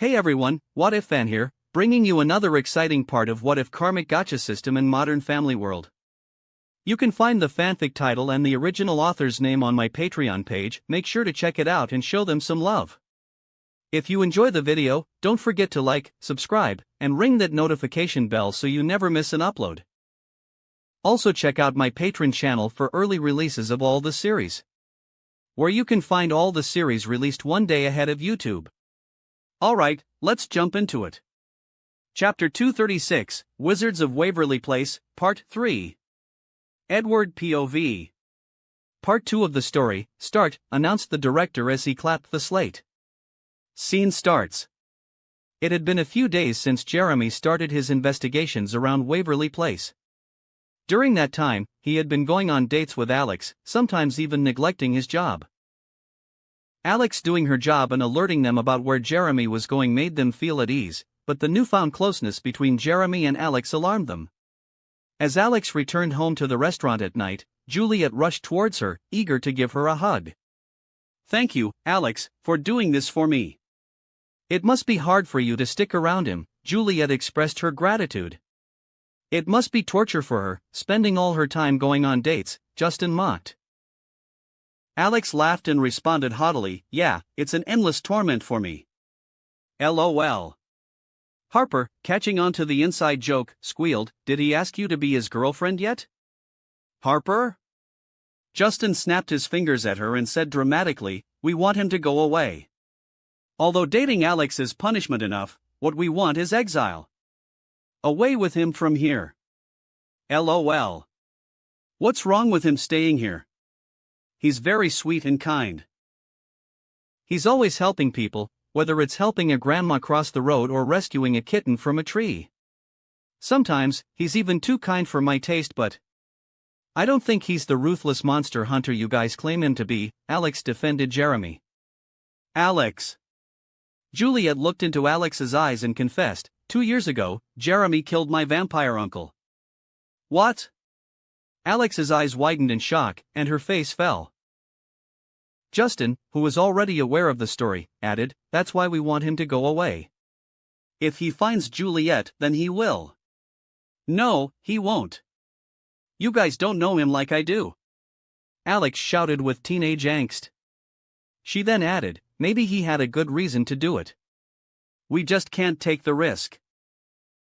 Hey everyone, What If Fan here, bringing you another exciting part of What If Karmic Gacha system in Modern Family World. You can find the fanfic title and the original author's name on my Patreon page. Make sure to check it out and show them some love. If you enjoy the video, don't forget to like, subscribe, and ring that notification bell so you never miss an upload. Also check out my Patreon channel for early releases of all the series, where you can find all the series released one day ahead of YouTube. Alright, let's jump into it. Chapter 236, Wizards of Waverly Place, Part 3. Edward POV. Part 2 of the story, start, announced the director as he clapped the slate. Scene starts. It had been a few days since Jeremy started his investigations around Waverly Place. During that time, he had been going on dates with Alex, sometimes even neglecting his job. Alex doing her job and alerting them about where Jeremy was going made them feel at ease, but the newfound closeness between Jeremy and Alex alarmed them. As Alex returned home to the restaurant at night, Juliet rushed towards her, eager to give her a hug. "Thank you, Alex, for doing this for me. It must be hard for you to stick around him," Juliet expressed her gratitude. "It must be torture for her, spending all her time going on dates," Justin mocked. Alex laughed and responded haughtily, "Yeah, it's an endless torment for me. LOL. Harper, catching on to the inside joke, squealed, "Did he ask you to be his girlfriend yet?" "Harper?" Justin snapped his fingers at her and said dramatically, "We want him to go away. Although dating Alex is punishment enough, what we want is exile. Away with him from here. LOL. What's wrong with him staying here? He's very sweet and kind. He's always helping people, whether it's helping a grandma cross the road or rescuing a kitten from a tree. Sometimes, he's even too kind for my taste, but I don't think he's the ruthless monster hunter you guys claim him to be," Alex defended Jeremy. "Alex." Juliet looked into Alex's eyes and confessed, 2 years ago, Jeremy killed my vampire uncle." "What?" Alex's eyes widened in shock, and her face fell. Justin, who was already aware of the story, added, "That's why we want him to go away. If he finds Juliet, then he will." "No, he won't. You guys don't know him like I do," Alex shouted with teenage angst. She then added, "Maybe he had a good reason to do it. We just can't take the risk.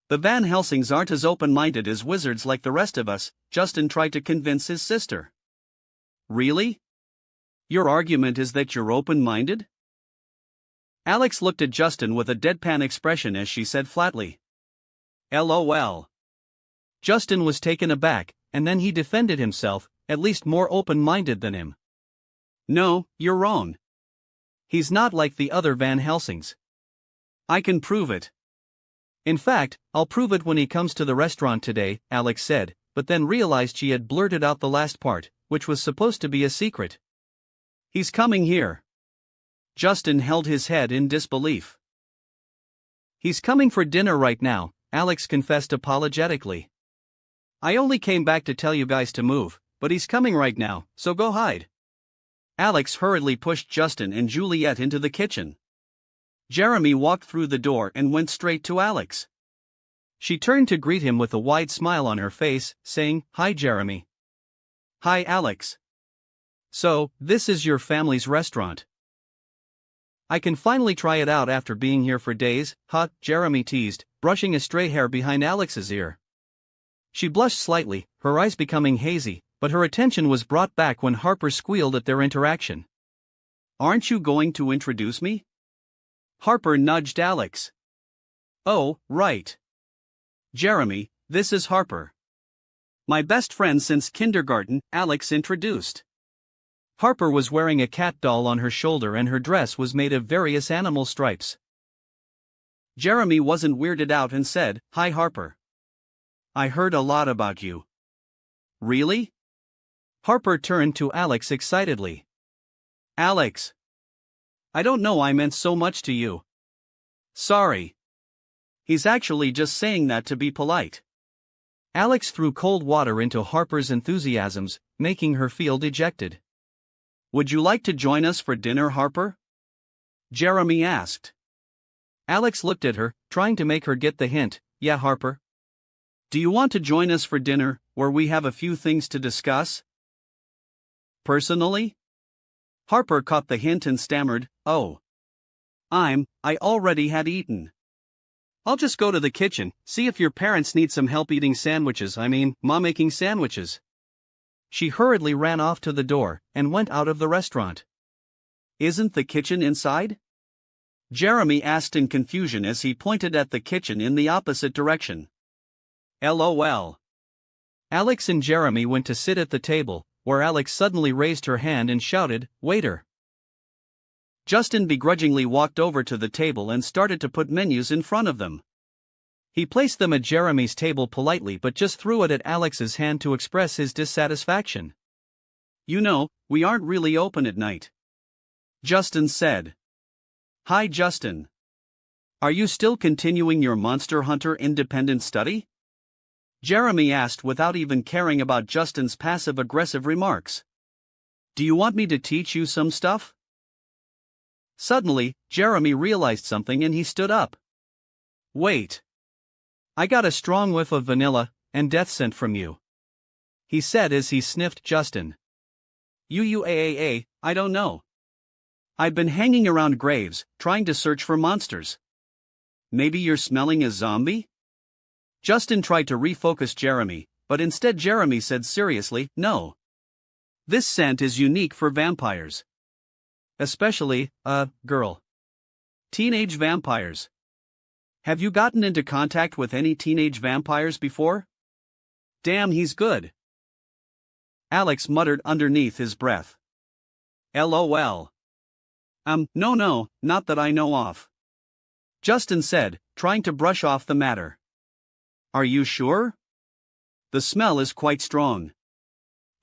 The Van Helsings aren't as open-minded as wizards like the rest of us," Justin tried to convince his sister. "Really? Your argument is that you're open-minded?" Alex looked at Justin with a deadpan expression as she said flatly, "LOL." Justin was taken aback, and then he defended himself, at least more open-minded than him. "No, you're wrong. He's not like the other Van Helsings. I can prove it. In fact, I'll prove it when he comes to the restaurant today," Alex said, but then realized she had blurted out the last part, which was supposed to be a secret. "He's coming here." Justin held his head in disbelief. "He's coming for dinner right now," Alex confessed apologetically. "I only came back to tell you guys to move, but he's coming right now, so go hide." Alex hurriedly pushed Justin and Juliet into the kitchen. Jeremy walked through the door and went straight to Alex. She turned to greet him with a wide smile on her face, saying, "Hi Jeremy." "Hi Alex. So, this is your family's restaurant. I can finally try it out after being here for days, huh?" Jeremy teased, brushing a stray hair behind Alex's ear. She blushed slightly, her eyes becoming hazy, but her attention was brought back when Harper squealed at their interaction. "Aren't you going to introduce me?" Harper nudged Alex. "Oh, right. Jeremy, this is Harper. My best friend since kindergarten," Alex introduced. Harper was wearing a cat doll on her shoulder and her dress was made of various animal stripes. Jeremy wasn't weirded out and said, "Hi Harper. I heard a lot about you." "Really?" Harper turned to Alex excitedly. "Alex. I don't know I meant so much to you. Sorry. He's actually just saying that to be polite." Alex threw cold water into Harper's enthusiasms, making her feel dejected. "Would you like to join us for dinner, Harper?" Jeremy asked. Alex looked at her, trying to make her get the hint. Yeah, Harper? Do you want to join us for dinner, where we have a few things to discuss? Personally? Harper caught the hint and stammered, oh. I already had eaten. I'll just go to the kitchen, see if your parents need some help eating sandwiches, Mom making sandwiches. She hurriedly ran off to the door, and went out of the restaurant. Isn't the kitchen inside? Jeremy asked in confusion as he pointed at the kitchen in the opposite direction. LOL. Alex and Jeremy went to sit at the table, where Alex suddenly raised her hand and shouted, "Waiter!" Justin begrudgingly walked over to the table and started to put menus in front of them. He placed them at Jeremy's table politely but just threw it at Alex's hand to express his dissatisfaction. You know, we aren't really open at night. Justin said. Hi Justin. Are you still continuing your Monster Hunter independent study? Jeremy asked without even caring about Justin's passive-aggressive remarks. Do you want me to teach you some stuff? Suddenly, Jeremy realized something and he stood up. Wait. I got a strong whiff of vanilla and death scent from you, he said as he sniffed Justin. I don't know. I've been hanging around graves, trying to search for monsters. Maybe you're smelling a zombie? Justin tried to refocus Jeremy, but instead Jeremy said seriously, no. This scent is unique for vampires. Especially, girl. Teenage vampires. Have you gotten into contact with any teenage vampires before? Damn, he's good. Alex muttered underneath his breath. LOL. No, not that I know of. Justin said, trying to brush off the matter. Are you sure? The smell is quite strong.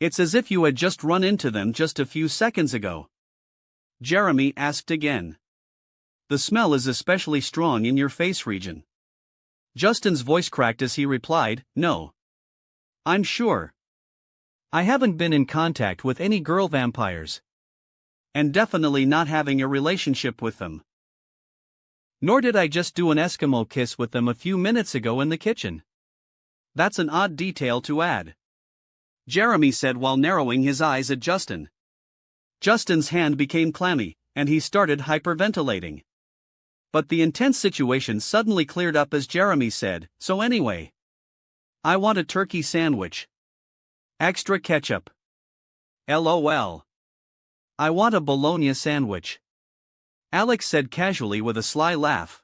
It's as if you had just run into them just a few seconds ago. Jeremy asked again. The smell is especially strong in your face region. Justin's voice cracked as he replied, no. I'm sure. I haven't been in contact with any girl vampires. And definitely not having a relationship with them. Nor did I just do an Eskimo kiss with them a few minutes ago in the kitchen. That's an odd detail to add. Jeremy said while narrowing his eyes at Justin. Justin's hand became clammy, and he started hyperventilating. But the intense situation suddenly cleared up as Jeremy said, so anyway. I want a turkey sandwich. Extra ketchup. LOL. I want a bologna sandwich. Alex said casually with a sly laugh.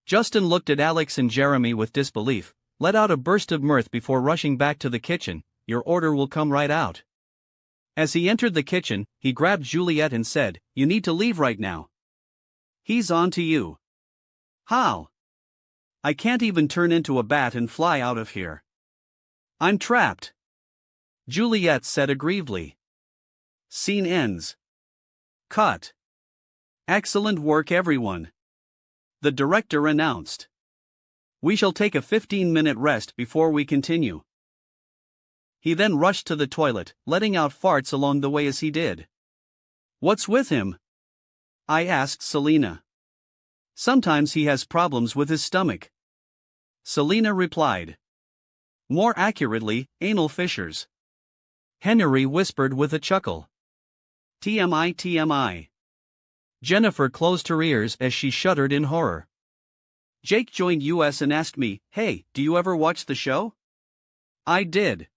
Justin looked at Alex and Jeremy with disbelief, let out a burst of mirth before rushing back to the kitchen. Your order will come right out. As he entered the kitchen, he grabbed Juliet and said, you need to leave right now. He's on to you. How? I can't even turn into a bat and fly out of here. I'm trapped. Juliet said aggrievedly. Scene ends. Cut. Excellent work everyone. The director announced. We shall take a 15-minute rest before we continue. He then rushed to the toilet, letting out farts along the way as he did. What's with him? I asked Selena. Sometimes he has problems with his stomach. Selena replied. More accurately, anal fissures. Henry whispered with a chuckle. TMI TMI. Jennifer closed her ears as she shuddered in horror. Jake joined us and asked me, hey, do you ever watch the show? I did.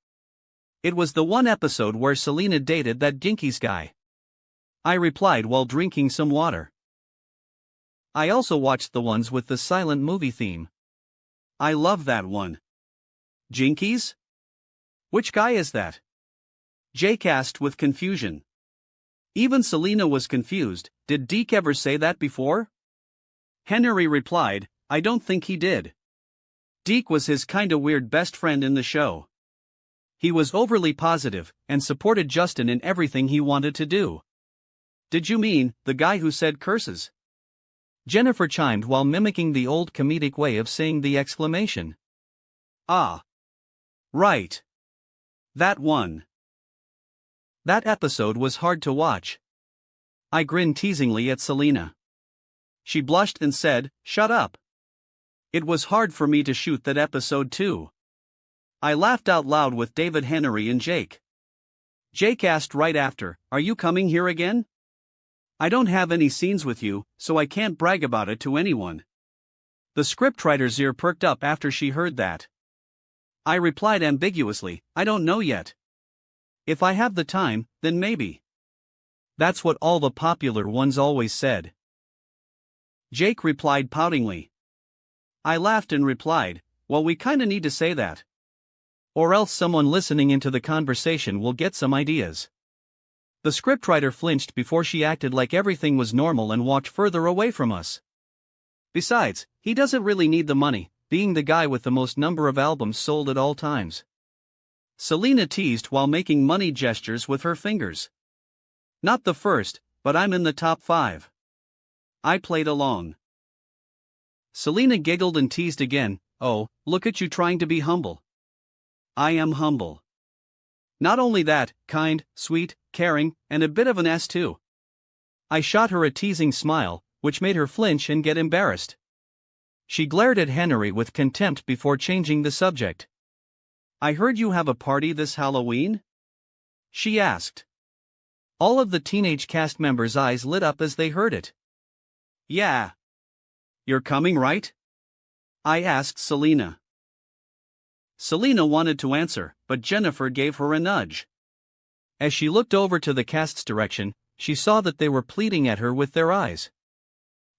It was the one episode where Selena dated that Ginkies guy. I replied while drinking some water. I also watched the ones with the silent movie theme. I love that one. Jinkies? Which guy is that? Jake asked with confusion. Even Selena was confused. Did Deke ever say that before? Henry replied, I don't think he did. Deke was his kinda weird best friend in the show. He was overly positive, and supported Justin in everything he wanted to do. Did you mean, the guy who said curses? Jennifer chimed while mimicking the old comedic way of saying the exclamation. Ah. Right. That one. That episode was hard to watch. I grinned teasingly at Selena. She blushed and said, "Shut up." It was hard for me to shoot that episode too. I laughed out loud with David, Henry and Jake. Jake asked right after, "Are you coming here again?" "I don't have any scenes with you, so I can't brag about it to anyone." The scriptwriter's ear perked up after she heard that. I replied ambiguously, "I don't know yet. If I have the time, then maybe." That's what all the popular ones always said. Jake replied poutingly. I laughed and replied, "Well, we kinda need to say that. Or else someone listening into the conversation will get some ideas." The scriptwriter flinched before she acted like everything was normal and walked further away from us. Besides, he doesn't really need the money, being the guy with the most number of albums sold at all times. Selena teased while making money gestures with her fingers. Not the first, but I'm in the top 5. I played along. Selena giggled and teased again, "Oh, look at you trying to be humble." I am humble. Not only that, kind, sweet, caring, and a bit of an ass too. I shot her a teasing smile, which made her flinch and get embarrassed. She glared at Henry with contempt before changing the subject. "I heard you have a party this Halloween?" she asked. All of the teenage cast members' eyes lit up as they heard it. "Yeah. You're coming, right?" I asked Selena. Selena wanted to answer, but Jennifer gave her a nudge. As she looked over to the cast's direction, she saw that they were pleading at her with their eyes.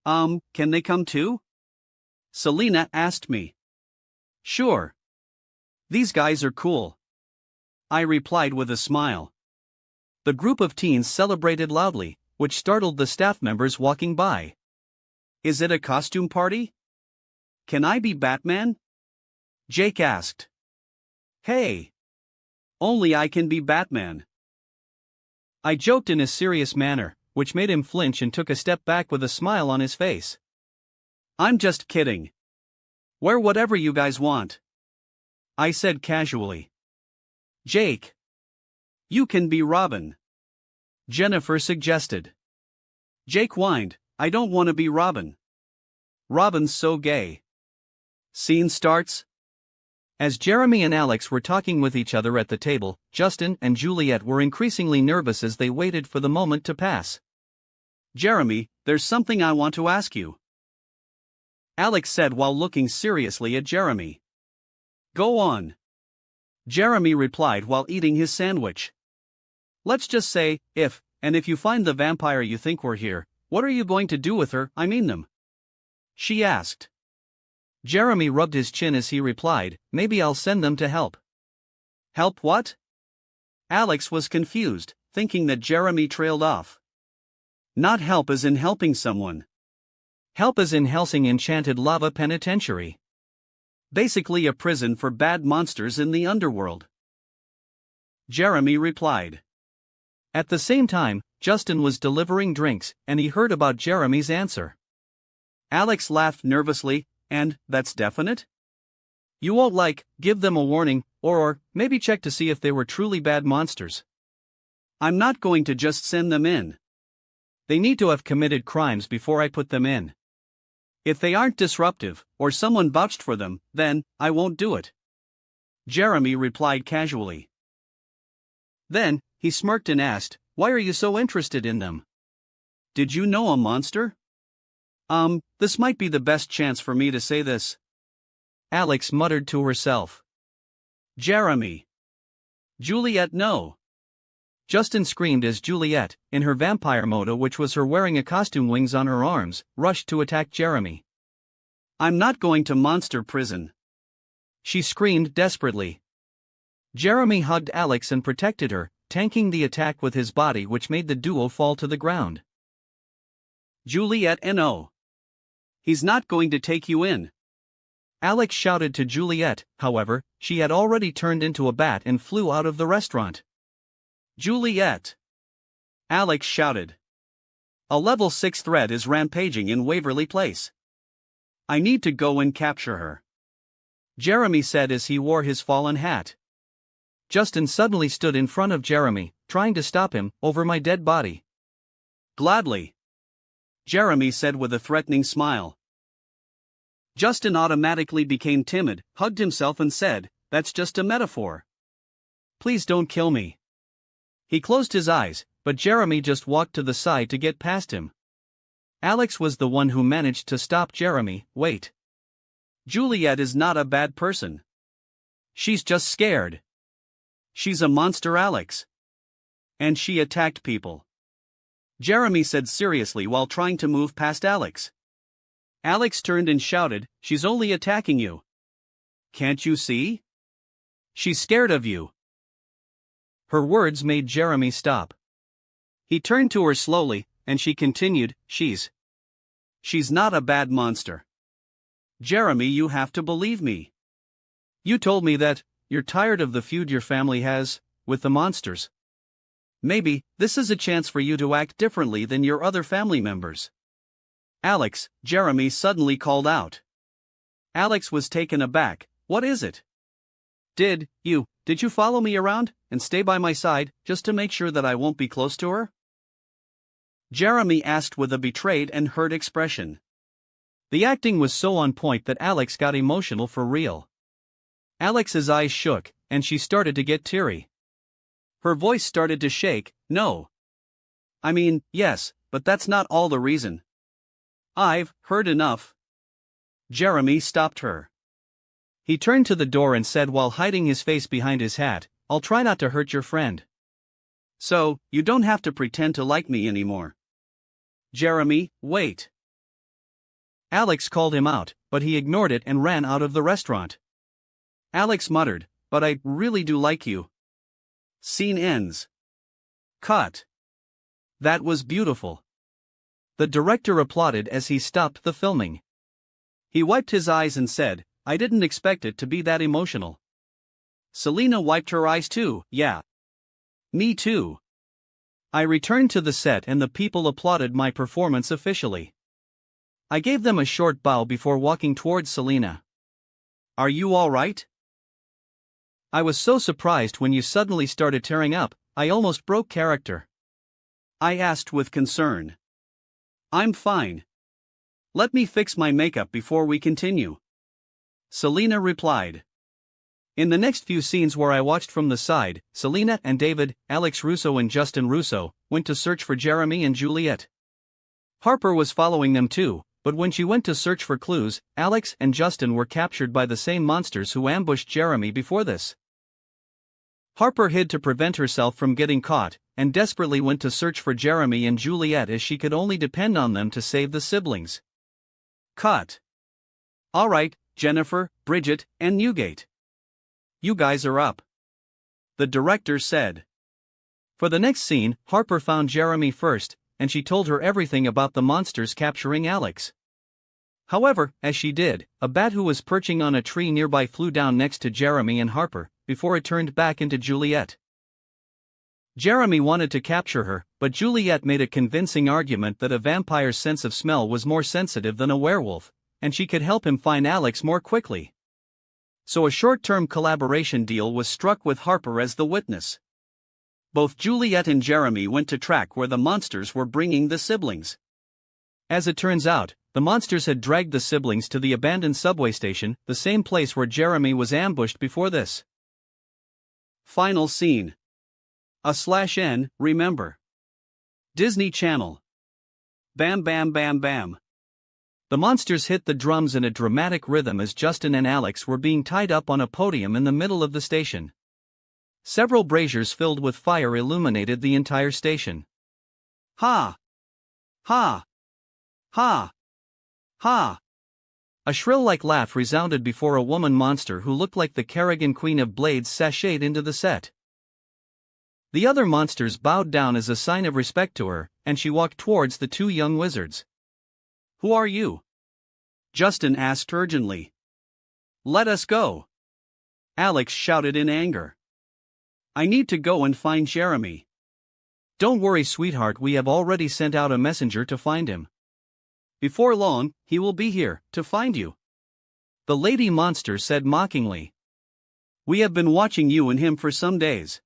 Can they come too?" Selena asked me. "Sure. These guys are cool," I replied with a smile. The group of teens celebrated loudly, which startled the staff members walking by. "Is it a costume party? Can I be Batman?" Jake asked. "Hey! Only I can be Batman." I joked in a serious manner, which made him flinch and took a step back with a smile on his face. "I'm just kidding. Wear whatever you guys want," I said casually. "Jake. You can be Robin," Jennifer suggested. Jake whined, "I don't want to be Robin. Robin's so gay." Scene starts. As Jeremy and Alex were talking with each other at the table, Justin and Juliet were increasingly nervous as they waited for the moment to pass. "Jeremy, there's something I want to ask you," Alex said while looking seriously at Jeremy. "Go on," Jeremy replied while eating his sandwich. "Let's just say, if you find the vampire you think were here, what are you going to do with her, I mean them?" she asked. Jeremy rubbed his chin as he replied, "Maybe I'll send them to help." "Help what?" Alex was confused, thinking that Jeremy trailed off. "Not help as in helping someone. Help as in Helsing Enchanted Lava Penitentiary. Basically a prison for bad monsters in the underworld," Jeremy replied. At the same time, Justin was delivering drinks, and he heard about Jeremy's answer. Alex laughed nervously, "And, that's definite? You won't give them a warning, or maybe check to see if they were truly bad monsters?" "I'm not going to just send them in. They need to have committed crimes before I put them in. If they aren't disruptive, or someone vouched for them, then I won't do it," Jeremy replied casually. Then, he smirked and asked, "Why are you so interested in them? Did you know a monster?" This might be the best chance for me to say this," Alex muttered to herself. "Jeremy. Juliet, no." Justin screamed as Juliet, in her vampire mode, which was her wearing a costume wings on her arms, rushed to attack Jeremy. "I'm not going to monster prison," she screamed desperately. Jeremy hugged Alex and protected her, tanking the attack with his body, which made the duo fall to the ground. "Juliet, no. He's not going to take you in," Alex shouted to Juliet. However, she had already turned into a bat and flew out of the restaurant. "Juliet!" Alex shouted. "A level 6 threat is rampaging in Waverly Place. I need to go and capture her," Jeremy said as he wore his fallen hat. Justin suddenly stood in front of Jeremy, trying to stop him. "Over my dead body." "Gladly." Jeremy said with a threatening smile. Justin automatically became timid, hugged himself and said, "That's just a metaphor. Please don't kill me." He closed his eyes, but Jeremy just walked to the side to get past him. Alex was the one who managed to stop Jeremy. "Wait. Juliet is not a bad person. She's just scared. She's a monster, Alex. And she attacked people," Jeremy said seriously while trying to move past Alex. Alex turned and shouted, "She's only attacking you. Can't you see? She's scared of you." Her words made Jeremy stop. He turned to her slowly, and she continued, She's not a bad monster. Jeremy, you have to believe me. You told me that you're tired of the feud your family has with the monsters. Maybe this is a chance for you to act differently than your other family members." "Alex," Jeremy suddenly called out. Alex was taken aback. "What is it? Did you follow me around and stay by my side just to make sure that I won't be close to her?" Jeremy asked with a betrayed and hurt expression. The acting was so on point that Alex got emotional for real. Alex's eyes shook, and she started to get teary. Her voice started to shake. "No. I mean, yes, but that's not all the reason. I've heard enough." Jeremy stopped her. He turned to the door and said while hiding his face behind his hat, "I'll try not to hurt your friend. So, you don't have to pretend to like me anymore." "Jeremy, wait." Alex called him out, but he ignored it and ran out of the restaurant. Alex muttered, "But I really do like you." Scene ends. Cut. That was beautiful. The director applauded as he stopped the filming. He wiped his eyes and said, "I didn't expect it to be that emotional." Selena wiped her eyes too. "Yeah. Me too." I returned to the set and the people applauded my performance officially. I gave them a short bow before walking towards Selena. "Are you all right? I was so surprised when you suddenly started tearing up, I almost broke character." I asked with concern. "I'm fine. Let me fix my makeup before we continue," Selena replied. In the next few scenes where I watched from the side, Selena and David, Alex Russo and Justin Russo, went to search for Jeremy and Juliet. Harper was following them too, but when she went to search for clues, Alex and Justin were captured by the same monsters who ambushed Jeremy before this. Harper hid to prevent herself from getting caught, and desperately went to search for Jeremy and Juliet as she could only depend on them to save the siblings. Cut. "Alright, Jennifer, Bridget, and Newgate. You guys are up," the director said. For the next scene, Harper found Jeremy first, and she told her everything about the monsters capturing Alex. However, as she did, a bat who was perching on a tree nearby flew down next to Jeremy and Harper, before it turned back into Juliet. Jeremy wanted to capture her, but Juliet made a convincing argument that a vampire's sense of smell was more sensitive than a werewolf, and she could help him find Alex more quickly. So a short-term collaboration deal was struck with Harper as the witness. Both Juliet and Jeremy went to track where the monsters were bringing the siblings. As it turns out, the monsters had dragged the siblings to the abandoned subway station, the same place where Jeremy was ambushed before this. Final scene. /N, remember. Disney Channel. Bam bam bam bam. The monsters hit the drums in a dramatic rhythm as Justin and Alex were being tied up on a podium in the middle of the station. Several braziers filled with fire illuminated the entire station. Ha! Ha! Ha! Ha! A shrill-like laugh resounded before a woman monster who looked like the Kerrigan Queen of Blades sashayed into the set. The other monsters bowed down as a sign of respect to her, and she walked towards the two young wizards. "Who are you?" Justin asked urgently. "Let us go," Alex shouted in anger. "I need to go and find Jeremy." "Don't worry, sweetheart, we have already sent out a messenger to find him. Before long, he will be here, to find you," the lady monster said mockingly. "We have been watching you and him for some days.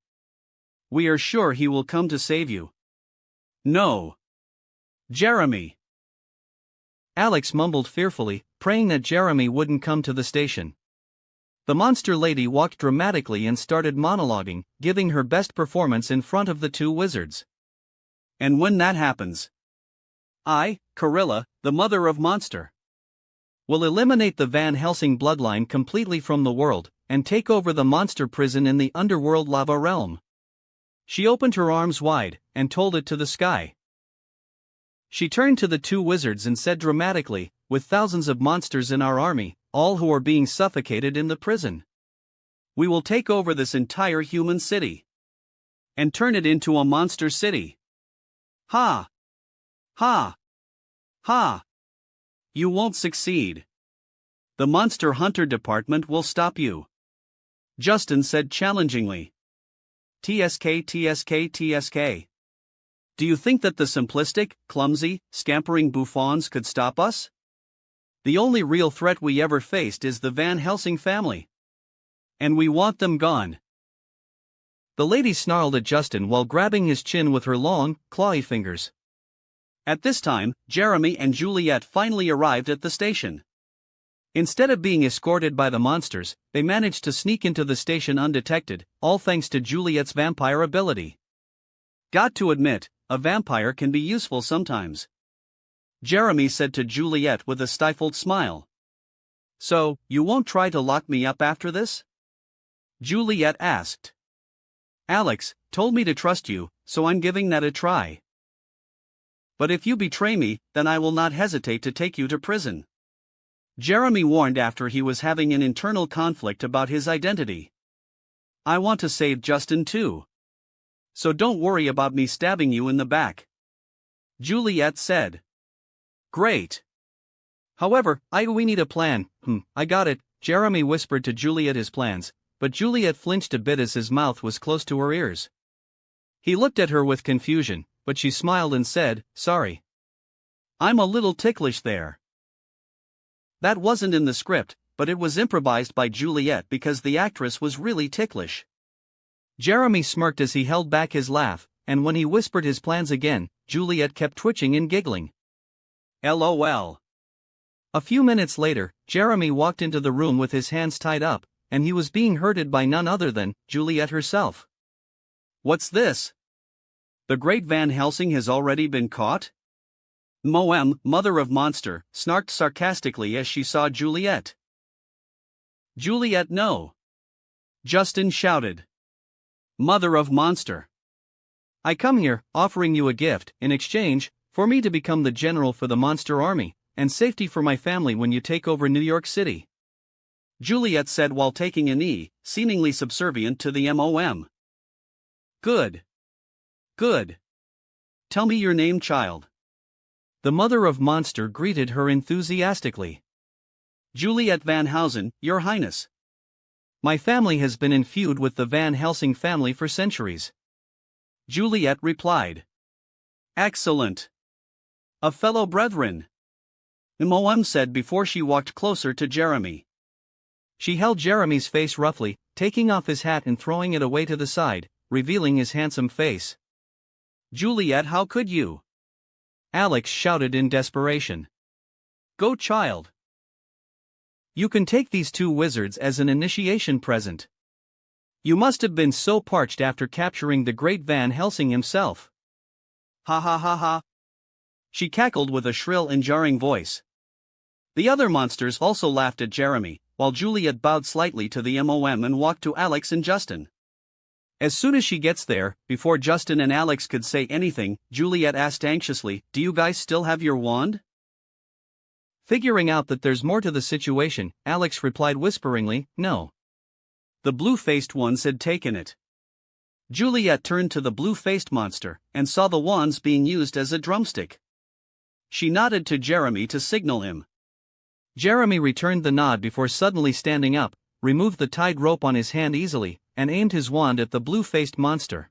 We are sure he will come to save you." "No. Jeremy. Alex mumbled fearfully, praying that Jeremy wouldn't come to the station. The monster lady walked dramatically and started monologuing, giving her best performance in front of the two wizards. And when that happens, I, Karilla, the mother of monster, will eliminate the Van Helsing bloodline completely from the world, and take over the monster prison in the underworld lava realm. She opened her arms wide, and told it to the sky. She turned to the two wizards and said dramatically, with thousands of monsters in our army, all who are being suffocated in the prison, we will take over this entire human city and turn it into a monster city. Ha! Ha! Ha! You won't succeed. The Monster Hunter Department will stop you, Justin said challengingly. TSK, TSK, TSK. Do you think that the simplistic, clumsy, scampering bouffons could stop us? The only real threat we ever faced is the Van Helsing family. And we want them gone. The lady snarled at Justin while grabbing his chin with her long, clawy fingers. At this time, Jeremy and Juliet finally arrived at the station. Instead of being escorted by the monsters, they managed to sneak into the station undetected, all thanks to Juliet's vampire ability. Got to admit, a vampire can be useful sometimes, Jeremy said to Juliet with a stifled smile. So, you won't try to lock me up after this? Juliet asked. Alex told me to trust you, so I'm giving that a try. But if you betray me, then I will not hesitate to take you to prison, Jeremy warned after he was having an internal conflict about his identity. I want to save Justin too. So don't worry about me stabbing you in the back, Juliet said. Great. However, we need a plan. I got it, Jeremy whispered to Juliet his plans, but Juliet flinched a bit as his mouth was close to her ears. He looked at her with confusion, but she smiled and said, sorry. I'm a little ticklish there. That wasn't in the script, but it was improvised by Juliet because the actress was really ticklish. Jeremy smirked as he held back his laugh, and when he whispered his plans again, Juliet kept twitching and giggling. LOL. A few minutes later, Jeremy walked into the room with his hands tied up, and he was being herded by none other than Juliet herself. What's this? The great Van Helsing has already been caught? Moem, mother of monster, snarked sarcastically as she saw Juliet. Juliet, no. Justin shouted. Mother of monster. I come here, offering you a gift, in exchange, for me to become the general for the monster army, and safety for my family when you take over New York City, Juliet said while taking a knee, seemingly subservient to the MOM. Good. Good. Tell me your name, child. The mother of monster greeted her enthusiastically. Juliet Van Housen, Your Highness. My family has been in feud with the Van Helsing family for centuries, Juliet replied. Excellent. A fellow brethren, MOM said before she walked closer to Jeremy. She held Jeremy's face roughly, taking off his hat and throwing it away to the side, revealing his handsome face. Juliet, how could you? Alex shouted in desperation. Go, child. You can take these two wizards as an initiation present. You must have been so parched after capturing the great Van Helsing himself. Ha ha ha ha. She cackled with a shrill and jarring voice. The other monsters also laughed at Jeremy, while Juliet bowed slightly to the MOM and walked to Alex and Justin. As soon as she gets there, before Justin and Alex could say anything, Juliet asked anxiously, Do you guys still have your wand? Figuring out that there's more to the situation, Alex replied whisperingly, No. The blue-faced ones had taken it. Juliet turned to the blue-faced monster, and saw the wands being used as a drumstick. She nodded to Jeremy to signal him. Jeremy returned the nod before suddenly standing up, removed the tied rope on his hand easily, and aimed his wand at the blue-faced monster.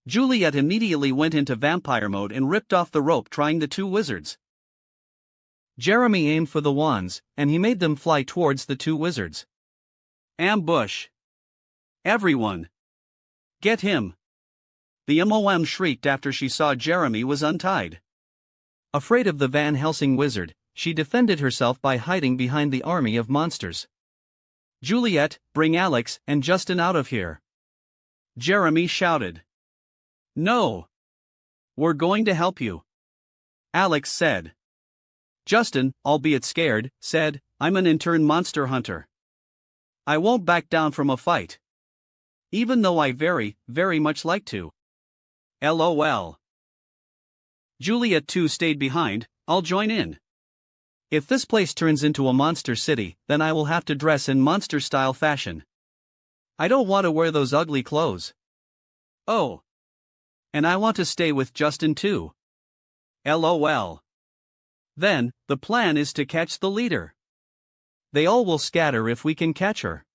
Juliet immediately went into vampire mode and ripped off the rope, trying the two wizards. Jeremy aimed for the wands, and he made them fly towards the two wizards. Ambush! Everyone! Get him! The MOM shrieked after she saw Jeremy was untied. Afraid of the Van Helsing wizard, she defended herself by hiding behind the army of monsters. "Juliet, bring Alex and Justin out of here," Jeremy shouted. "No. We're going to help you," Alex said. Justin, albeit scared, said, "I'm an intern monster hunter. I won't back down from a fight. Even though I very, very much like to. LOL. Juliet too stayed behind. "I'll join in. If this place turns into a monster city, then I will have to dress in monster-style fashion. I don't want to wear those ugly clothes. Oh. And I want to stay with Justin too. LOL. Then, the plan is to catch the leader. They all will scatter if we can catch her,"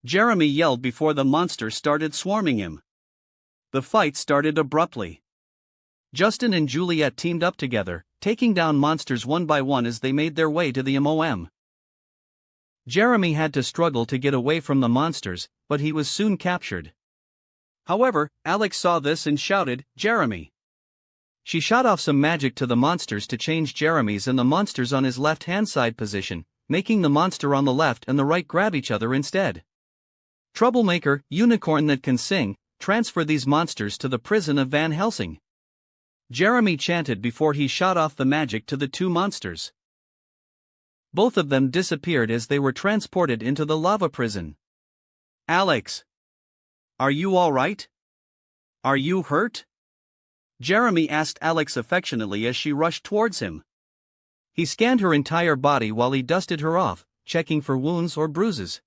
Jeremy yelled before the monster started swarming him. The fight started abruptly. Justin and Juliet teamed up together, taking down monsters one by one as they made their way to the MOM. Jeremy had to struggle to get away from the monsters, but he was soon captured. However, Alex saw this and shouted, "Jeremy!" She shot off some magic to the monsters to change Jeremy's and the monsters on his left-hand side position, making the monster on the left and the right grab each other instead. Troublemaker, unicorn that can sing, transfer these monsters to the prison of Van Helsing, Jeremy chanted before he shot off the magic to the two monsters. Both of them disappeared as they were transported into the lava prison. "Alex! Are you all right? Are you hurt?" Jeremy asked Alex affectionately as she rushed towards him. He scanned her entire body while he dusted her off, checking for wounds or bruises.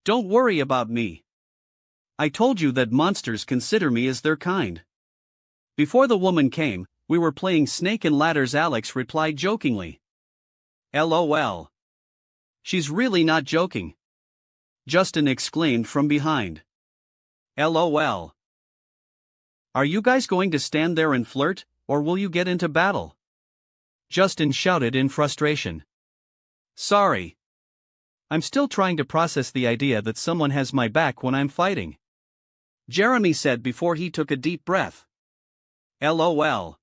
"Don't worry about me. I told you that monsters consider me as their kind. Before the woman came, we were playing snake and ladders," Alex replied jokingly. "LOL. She's really not joking," Justin exclaimed from behind. "LOL. Are you guys going to stand there and flirt, or will you get into battle?" Justin shouted in frustration. "Sorry. I'm still trying to process the idea that someone has my back when I'm fighting," Jeremy said before he took a deep breath. "LOL.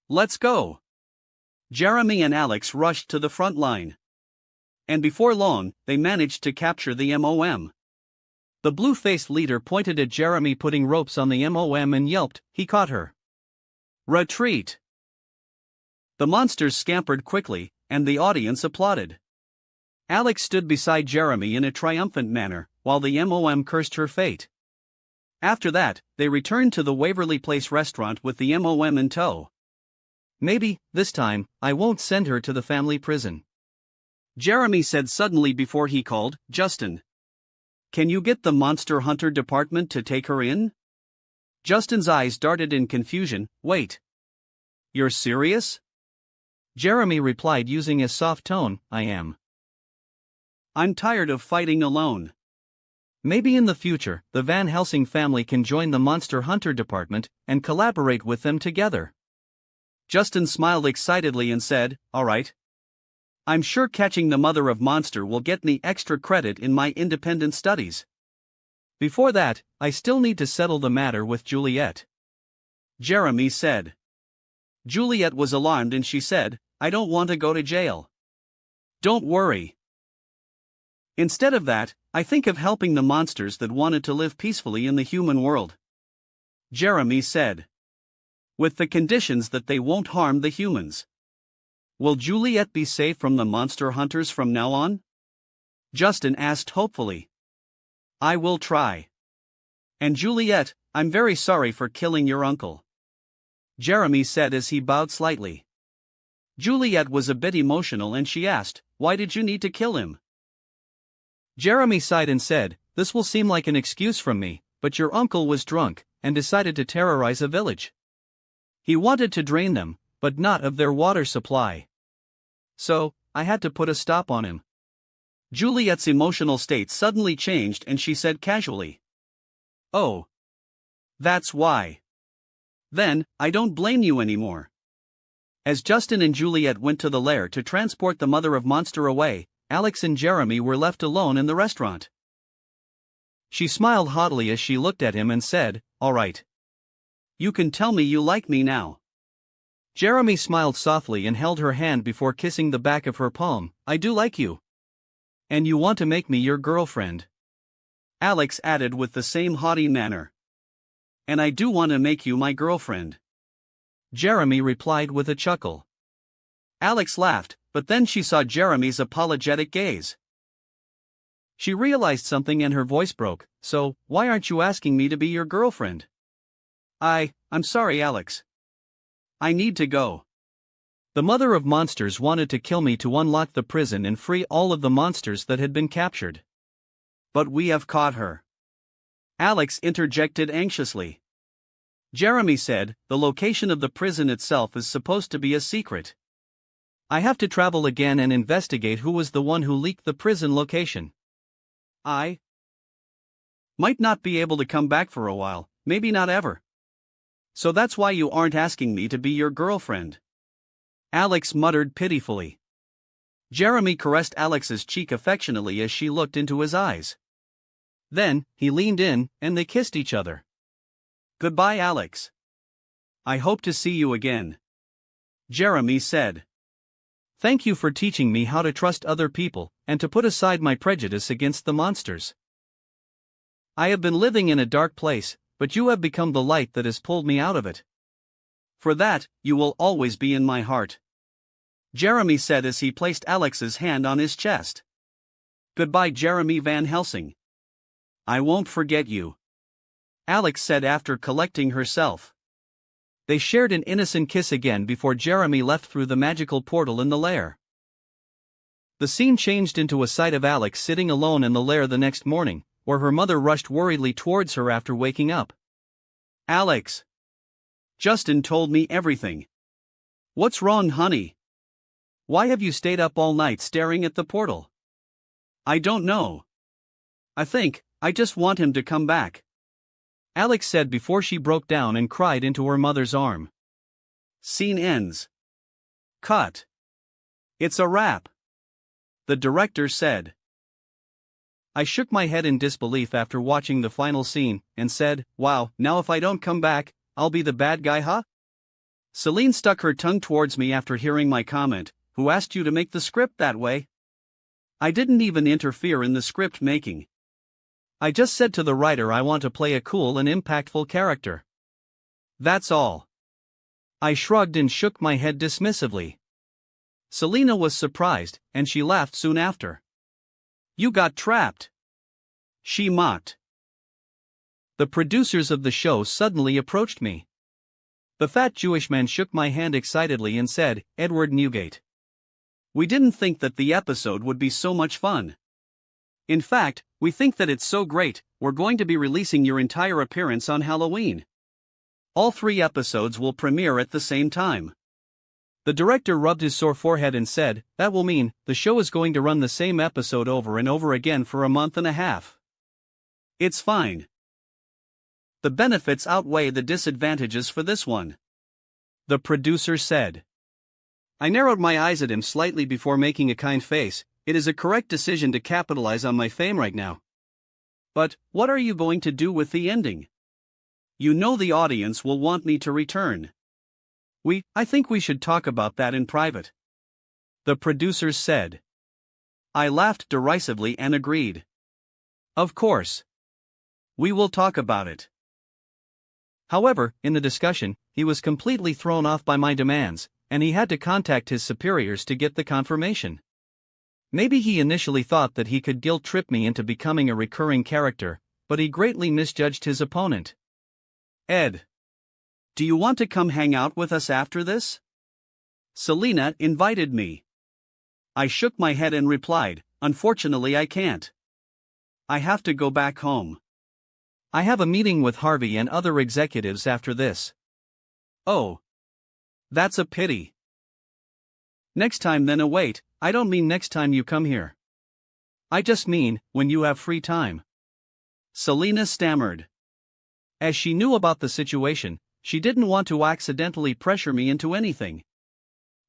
Let's go." Jeremy and Alex rushed to the front line. And before long, they managed to capture the MOM. The blue-faced leader pointed at Jeremy putting ropes on the MOM and yelped, "He caught her. Retreat!" The monsters scampered quickly, and the audience applauded. Alex stood beside Jeremy in a triumphant manner, while the MOM cursed her fate. After that, they returned to the Waverly Place restaurant with the MOM in tow. "Maybe, this time, I won't send her to the family prison," Jeremy said suddenly before he called, "Justin. Can you get the Monster Hunter department to take her in?" Justin's eyes darted in confusion. "Wait. You're serious?" Jeremy replied using a soft tone, "I am. I'm tired of fighting alone. Maybe in the future, the Van Helsing family can join the Monster Hunter department and collaborate with them together." Justin smiled excitedly and said, "All right. I'm sure catching the mother of monster will get me extra credit in my independent studies. Before that, I still need to settle the matter with Juliet," Jeremy said. Juliet was alarmed and she said, "I don't want to go to jail." "Don't worry. Instead of that, I think of helping the monsters that wanted to live peacefully in the human world," Jeremy said. "With the conditions that they won't harm the humans." "Will Juliet be safe from the monster hunters from now on?" Justin asked hopefully. "I will try. And Juliet, I'm very sorry for killing your uncle," Jeremy said as he bowed slightly. Juliet was a bit emotional and she asked, "Why did you need to kill him?" Jeremy sighed and said, "This will seem like an excuse from me, but your uncle was drunk and decided to terrorize a village. He wanted to drain them, but not of their water supply. So, I had to put a stop on him." Juliet's emotional state suddenly changed and she said casually, "Oh. That's why. Then, I don't blame you anymore." As Justin and Juliet went to the lair to transport the mother of monster away, Alex and Jeremy were left alone in the restaurant. She smiled haughtily as she looked at him and said, "All right. You can tell me you like me now." Jeremy smiled softly and held her hand before kissing the back of her palm. I do like you. And you want to make me your girlfriend? Alex added with the same haughty manner. And I do want to make you my girlfriend. Jeremy replied with a chuckle. Alex laughed, but then she saw Jeremy's apologetic gaze. She realized something and her voice broke. So, why aren't you asking me to be your girlfriend? I'm sorry, Alex. I need to go. The mother of monsters wanted to kill me to unlock the prison and free all of the monsters that had been captured. But we have caught her. Alex interjected anxiously. Jeremy said, the location of the prison itself is supposed to be a secret. I have to travel again and investigate who was the one who leaked the prison location. I might not be able to come back for a while, maybe not ever. So that's why you aren't asking me to be your girlfriend. Alex muttered pitifully. Jeremy caressed Alex's cheek affectionately as she looked into his eyes. Then, he leaned in, and they kissed each other. Goodbye, Alex. I hope to see you again. Jeremy said. Thank you for teaching me how to trust other people, and to put aside my prejudice against the monsters. I have been living in a dark place, but you have become the light that has pulled me out of it. For that, you will always be in my heart. Jeremy said as he placed Alex's hand on his chest. Goodbye, Jeremy Van Helsing. I won't forget you. Alex said after collecting herself. They shared an innocent kiss again before Jeremy left through the magical portal in the lair. The scene changed into a sight of Alex sitting alone in the lair the next morning, where her mother rushed worriedly towards her after waking up. Alex. Justin told me everything. What's wrong, honey? Why have you stayed up all night staring at the portal? I don't know. I just want him to come back. Alex said before she broke down and cried into her mother's arm. Scene ends. Cut. It's a wrap. The director said. I shook my head in disbelief after watching the final scene, and said, wow, now if I don't come back, I'll be the bad guy, huh? Celine stuck her tongue towards me after hearing my comment. Who asked you to make the script that way? I didn't even interfere in the script making. I just said to the writer I want to play a cool and impactful character. That's all. I shrugged and shook my head dismissively. Selena was surprised, and she laughed soon after. You got trapped. She mocked. The producers of the show suddenly approached me. The fat Jewish man shook my hand excitedly and said, Edward Newgate. We didn't think that the episode would be so much fun. In fact, we think that it's so great, we're going to be releasing your entire appearance on Halloween. All 3 episodes will premiere at the same time. The director rubbed his sore forehead and said, that will mean, the show is going to run the same episode over and over again for a month and a half. It's fine. The benefits outweigh the disadvantages for this one. The producer said. I narrowed my eyes at him slightly before making a kind face. It is a correct decision to capitalize on my fame right now. But, what are you going to do with the ending? You know the audience will want me to return. I think we should talk about that in private. The producers said. I laughed derisively and agreed. Of course. We will talk about it. However, in the discussion, he was completely thrown off by my demands, and he had to contact his superiors to get the confirmation. Maybe he initially thought that he could guilt-trip me into becoming a recurring character, but he greatly misjudged his opponent. Ed. Do you want to come hang out with us after this? Selena invited me. I shook my head and replied, unfortunately I can't. I have to go back home. I have a meeting with Harvey and other executives after this. Oh. That's a pity. Next time then. Wait, I don't mean next time you come here. I just mean, when you have free time. Selena stammered. As she knew about the situation, she didn't want to accidentally pressure me into anything.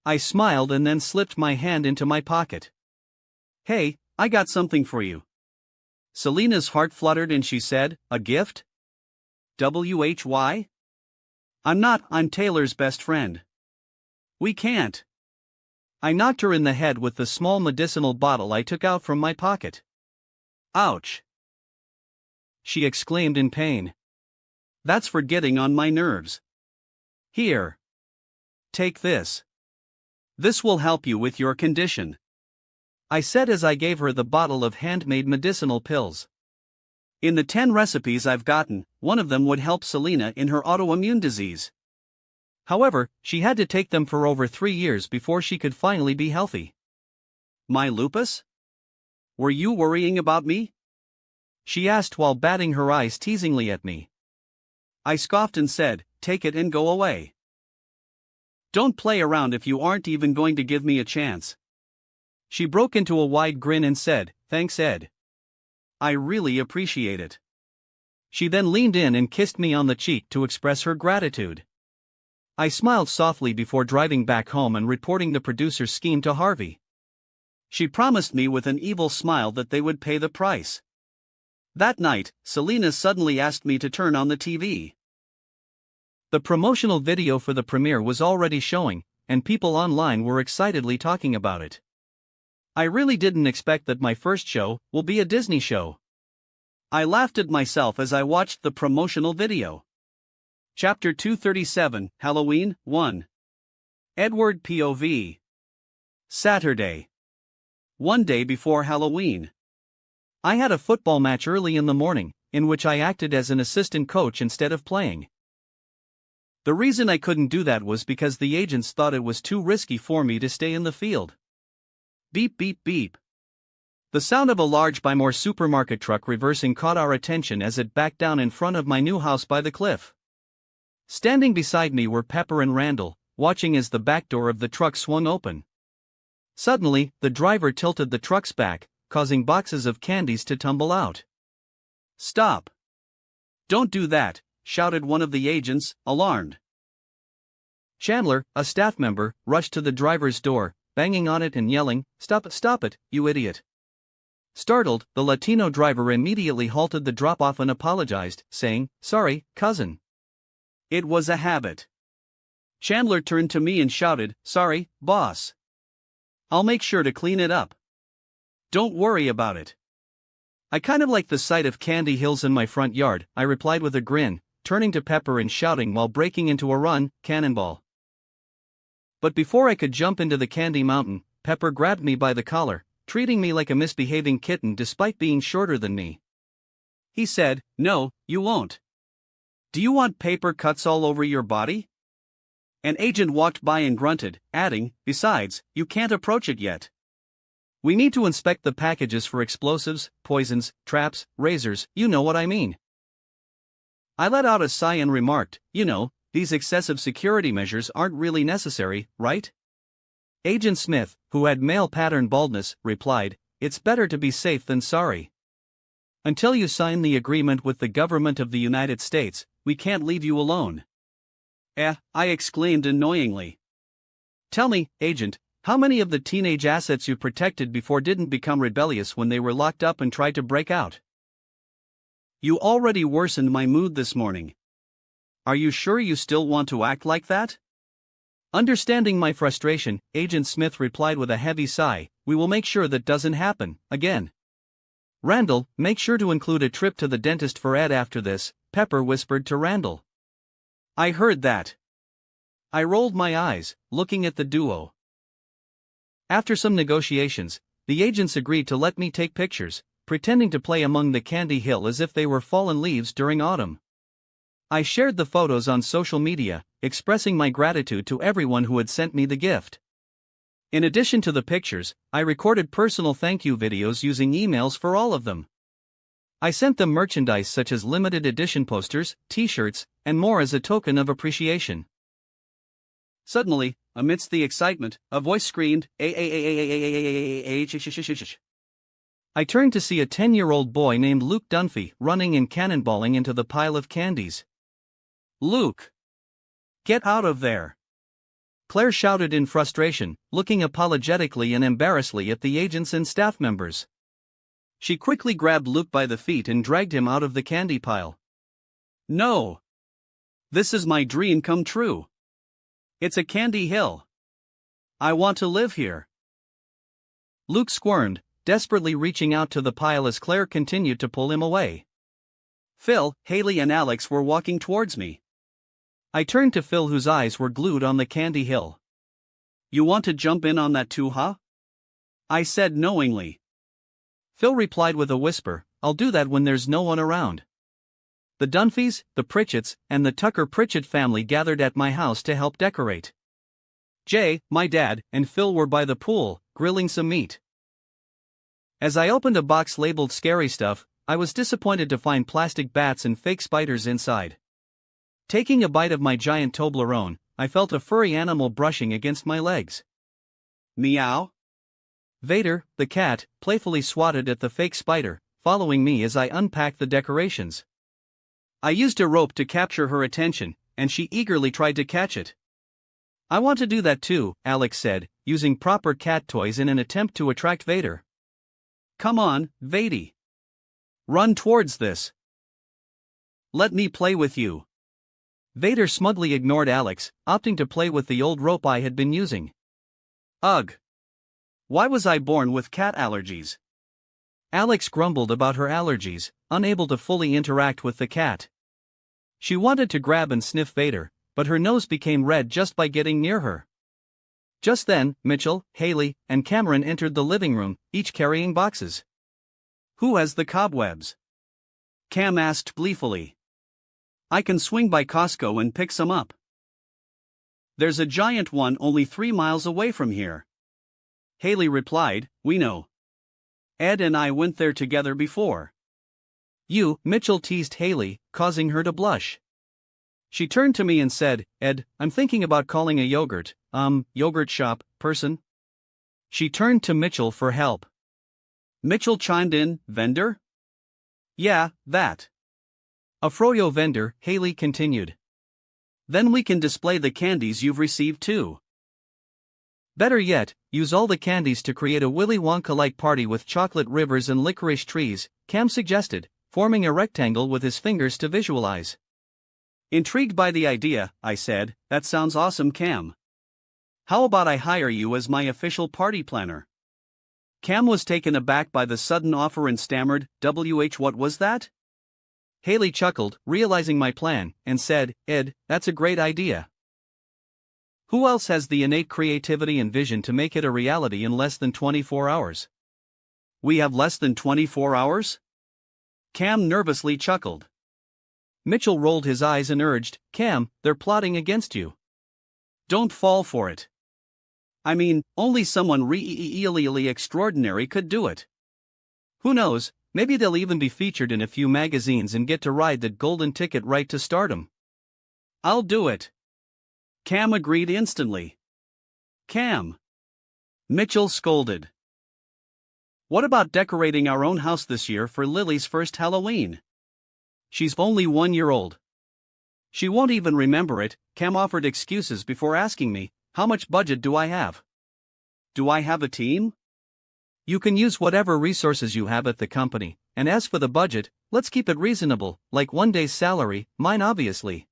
I smiled and then slipped my hand into my pocket. Hey, I got something for you. Selena's heart fluttered and she said, a gift? WHY? I'm Taylor's best friend. We can't. I knocked her in the head with the small medicinal bottle I took out from my pocket. Ouch! She exclaimed in pain. That's for getting on my nerves. Here. Take this. This will help you with your condition, I said as I gave her the bottle of handmade medicinal pills. In the 10 recipes I've gotten, one of them would help Selena in her autoimmune disease. However, she had to take them for over 3 years before she could finally be healthy. My lupus? Were you worrying about me? She asked while batting her eyes teasingly at me. I scoffed and said, take it and go away. Don't play around if you aren't even going to give me a chance. She broke into a wide grin and said, thanks Ed. I really appreciate it. She then leaned in and kissed me on the cheek to express her gratitude. I smiled softly before driving back home and reporting the producer's scheme to Harvey. She promised me with an evil smile that they would pay the price. That night, Selena suddenly asked me to turn on the TV. The promotional video for the premiere was already showing, and people online were excitedly talking about it. I really didn't expect that my first show will be a Disney show. I laughed at myself as I watched the promotional video. Chapter 237, Halloween 1. Edward POV. Saturday. One day before Halloween. I had a football match early in the morning, in which I acted as an assistant coach instead of playing. The reason I couldn't do that was because the agents thought it was too risky for me to stay in the field. Beep beep beep. The sound of a large Buy More supermarket truck reversing caught our attention as it backed down in front of my new house by the cliff. Standing beside me were Pepper and Randall, watching as the back door of the truck swung open. Suddenly, the driver tilted the truck's back, causing boxes of candies to tumble out. Stop! Don't do that, shouted one of the agents, alarmed. Chandler, a staff member, rushed to the driver's door, banging on it and yelling, stop it, you idiot. Startled, the Latino driver immediately halted the drop-off and apologized, saying, sorry, cousin. It was a habit. Chandler turned to me and shouted, sorry, boss. I'll make sure to clean it up. Don't worry about it. I kind of like the sight of candy hills in my front yard, I replied with a grin, turning to Pepper and shouting while breaking into a run, cannonball. But before I could jump into the candy mountain, Pepper grabbed me by the collar, treating me like a misbehaving kitten despite being shorter than me. He said, no, you won't. Do you want paper cuts all over your body? An agent walked by and grunted, adding, besides, you can't approach it yet. We need to inspect the packages for explosives, poisons, traps, razors, you know what I mean. I let out a sigh and remarked, these excessive security measures aren't really necessary, right? Agent Smith, who had male pattern baldness, replied, it's better to be safe than sorry. Until you sign the agreement with the government of the United States, we can't leave you alone. I exclaimed annoyingly. Tell me, Agent, how many of the teenage assets you protected before didn't become rebellious when they were locked up and tried to break out? You already worsened my mood this morning. Are you sure you still want to act like that? Understanding my frustration, Agent Smith replied with a heavy sigh, we will make sure that doesn't happen, again. Randall, make sure to include a trip to the dentist for Ed after this, Pepper whispered to Randall. I heard that. I rolled my eyes, looking at the duo. After some negotiations, the agents agreed to let me take pictures, pretending to play among the candy hill as if they were fallen leaves during autumn. I shared the photos on social media, expressing my gratitude to everyone who had sent me the gift. In addition to the pictures, I recorded personal thank you videos using emails for all of them. I sent them merchandise such as limited edition posters, t-shirts, and more as a token of appreciation. Suddenly, amidst the excitement, a voice screamed, I turned to see a 10-year-old boy named Luke Dunphy running and cannonballing into the pile of candies. Luke! Get out of there! Claire shouted in frustration, looking apologetically and embarrassedly at the agents and staff members. She quickly grabbed Luke by the feet and dragged him out of the candy pile. No! This is my dream come true. It's a candy hill. I want to live here. Luke squirmed, desperately reaching out to the pile as Claire continued to pull him away. Phil, Haley and Alex were walking towards me. I turned to Phil, whose eyes were glued on the candy hill. You want to jump in on that too, huh? I said knowingly. Phil replied with a whisper, I'll do that when there's no one around. The Dunphys, the Pritchetts, and the Tucker-Pritchett family gathered at my house to help decorate. Jay, my dad, and Phil were by the pool, grilling some meat. As I opened a box labeled Scary Stuff, I was disappointed to find plastic bats and fake spiders inside. Taking a bite of my giant Toblerone, I felt a furry animal brushing against my legs. Meow. Vader, the cat, playfully swatted at the fake spider, following me as I unpacked the decorations. I used a rope to capture her attention, and she eagerly tried to catch it. I want to do that too, Alex said, using proper cat toys in an attempt to attract Vader. Come on, Vady. Run towards this. Let me play with you. Vader smugly ignored Alex, opting to play with the old rope I had been using. Ugh. Why was I born with cat allergies? Alex grumbled about her allergies, unable to fully interact with the cat. She wanted to grab and sniff Vader, but her nose became red just by getting near her. Just then, Mitchell, Haley, and Cameron entered the living room, each carrying boxes. Who has the cobwebs? Cam asked gleefully. I can swing by Costco and pick some up. There's a giant one only 3 miles away from here. Haley replied, we know. Ed and I went there together before. You, Mitchell teased Haley, causing her to blush. She turned to me and said, Ed, I'm thinking about calling a yogurt shop, person. She turned to Mitchell for help. Mitchell chimed in, vendor? Yeah, that. A froyo vendor, Haley continued. Then we can display the candies you've received too. Better yet, use all the candies to create a Willy Wonka-like party with chocolate rivers and licorice trees, Cam suggested, forming a rectangle with his fingers to visualize. Intrigued by the idea, I said, that sounds awesome, Cam. How about I hire you as my official party planner? Cam was taken aback by the sudden offer and stammered, what was that? Haley chuckled, realizing my plan, and said, Ed, that's a great idea. Who else has the innate creativity and vision to make it a reality in less than 24 hours? We have less than 24 hours? Cam nervously chuckled. Mitchell rolled his eyes and urged, Cam, they're plotting against you. Don't fall for it. I mean, only someone really extraordinary could do it. Who knows, maybe they'll even be featured in a few magazines and get to ride that golden ticket right to stardom. I'll do it. Cam agreed instantly. Cam. Mitchell scolded. What about decorating our own house this year for Lily's first Halloween? She's only 1 year old. She won't even remember it. Cam offered excuses before asking me, how much budget do I have? Do I have a team? You can use whatever resources you have at the company, and as for the budget, let's keep it reasonable, like 1 day's salary, mine obviously.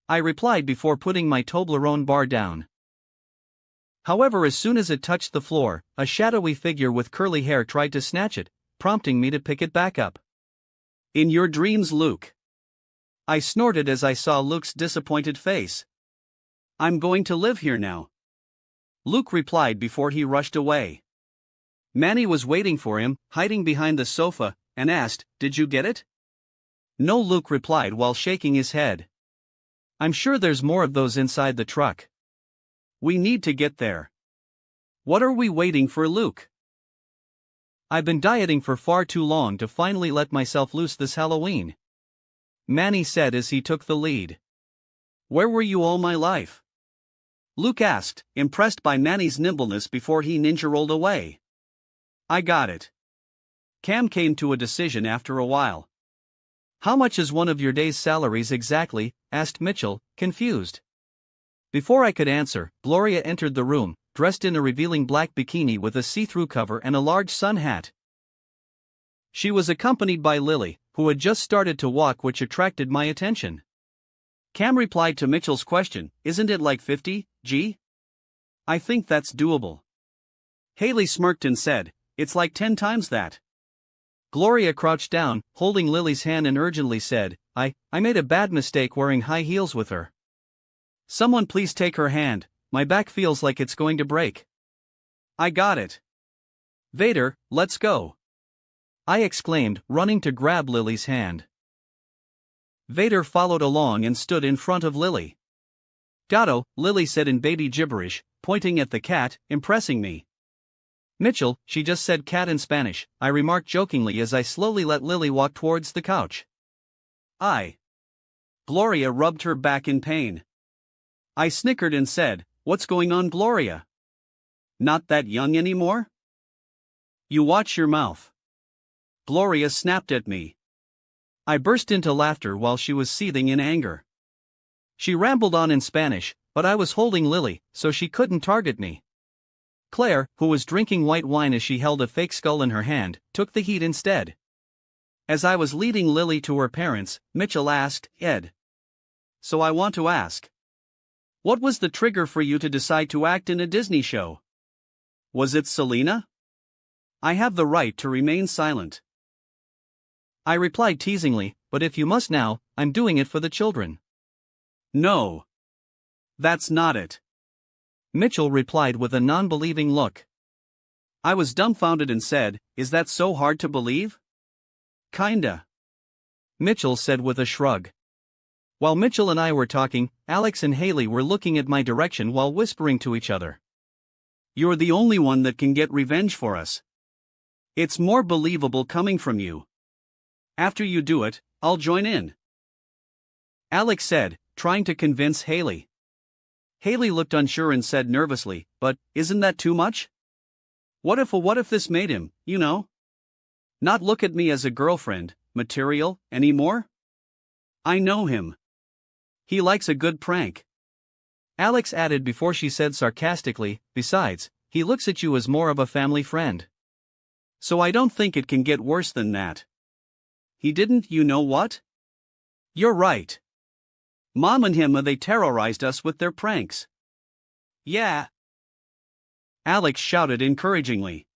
I replied before putting my Toblerone bar down. However, as soon as it touched the floor, a shadowy figure with curly hair tried to snatch it, prompting me to pick it back up. In your dreams, Luke. I snorted as I saw Luke's disappointed face. I'm going to live here now. Luke replied before he rushed away. Manny was waiting for him, hiding behind the sofa, and asked, Did you get it? No, Luke replied while shaking his head. I'm sure there's more of those inside the truck. We need to get there. What are we waiting for, Luke? I've been dieting for far too long to finally let myself loose this Halloween, Manny said as he took the lead. Where were you all my life? Luke asked, impressed by Manny's nimbleness before he ninja rolled away. I got it. Cam came to a decision after a while. How much is one of your day's salaries exactly? Asked Mitchell, confused. Before I could answer, Gloria entered the room, dressed in a revealing black bikini with a see-through cover and a large sun hat. She was accompanied by Lily, who had just started to walk, which attracted my attention. Cam replied to Mitchell's question, isn't it like 50, G? I think that's doable. Haley smirked and said, it's like 10 times that. Gloria crouched down, holding Lily's hand and urgently said, I made a bad mistake wearing high heels with her. Someone please take her hand, my back feels like it's going to break. I got it. Vader, let's go. I exclaimed, running to grab Lily's hand. Vader followed along and stood in front of Lily. Gato, Lily said in baby gibberish, pointing at the cat, impressing me. Mitchell, she just said cat in Spanish, I remarked jokingly as I slowly let Lily walk towards the couch. Gloria rubbed her back in pain. I snickered and said, what's going on, Gloria? Not that young anymore? You watch your mouth. Gloria snapped at me. I burst into laughter while she was seething in anger. She rambled on in Spanish, but I was holding Lily, so she couldn't target me. Claire, who was drinking white wine as she held a fake skull in her hand, took the heat instead. As I was leading Lily to her parents, Mitchell asked, Ed. So I want to ask. What was the trigger for you to decide to act in a Disney show? Was it Selena? I have the right to remain silent. I replied teasingly, but if you must now, I'm doing it for the children. No. That's not it. Mitchell replied with a non-believing look. I was dumbfounded and said, is that so hard to believe? Kinda. Mitchell said with a shrug. While Mitchell and I were talking, Alex and Haley were looking at my direction while whispering to each other. You're the only one that can get revenge for us. It's more believable coming from you. After you do it, I'll join in. Alex said, trying to convince Haley. Haley looked unsure and said nervously, but isn't that too much? What if this made him, not look at me as a girlfriend, material, anymore? I know him. He likes a good prank. Alex added before she said sarcastically, besides, he looks at you as more of a family friend. So I don't think it can get worse than that. He didn't, you know what? You're right. Mom and him, they terrorized us with their pranks. Yeah. Alex shouted encouragingly.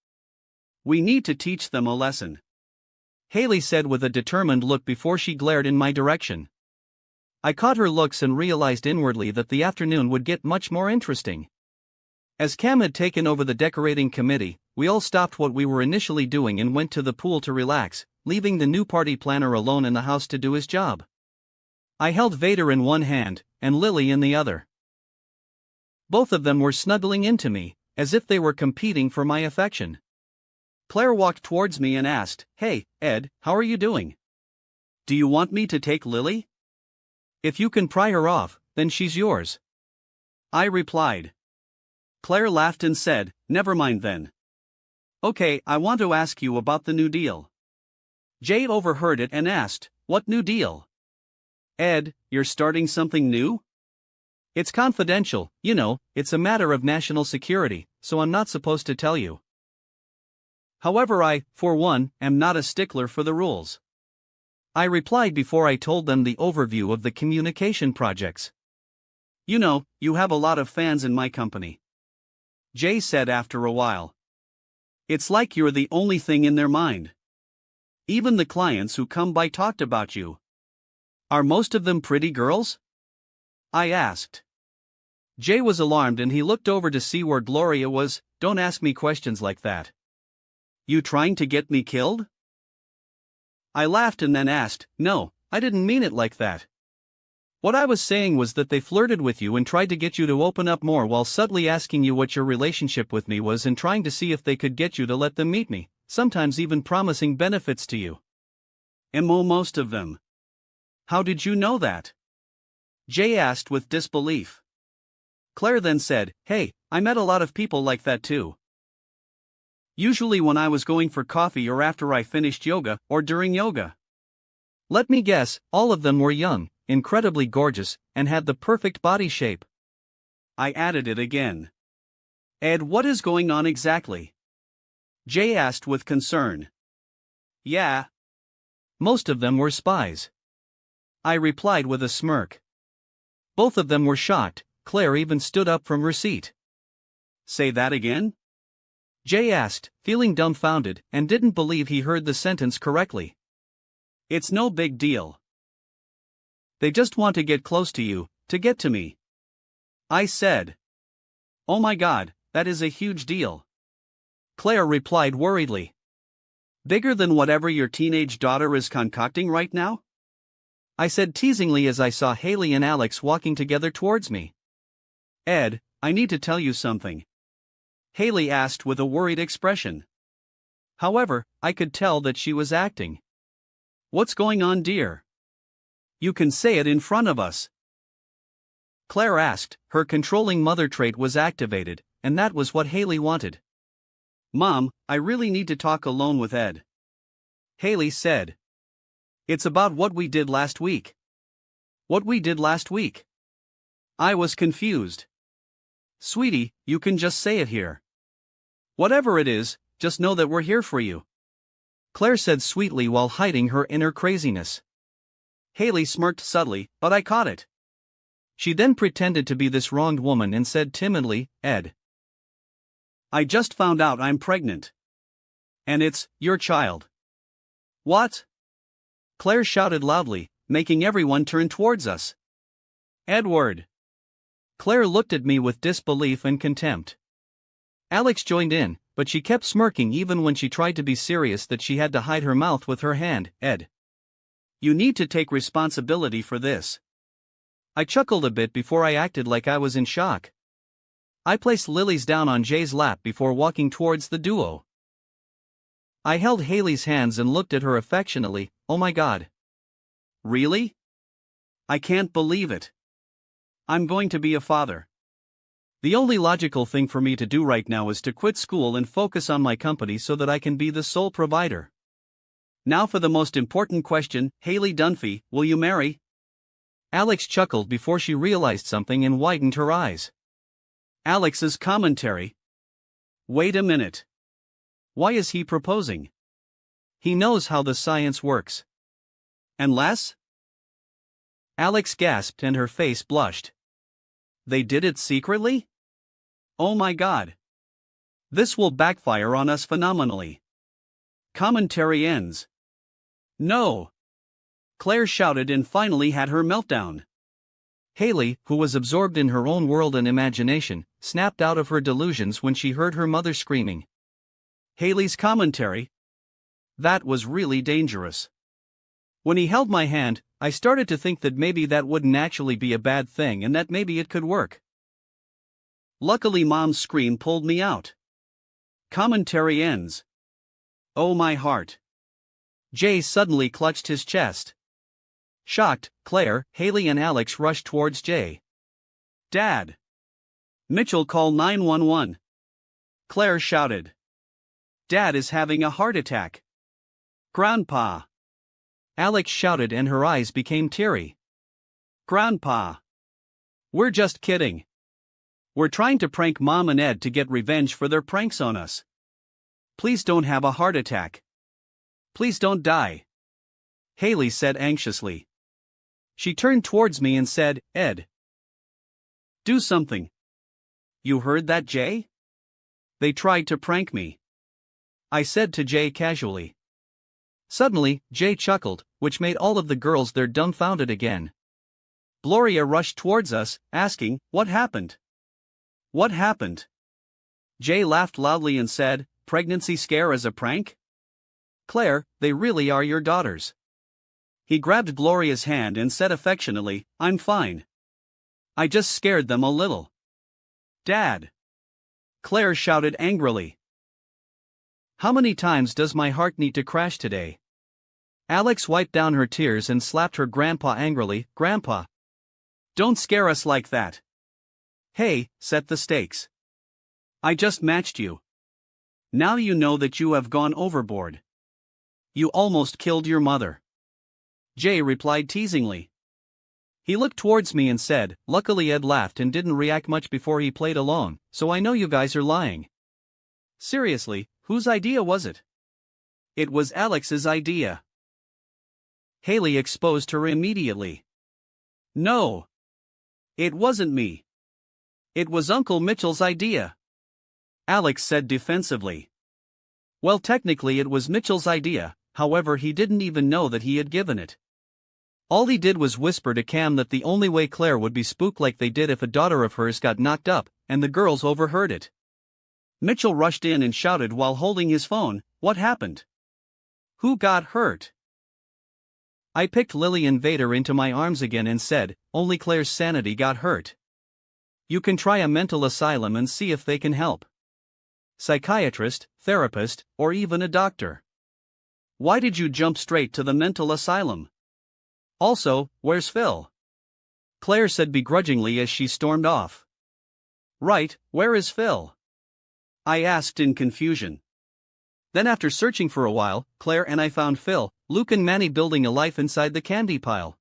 We need to teach them a lesson. Haley said with a determined look before she glared in my direction. I caught her looks and realized inwardly that the afternoon would get much more interesting. As Cam had taken over the decorating committee, we all stopped what we were initially doing and went to the pool to relax, leaving the new party planner alone in the house to do his job. I held Vader in one hand, and Lily in the other. Both of them were snuggling into me, as if they were competing for my affection. Claire walked towards me and asked, Hey, Ed, how are you doing? Do you want me to take Lily? If you can pry her off, then she's yours. I replied. Claire laughed and said, Never mind then. Okay, I want to ask you about the new deal. Jay overheard it and asked, What new deal? Ed, you're starting something new? It's confidential, it's a matter of national security, so I'm not supposed to tell you. However, I, for one, am not a stickler for the rules. I replied before I told them the overview of the communication projects. You have a lot of fans in my company. Jay said after a while. It's like you're the only thing in their mind. Even the clients who come by talked about you. Are most of them pretty girls? I asked. Jay was alarmed and he looked over to see where Gloria was. Don't ask me questions like that. You trying to get me killed? I laughed and then asked, No, I didn't mean it like that. What I was saying was that they flirted with you and tried to get you to open up more while subtly asking you what your relationship with me was and trying to see if they could get you to let them meet me, sometimes even promising benefits to you. Most of them. How did you know that? Jay asked with disbelief. Claire then said, Hey, I met a lot of people like that too. Usually when I was going for coffee or after I finished yoga or during yoga. Let me guess, all of them were young, incredibly gorgeous, and had the perfect body shape. I added it again. Ed, what is going on exactly? Jay asked with concern. Yeah. Most of them were spies. I replied with a smirk. Both of them were shocked. Claire even stood up from her seat. Say that again? Jay asked, feeling dumbfounded, and didn't believe he heard the sentence correctly. It's no big deal. They just want to get close to you, to get to me. I said. Oh my God, that is a huge deal. Claire replied worriedly. Bigger than whatever your teenage daughter is concocting right now? I said teasingly as I saw Haley and Alex walking together towards me. Ed, I need to tell you something. Haley asked with a worried expression. However, I could tell that she was acting. What's going on, dear? You can say it in front of us. Claire asked. Her controlling mother trait was activated, and that was what Haley wanted. Mom, I really need to talk alone with Ed. Haley said. It's about what we did last week. What we did last week? I was confused. Sweetie, you can just say it here. Whatever it is, just know that we're here for you, Claire said sweetly while hiding her inner craziness. Haley smirked subtly, but I caught it. She then pretended to be this wronged woman and said timidly, Ed, I just found out I'm pregnant. And it's your child. What? Claire shouted loudly, making everyone turn towards us. Edward. Claire looked at me with disbelief and contempt. Alex joined in, but she kept smirking even when she tried to be serious that she had to hide her mouth with her hand. Ed, you need to take responsibility for this. I chuckled a bit before I acted like I was in shock. I placed Lily's down on Jay's lap before walking towards the duo. I held Haley's hands and looked at her affectionately. Oh my God. Really? I can't believe it. I'm going to be a father. The only logical thing for me to do right now is to quit school and focus on my company so that I can be the sole provider. Now for the most important question, Haley Dunphy, will you marry? Alex chuckled before she realized something and widened her eyes. Alex's commentary. Wait a minute. Why is he proposing? He knows how the science works. Unless? Alex gasped and her face blushed. They did it secretly? Oh my God. This will backfire on us phenomenally. Commentary ends. No. Claire shouted and finally had her meltdown. Haley, who was absorbed in her own world and imagination, snapped out of her delusions when she heard her mother screaming. Haley's commentary. That was really dangerous. When he held my hand, I started to think that maybe that wouldn't actually be a bad thing and that maybe it could work. Luckily, Mom's scream pulled me out. Commentary ends. Oh my heart. Jay suddenly clutched his chest. Shocked, Claire, Haley and Alex rushed towards Jay. Dad. Mitchell, call 911. Claire shouted. Dad is having a heart attack. Grandpa. Alex shouted and her eyes became teary. Grandpa. We're just kidding. We're trying to prank Mom and Ed to get revenge for their pranks on us. Please don't have a heart attack. Please don't die. Haley said anxiously. She turned towards me and said, Ed, do something. You heard that, Jay? They tried to prank me, I said to Jay casually. Suddenly, Jay chuckled, which made all of the girls there dumbfounded again. Gloria rushed towards us, asking, What happened? What happened? Jay laughed loudly and said, Pregnancy scare as a prank? Claire, they really are your daughters. He grabbed Gloria's hand and said affectionately, I'm fine. I just scared them a little. Dad. Claire shouted angrily. How many times does my heart need to crash today? Alex wiped down her tears and slapped her grandpa angrily. Grandpa, don't scare us like that. Hey, set the stakes. I just matched you. Now you know that you have gone overboard. You almost killed your mother. Jay replied teasingly. He looked towards me and said, Luckily Ed laughed and didn't react much before he played along, so I know you guys are lying. Seriously, whose idea was it? It was Alex's idea. Haley exposed her immediately. No. It wasn't me. It was Uncle Mitchell's idea. Alex said defensively. Well, technically it was Mitchell's idea, however he didn't even know that he had given it. All he did was whisper to Cam that the only way Claire would be spooked like they did if a daughter of hers got knocked up, and the girls overheard it. Mitchell rushed in and shouted while holding his phone, "What happened? Who got hurt?" I picked Lillian Vader into my arms again and said, "Only Claire's sanity got hurt. You can try a mental asylum and see if they can help. Psychiatrist, therapist, or even a doctor." "Why did you jump straight to the mental asylum? Also, where's Phil?" Claire said begrudgingly as she stormed off. "Right, where is Phil?" I asked in confusion. Then after searching for a while, Claire and I found Phil, Luke and Manny building a life inside the candy pile.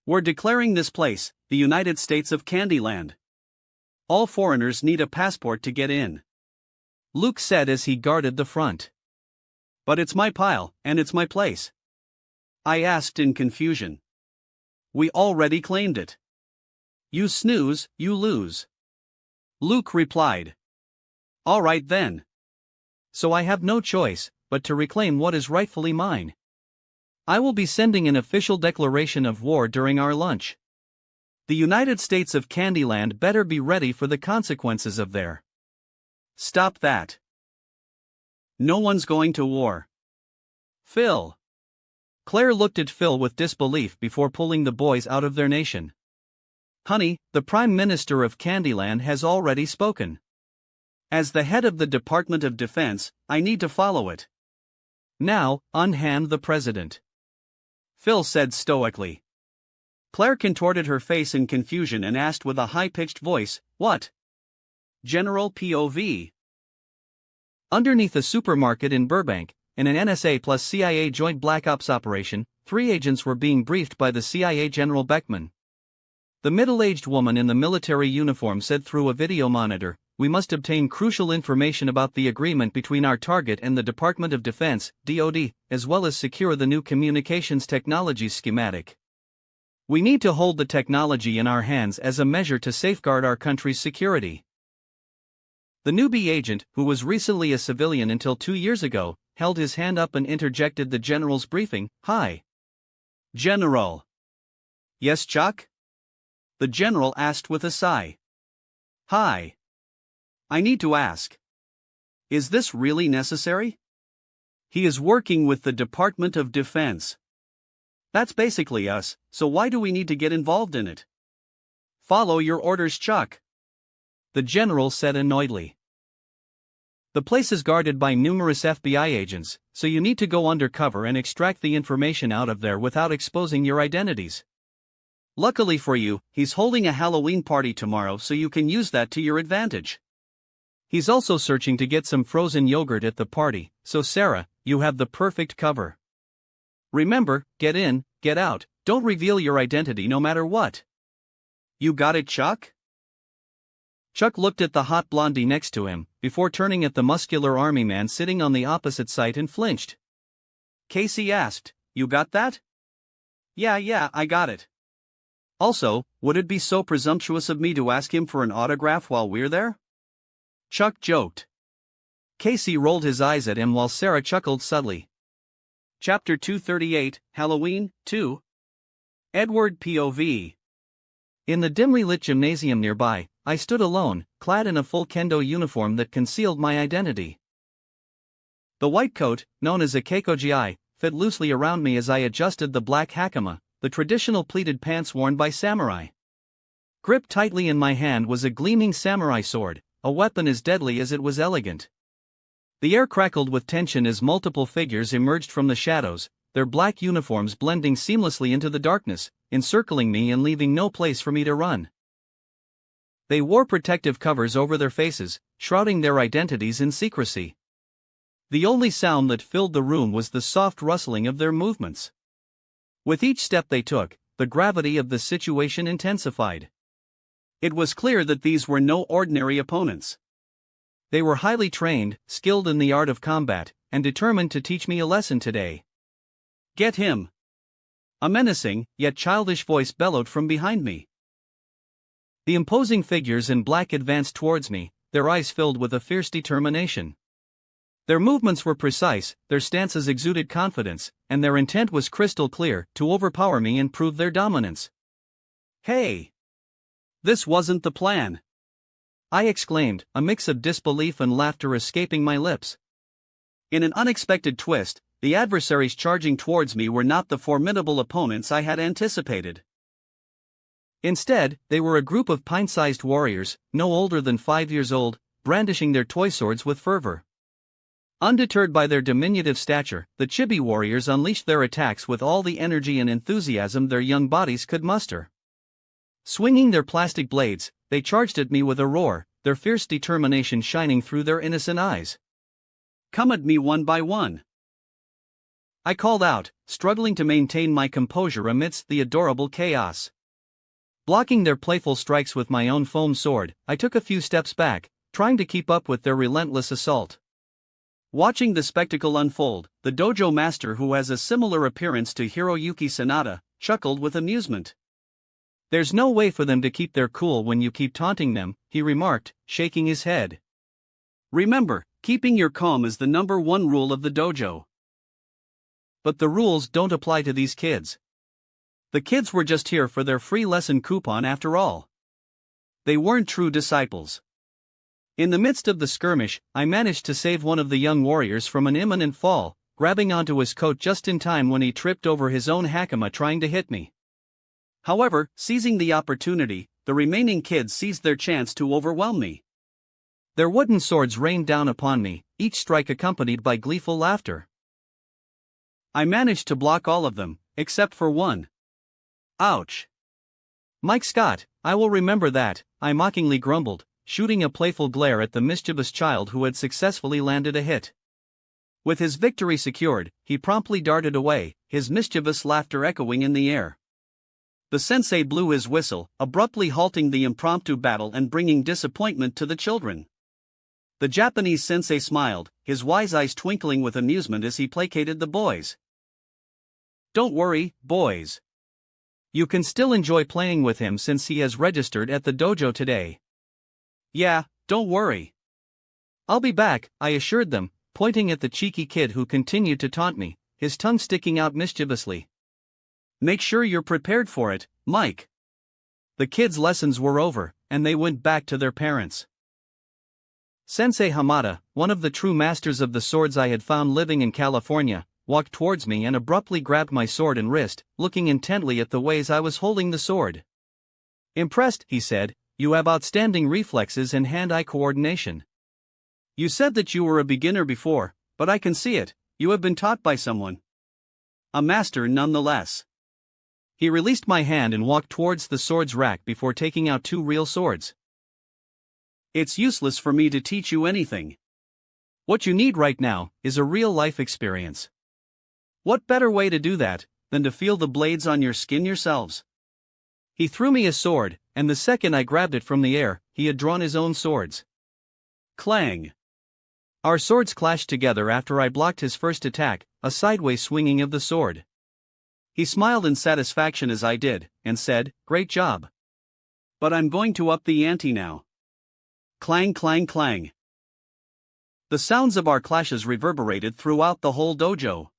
"We're declaring this place the United States of Candyland. All foreigners need a passport to get in," Luke said as he guarded the front. "But it's my pile, and it's my place," I asked in confusion. "We already claimed it." "You snooze, you lose," Luke replied. "All right then. So I have no choice but to reclaim what is rightfully mine. I will be sending an official declaration of war during our lunch. The United States of Candyland better be ready for the consequences of their." "Stop that. No one's going to war." "Phil." Claire looked at Phil with disbelief before pulling the boys out of their nation. "Honey, the Prime Minister of Candyland has already spoken. As the head of the Department of Defense, I need to follow it. Now, unhand the president," Phil said stoically. Claire contorted her face in confusion and asked with a high-pitched voice, "What? General POV?" Underneath a supermarket in Burbank, in an NSA plus CIA joint Black Ops operation, 3 agents were being briefed by the CIA General Beckman. The middle-aged woman in the military uniform said through a video monitor, "We must obtain crucial information about the agreement between our target and the Department of Defense, DoD, as well as secure the new communications technology schematic. We need to hold the technology in our hands as a measure to safeguard our country's security." The newbie agent, who was recently a civilian until 2 years ago, held his hand up and interjected the general's briefing. "Hi. General." "Yes, Chuck?" the general asked with a sigh. "Hi. I need to ask. Is this really necessary? He is working with the Department of Defense. That's basically us, so why do we need to get involved in it?" "Follow your orders, Chuck," the general said annoyedly. "The place is guarded by numerous FBI agents, so you need to go undercover and extract the information out of there without exposing your identities. Luckily for you, he's holding a Halloween party tomorrow, so you can use that to your advantage. He's also searching to get some frozen yogurt at the party, so Sarah, you have the perfect cover. Remember, get in, get out, don't reveal your identity no matter what." "You got it, Chuck?" Chuck looked at the hot blondie next to him, before turning at the muscular army man sitting on the opposite side and flinched. Casey asked, "You got that?" Yeah, I got it. Also, would it be so presumptuous of me to ask him for an autograph while we're there?" Chuck joked. Casey rolled his eyes at him while Sarah chuckled subtly. Chapter 238, Halloween, 2. Edward POV. In the dimly lit gymnasium nearby, I stood alone, clad in a full kendo uniform that concealed my identity. The white coat, known as a keikoji, fit loosely around me as I adjusted the black hakama, the traditional pleated pants worn by samurai. Gripped tightly in my hand was a gleaming samurai sword, a weapon as deadly as it was elegant. The air crackled with tension as multiple figures emerged from the shadows, their black uniforms blending seamlessly into the darkness, encircling me and leaving no place for me to run. They wore protective covers over their faces, shrouding their identities in secrecy. The only sound that filled the room was the soft rustling of their movements. With each step they took, the gravity of the situation intensified. It was clear that these were no ordinary opponents. They were highly trained, skilled in the art of combat, and determined to teach me a lesson today. "Get him!" a menacing, yet childish voice bellowed from behind me. The imposing figures in black advanced towards me, their eyes filled with a fierce determination. Their movements were precise, their stances exuded confidence, and their intent was crystal clear: to overpower me and prove their dominance. Hey! This wasn't the plan! I exclaimed, a mix of disbelief and laughter escaping my lips. In an unexpected twist, the adversaries charging towards me were not the formidable opponents I had anticipated. Instead, they were a group of pint-sized warriors, no older than 5 years old, brandishing their toy swords with fervor. Undeterred by their diminutive stature, the chibi warriors unleashed their attacks with all the energy and enthusiasm their young bodies could muster. Swinging their plastic blades, they charged at me with a roar, their fierce determination shining through their innocent eyes. Come at me one by one! I called out, struggling to maintain my composure amidst the adorable chaos. Blocking their playful strikes with my own foam sword, I took a few steps back, trying to keep up with their relentless assault. Watching the spectacle unfold, the dojo master, who has a similar appearance to Hiroyuki Sanada, chuckled with amusement. "There's no way for them to keep their cool when you keep taunting them," he remarked, shaking his head. Remember, keeping your calm is the #1 rule of the dojo. But the rules don't apply to these kids. The kids were just here for their free lesson coupon after all. They weren't true disciples. In the midst of the skirmish, I managed to save one of the young warriors from an imminent fall, grabbing onto his coat just in time when he tripped over his own hakama trying to hit me. However, seizing the opportunity, the remaining kids seized their chance to overwhelm me. Their wooden swords rained down upon me, each strike accompanied by gleeful laughter. I managed to block all of them, except for one. Ouch! "Mike Scott, I will remember that," I mockingly grumbled, shooting a playful glare at the mischievous child who had successfully landed a hit. With his victory secured, he promptly darted away, his mischievous laughter echoing in the air. The sensei blew his whistle, abruptly halting the impromptu battle and bringing disappointment to the children. The Japanese sensei smiled, his wise eyes twinkling with amusement as he placated the boys. "Don't worry, boys. You can still enjoy playing with him since he has registered at the dojo today." "Yeah, don't worry. "I'll be back," I assured them, pointing at the cheeky kid who continued to taunt me, his tongue sticking out mischievously. Make sure you're prepared for it, Mike." The kids' lessons were over, and they went back to their parents. Sensei Hamada, one of the true masters of the swords I had found living in California, walked towards me and abruptly grabbed my sword and wrist, looking intently at the ways I was holding the sword. "Impressed," he said. "You have outstanding reflexes and hand-eye coordination." You said that you were a beginner before, but I can see it, you have been taught by someone. A master nonetheless. He released my hand and walked towards the swords rack before taking out 2 real swords. It's useless for me to teach you anything. What you need right now is a real-life experience. What better way to do that than to feel the blades on your skin yourselves? He threw me a sword, and the second I grabbed it from the air, he had drawn his own swords. Clang! Our swords clashed together after I blocked his first attack, a sideways swinging of the sword. He smiled in satisfaction as I did, and said, "Great job. But I'm going to up the ante now." Clang, clang, clang. The sounds of our clashes reverberated throughout the whole dojo.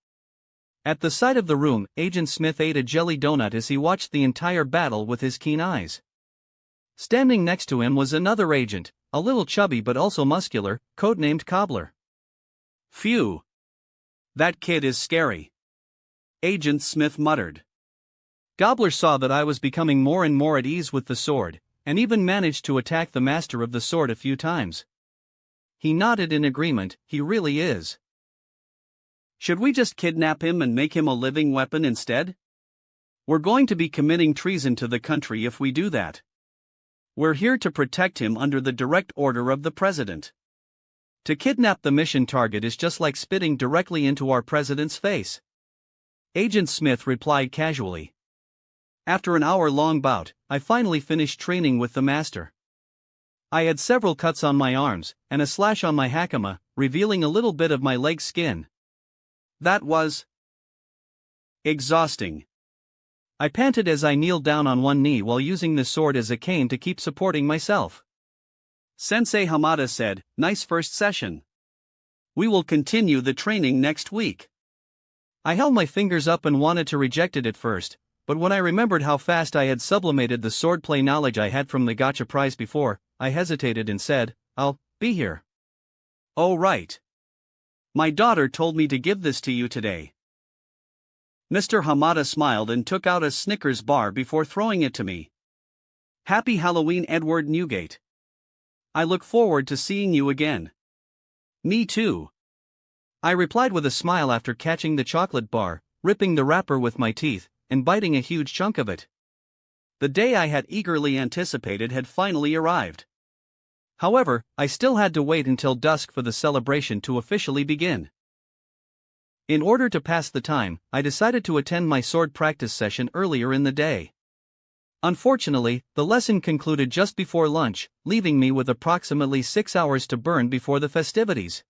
At the side of the room, Agent Smith ate a jelly donut as he watched the entire battle with his keen eyes. Standing next to him was another agent, a little chubby but also muscular, codenamed Cobbler. "Phew. That kid is scary," Agent Smith muttered. Gobbler saw that I was becoming more and more at ease with the sword, and even managed to attack the master of the sword a few times. He nodded in agreement. "He really is." Should we just kidnap him and make him a living weapon instead? We're going to be committing treason to the country if we do that. We're here to protect him under the direct order of the president. To kidnap the mission target is just like spitting directly into our president's face. Agent Smith replied casually. After an hour-long bout, I finally finished training with the master. I had several cuts on my arms, and a slash on my hakama, revealing a little bit of my leg skin. That was exhausting. I panted as I kneeled down on one knee while using the sword as a cane to keep supporting myself. Sensei Hamada said, "Nice first session. We will continue the training next week." I held my fingers up and wanted to reject it at first, but when I remembered how fast I had sublimated the swordplay knowledge I had from the gacha prize before, I hesitated and said, "I'll be here." "Oh, right. My daughter told me to give this to you today." Mr. Hamada smiled and took out a Snickers bar before throwing it to me. "Happy Halloween, Edward Newgate. I look forward to seeing you again." "Me too," I replied with a smile after catching the chocolate bar, ripping the wrapper with my teeth, and biting a huge chunk of it. The day I had eagerly anticipated had finally arrived. However, I still had to wait until dusk for the celebration to officially begin. In order to pass the time, I decided to attend my sword practice session earlier in the day. Unfortunately, the lesson concluded just before lunch, leaving me with approximately 6 hours to burn before the festivities.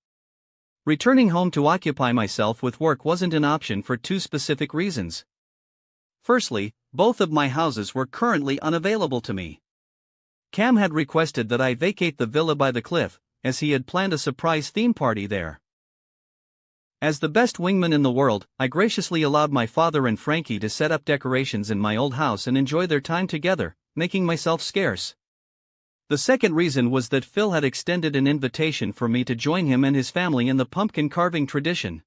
Returning home to occupy myself with work wasn't an option for two specific reasons. Firstly, both of my houses were currently unavailable to me. Cam had requested that I vacate the villa by the cliff, as he had planned a surprise theme party there. As the best wingman in the world, I graciously allowed my father and Frankie to set up decorations in my old house and enjoy their time together, making myself scarce. The second reason was that Phil had extended an invitation for me to join him and his family in the pumpkin carving tradition.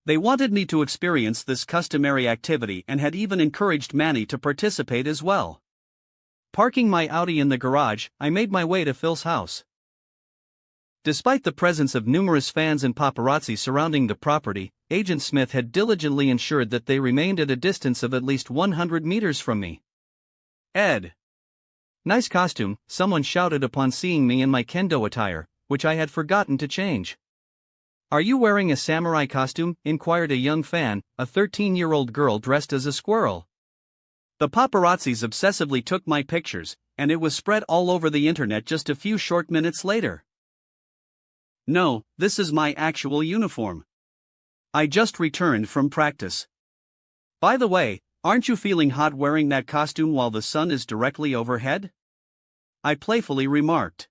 They wanted me to experience this customary activity and had even encouraged Manny to participate as well. Parking my Audi in the garage, I made my way to Phil's house. Despite the presence of numerous fans and paparazzi surrounding the property, Agent Smith had diligently ensured that they remained at a distance of at least 100 meters from me. "Ed. Nice costume," someone shouted upon seeing me in my kendo attire, which I had forgotten to change. "Are you wearing a samurai costume?" inquired a young fan, a 13-year-old girl dressed as a squirrel. The paparazzis obsessively took my pictures, and it was spread all over the internet just a few short minutes later. "No, this is my actual uniform. I just returned from practice. By the way, aren't you feeling hot wearing that costume while the sun is directly overhead?" I playfully remarked.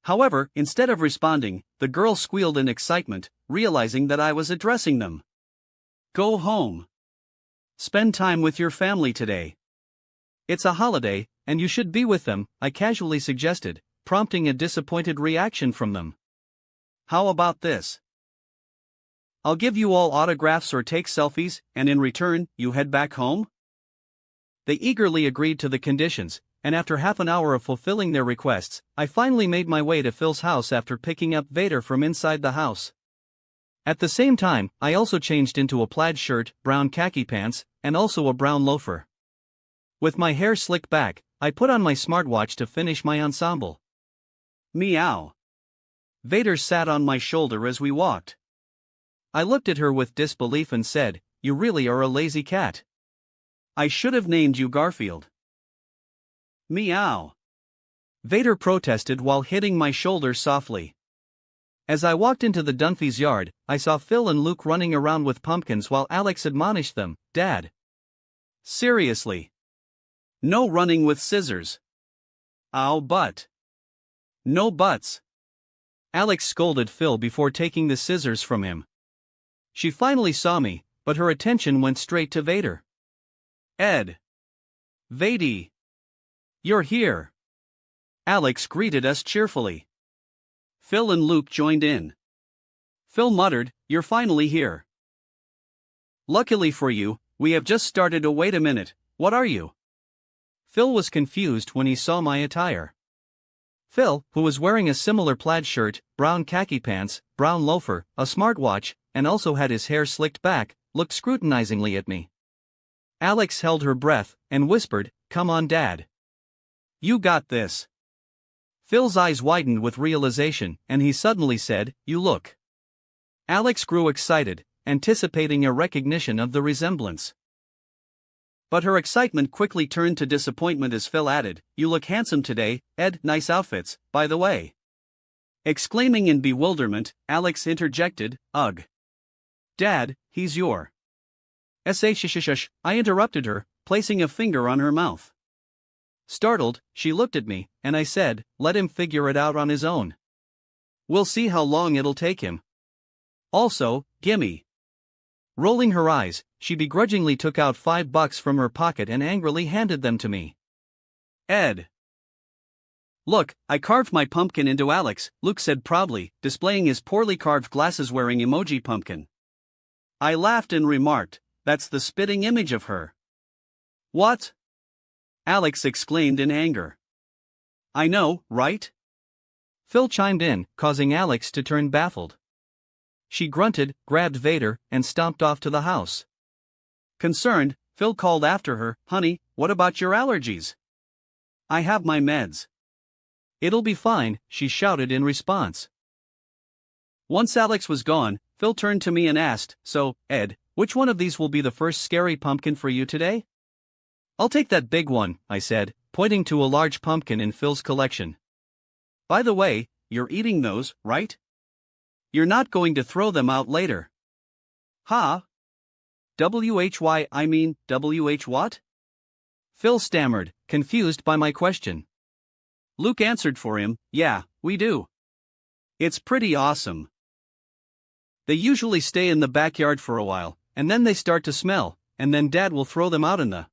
However, instead of responding, the girl squealed in excitement, realizing that I was addressing them. "Go home. Spend time with your family today. It's a holiday, and you should be with them," I casually suggested, prompting a disappointed reaction from them. "How about this? I'll give you all autographs or take selfies, and in return, you head back home?" They eagerly agreed to the conditions, and after half an hour of fulfilling their requests, I finally made my way to Phil's house after picking up Vader from inside the house. At the same time, I also changed into a plaid shirt, brown khaki pants, and also a brown loafer. With my hair slicked back, I put on my smartwatch to finish my ensemble. "Meow." Vader sat on my shoulder as we walked. I looked at her with disbelief and said, "You really are a lazy cat." "I should have named you Garfield." "Meow." Vader protested while hitting my shoulder softly. As I walked into the Dunphys' yard, I saw Phil and Luke running around with pumpkins while Alex admonished them, "Dad. Seriously. No running with scissors." "Ow, but." "No buts." Alex scolded Phil before taking the scissors from him. She finally saw me, but her attention went straight to Vader. "Ed. Vady. You're here." Alex greeted us cheerfully. Phil and Luke joined in. Phil muttered, "You're finally here. Luckily for you, we have just started. Oh, wait a minute, what are you?" Phil was confused when he saw my attire. Phil, who was wearing a similar plaid shirt, brown khaki pants, brown loafer, a smartwatch, and also had his hair slicked back, looked scrutinizingly at me. Alex held her breath and whispered, "Come on, Dad. You got this." Phil's eyes widened with realization, and he suddenly said, "You look." Alex grew excited, anticipating a recognition of the resemblance. But her excitement quickly turned to disappointment as Phil added, "You look handsome today, Ed. Nice outfits, by the way." Exclaiming in bewilderment, Alex interjected, "Ugh. Dad, he's your." "Shush, I interrupted her, placing a finger on her mouth. Startled, she looked at me, and I said, let him figure it out on his own. We'll see how long it'll take him. Also, gimme. Rolling her eyes, she begrudgingly took out $5 from her pocket and angrily handed them to me. Ed. Look, I carved my pumpkin into Alex, Luke said proudly, displaying his poorly carved glasses-wearing emoji pumpkin. I laughed and remarked, that's the spitting image of her. What? Alex exclaimed in anger. I know, right? Phil chimed in, causing Alex to turn baffled. She grunted, grabbed Vader, and stomped off to the house. Concerned, Phil called after her, honey, what about your allergies? I have my meds. It'll be fine, she shouted in response. Once Alex was gone, Phil turned to me and asked, so, Ed, which one of these will be the first scary pumpkin for you today? I'll take that big one, I said, pointing to a large pumpkin in Phil's collection. By the way, you're eating those, right? You're not going to throw them out later. Huh? WHY, I mean, WH what? Phil stammered, confused by my question. Luke answered for him, yeah, we do. It's pretty awesome. They usually stay in the backyard for a while, and then they start to smell, and then Dad will throw them out in the...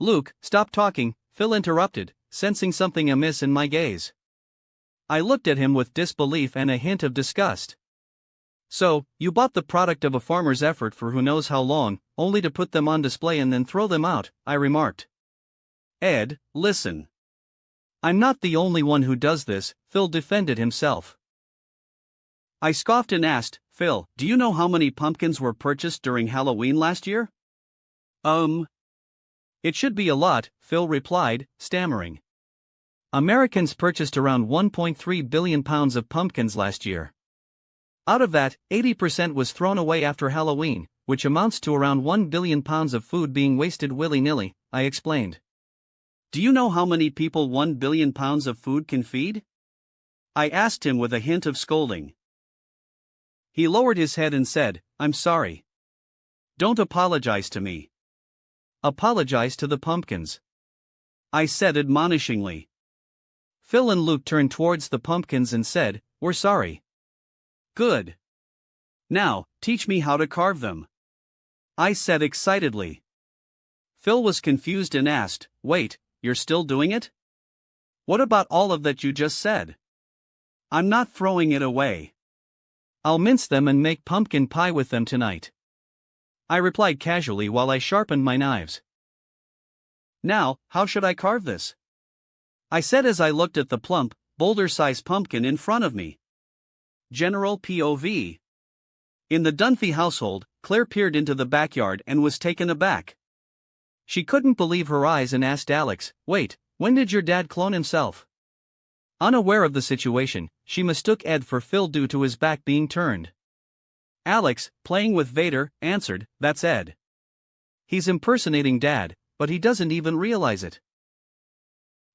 Luke, stop talking, Phil interrupted, sensing something amiss in my gaze. I looked at him with disbelief and a hint of disgust. So, you bought the product of a farmer's effort for who knows how long, only to put them on display and then throw them out, I remarked. Ed, listen. I'm not the only one who does this, Phil defended himself. I scoffed and asked, Phil, do you know how many pumpkins were purchased during Halloween last year? It should be a lot, Phil replied, stammering. Americans purchased around 1.3 billion pounds of pumpkins last year. Out of that, 80% was thrown away after Halloween, which amounts to around 1 billion pounds of food being wasted willy-nilly, I explained. Do you know how many people 1 billion pounds of food can feed? I asked him with a hint of scolding. He lowered his head and said, I'm sorry. Don't apologize to me. Apologize to the pumpkins, I said admonishingly. Phil and Luke turned towards the pumpkins and said, we're sorry. Good. Now, teach me how to carve them. I said excitedly. Phil was confused and asked, wait, you're still doing it? What about all of that you just said? I'm not throwing it away. I'll mince them and make pumpkin pie with them tonight, I replied casually while I sharpened my knives. Now, how should I carve this? I said as I looked at the plump, boulder-sized pumpkin in front of me. General POV. In the Dunphy household, Claire peered into the backyard and was taken aback. She couldn't believe her eyes and asked Alex, wait, when did your dad clone himself? Unaware of the situation, she mistook Ed for Phil due to his back being turned. Alex, playing with Vader, answered, that's Ed. He's impersonating Dad, but he doesn't even realize it.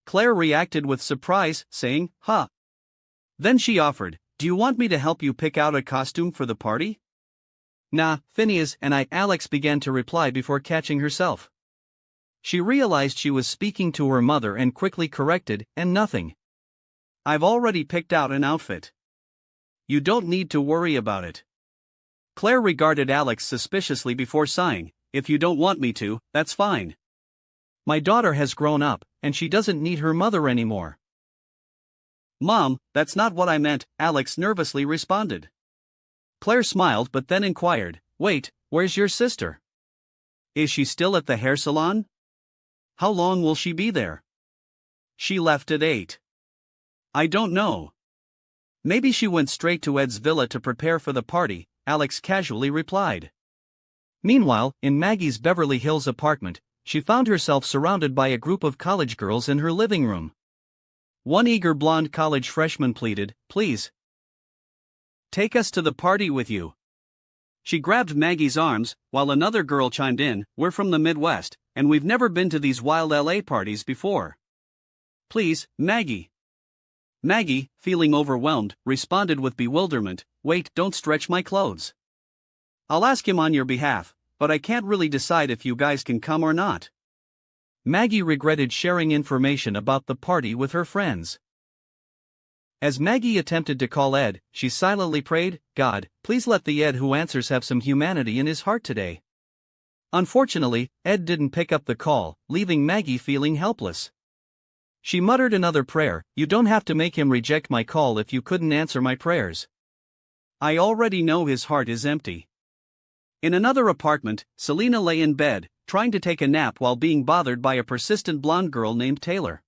Claire reacted with surprise, saying, huh. Then she offered, do you want me to help you pick out a costume for the party? Nah, Phineas and Alex began to reply before catching herself. She realized she was speaking to her mother and quickly corrected, and nothing. I've already picked out an outfit. You don't need to worry about it. Claire regarded Alex suspiciously before sighing, if you don't want me to, that's fine. My daughter has grown up, and she doesn't need her mother anymore. Mom, that's not what I meant, Alex nervously responded. Claire smiled but then inquired, wait, where's your sister? Is she still at the hair salon? How long will she be there? She left at 8. I don't know. Maybe she went straight to Ed's villa to prepare for the party, Alex casually replied. Meanwhile, in Maggie's Beverly Hills apartment, she found herself surrounded by a group of college girls in her living room. One eager blonde college freshman pleaded, please, take us to the party with you. She grabbed Maggie's arms, while another girl chimed in, we're from the Midwest, and we've never been to these wild LA parties before. Please, Maggie. Maggie, feeling overwhelmed, responded with bewilderment, wait, don't stretch my clothes. I'll ask him on your behalf, but I can't really decide if you guys can come or not. Maggie regretted sharing information about the party with her friends. As Maggie attempted to call Ed, she silently prayed, "God, please let the Ed who answers have some humanity in his heart today." Unfortunately, Ed didn't pick up the call, leaving Maggie feeling helpless. She muttered another prayer, "You don't have to make him reject my call if you couldn't answer my prayers. I already know his heart is empty." In another apartment, Selena lay in bed, trying to take a nap while being bothered by a persistent blonde girl named Taylor.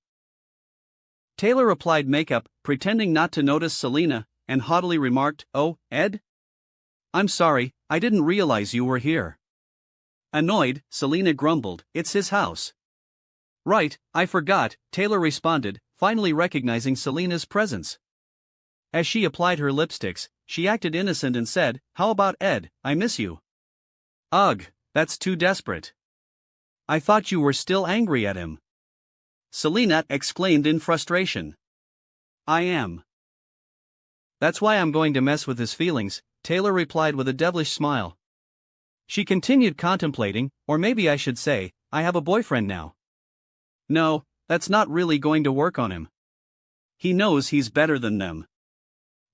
Taylor applied makeup, pretending not to notice Selena, and haughtily remarked, "Oh, Ed? I'm sorry, I didn't realize you were here." Annoyed, Selena grumbled, "It's his house." "Right, I forgot," Taylor responded, finally recognizing Selena's presence. As she applied her lipsticks, she acted innocent and said, "How about Ed? I miss you." "Ugh, that's too desperate. I thought you were still angry at him." Selena exclaimed in frustration. "I am. That's why I'm going to mess with his feelings," Taylor replied with a devilish smile. She continued contemplating, "Or maybe I should say, I have a boyfriend now." "No, that's not really going to work on him. He knows he's better than them.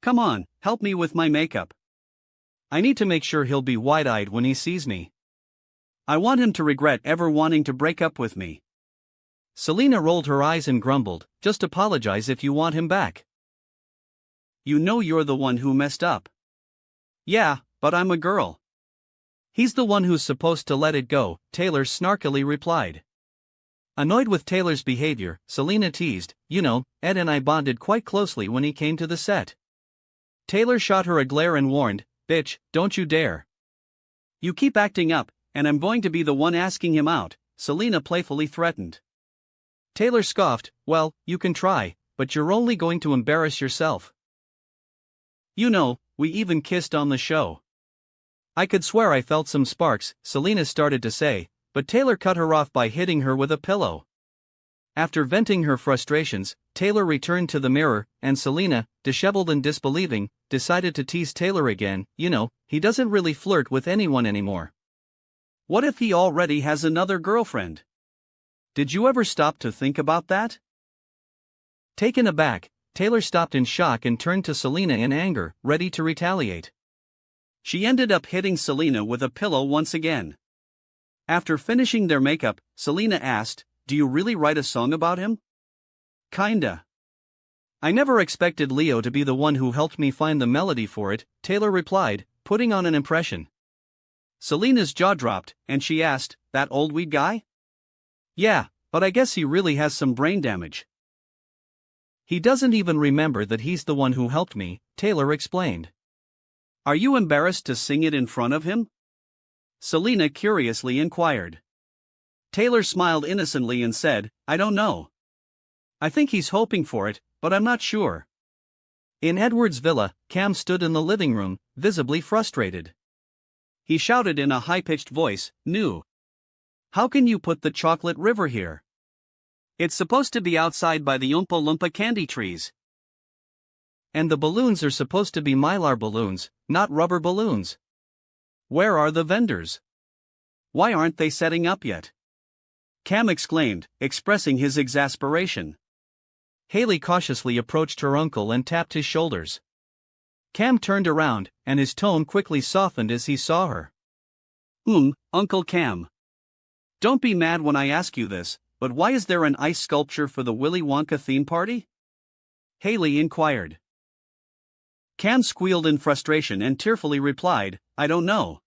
Come on, help me with my makeup. I need to make sure he'll be wide-eyed when he sees me. I want him to regret ever wanting to break up with me." Selena rolled her eyes and grumbled, "Just apologize if you want him back. You know you're the one who messed up." "Yeah, but I'm a girl." "He's the one who's supposed to let it go," Taylor snarkily replied. Annoyed with Taylor's behavior, Selena teased, "You know, Ed and I bonded quite closely when he came to the set." Taylor shot her a glare and warned, "Bitch, don't you dare. You keep acting up, and I'm going to be the one asking him out," Selena playfully threatened. Taylor scoffed, "Well, you can try, but you're only going to embarrass yourself. You know, we even kissed on the show." "I could swear I felt some sparks," Selena started to say, but Taylor cut her off by hitting her with a pillow. After venting her frustrations, Taylor returned to the mirror, and Selena, disheveled and disbelieving, decided to tease Taylor again. "You know, he doesn't really flirt with anyone anymore. What if he already has another girlfriend? Did you ever stop to think about that?" Taken aback, Taylor stopped in shock and turned to Selena in anger, ready to retaliate. She ended up hitting Selena with a pillow once again. After finishing their makeup, Selena asked, "Do you really write a song about him?" "Kinda. I never expected Leo to be the one who helped me find the melody for it," Taylor replied, putting on an impression. Selena's jaw dropped, and she asked, "That old weed guy?" "Yeah, but I guess he really has some brain damage. He doesn't even remember that he's the one who helped me," Taylor explained. "Are you embarrassed to sing it in front of him?" Selena curiously inquired. Taylor smiled innocently and said, "I don't know. I think he's hoping for it, but I'm not sure." In Edward's villa, Cam stood in the living room, visibly frustrated. He shouted in a high-pitched voice, "New. How can you put the chocolate river here? It's supposed to be outside by the Oompa Loompa candy trees. And the balloons are supposed to be Mylar balloons, not rubber balloons. Where are the vendors? Why aren't they setting up yet?" Cam exclaimed, expressing his exasperation. Haley cautiously approached her uncle and tapped his shoulders. Cam turned around, and his tone quickly softened as he saw her. Uncle Cam. Don't be mad when I ask you this, but why is there an ice sculpture for the Willy Wonka theme party?" Haley inquired. Cam squealed in frustration and tearfully replied, "I don't know.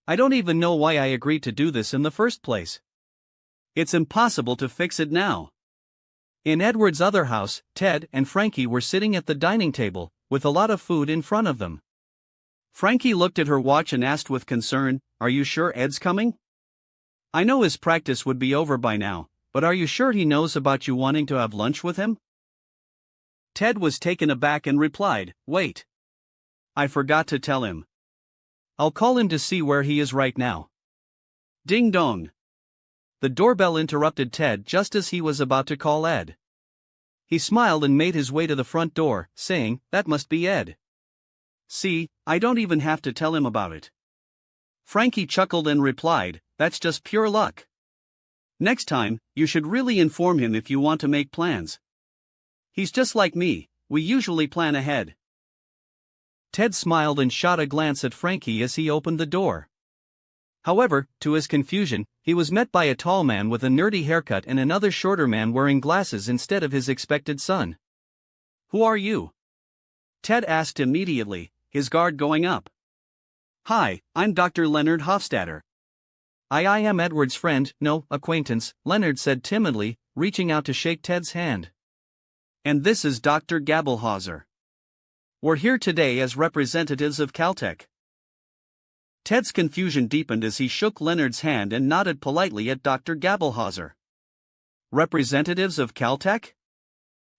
I don't even know why I agreed to do this in the first place. It's impossible to fix it now." In Edward's other house, Ted and Frankie were sitting at the dining table, with a lot of food in front of them. Frankie looked at her watch and asked with concern, "Are you sure Ed's coming? I know his practice would be over by now, but are you sure he knows about you wanting to have lunch with him?" Ted was taken aback and replied, "Wait. I forgot to tell him. I'll call him to see where he is right now." Ding dong. The doorbell interrupted Ted just as he was about to call Ed. He smiled and made his way to the front door, saying, "That must be Ed. See, I don't even have to tell him about it." Frankie chuckled and replied, "That's just pure luck. Next time, you should really inform him if you want to make plans. He's just like me, we usually plan ahead. Ted smiled and shot a glance at Frankie as he opened the door. However, to his confusion, he was met by a tall man with a nerdy haircut and another shorter man wearing glasses instead of his expected son. Who are you? Ted asked immediately, his guard going up. Hi, I'm Dr. Leonard Hofstadter. I am Edward's friend, no, acquaintance, Leonard said timidly, reaching out to shake Ted's hand. And this is Dr. Gabelhauser. We're here today as representatives of Caltech. Ted's confusion deepened as he shook Leonard's hand and nodded politely at Dr. Gabelhauser. Representatives of Caltech?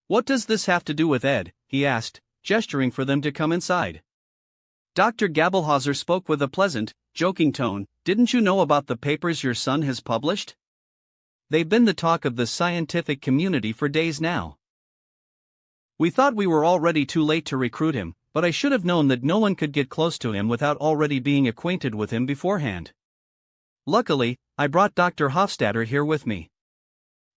What does this have to do with Ed? He asked, gesturing for them to come inside. Dr. Gabelhauser spoke with a pleasant, joking tone. Didn't you know about the papers your son has published? They've been the talk of the scientific community for days now. We thought we were already too late to recruit him, but I should have known that no one could get close to him without already being acquainted with him beforehand. Luckily, I brought Dr. Hofstadter here with me.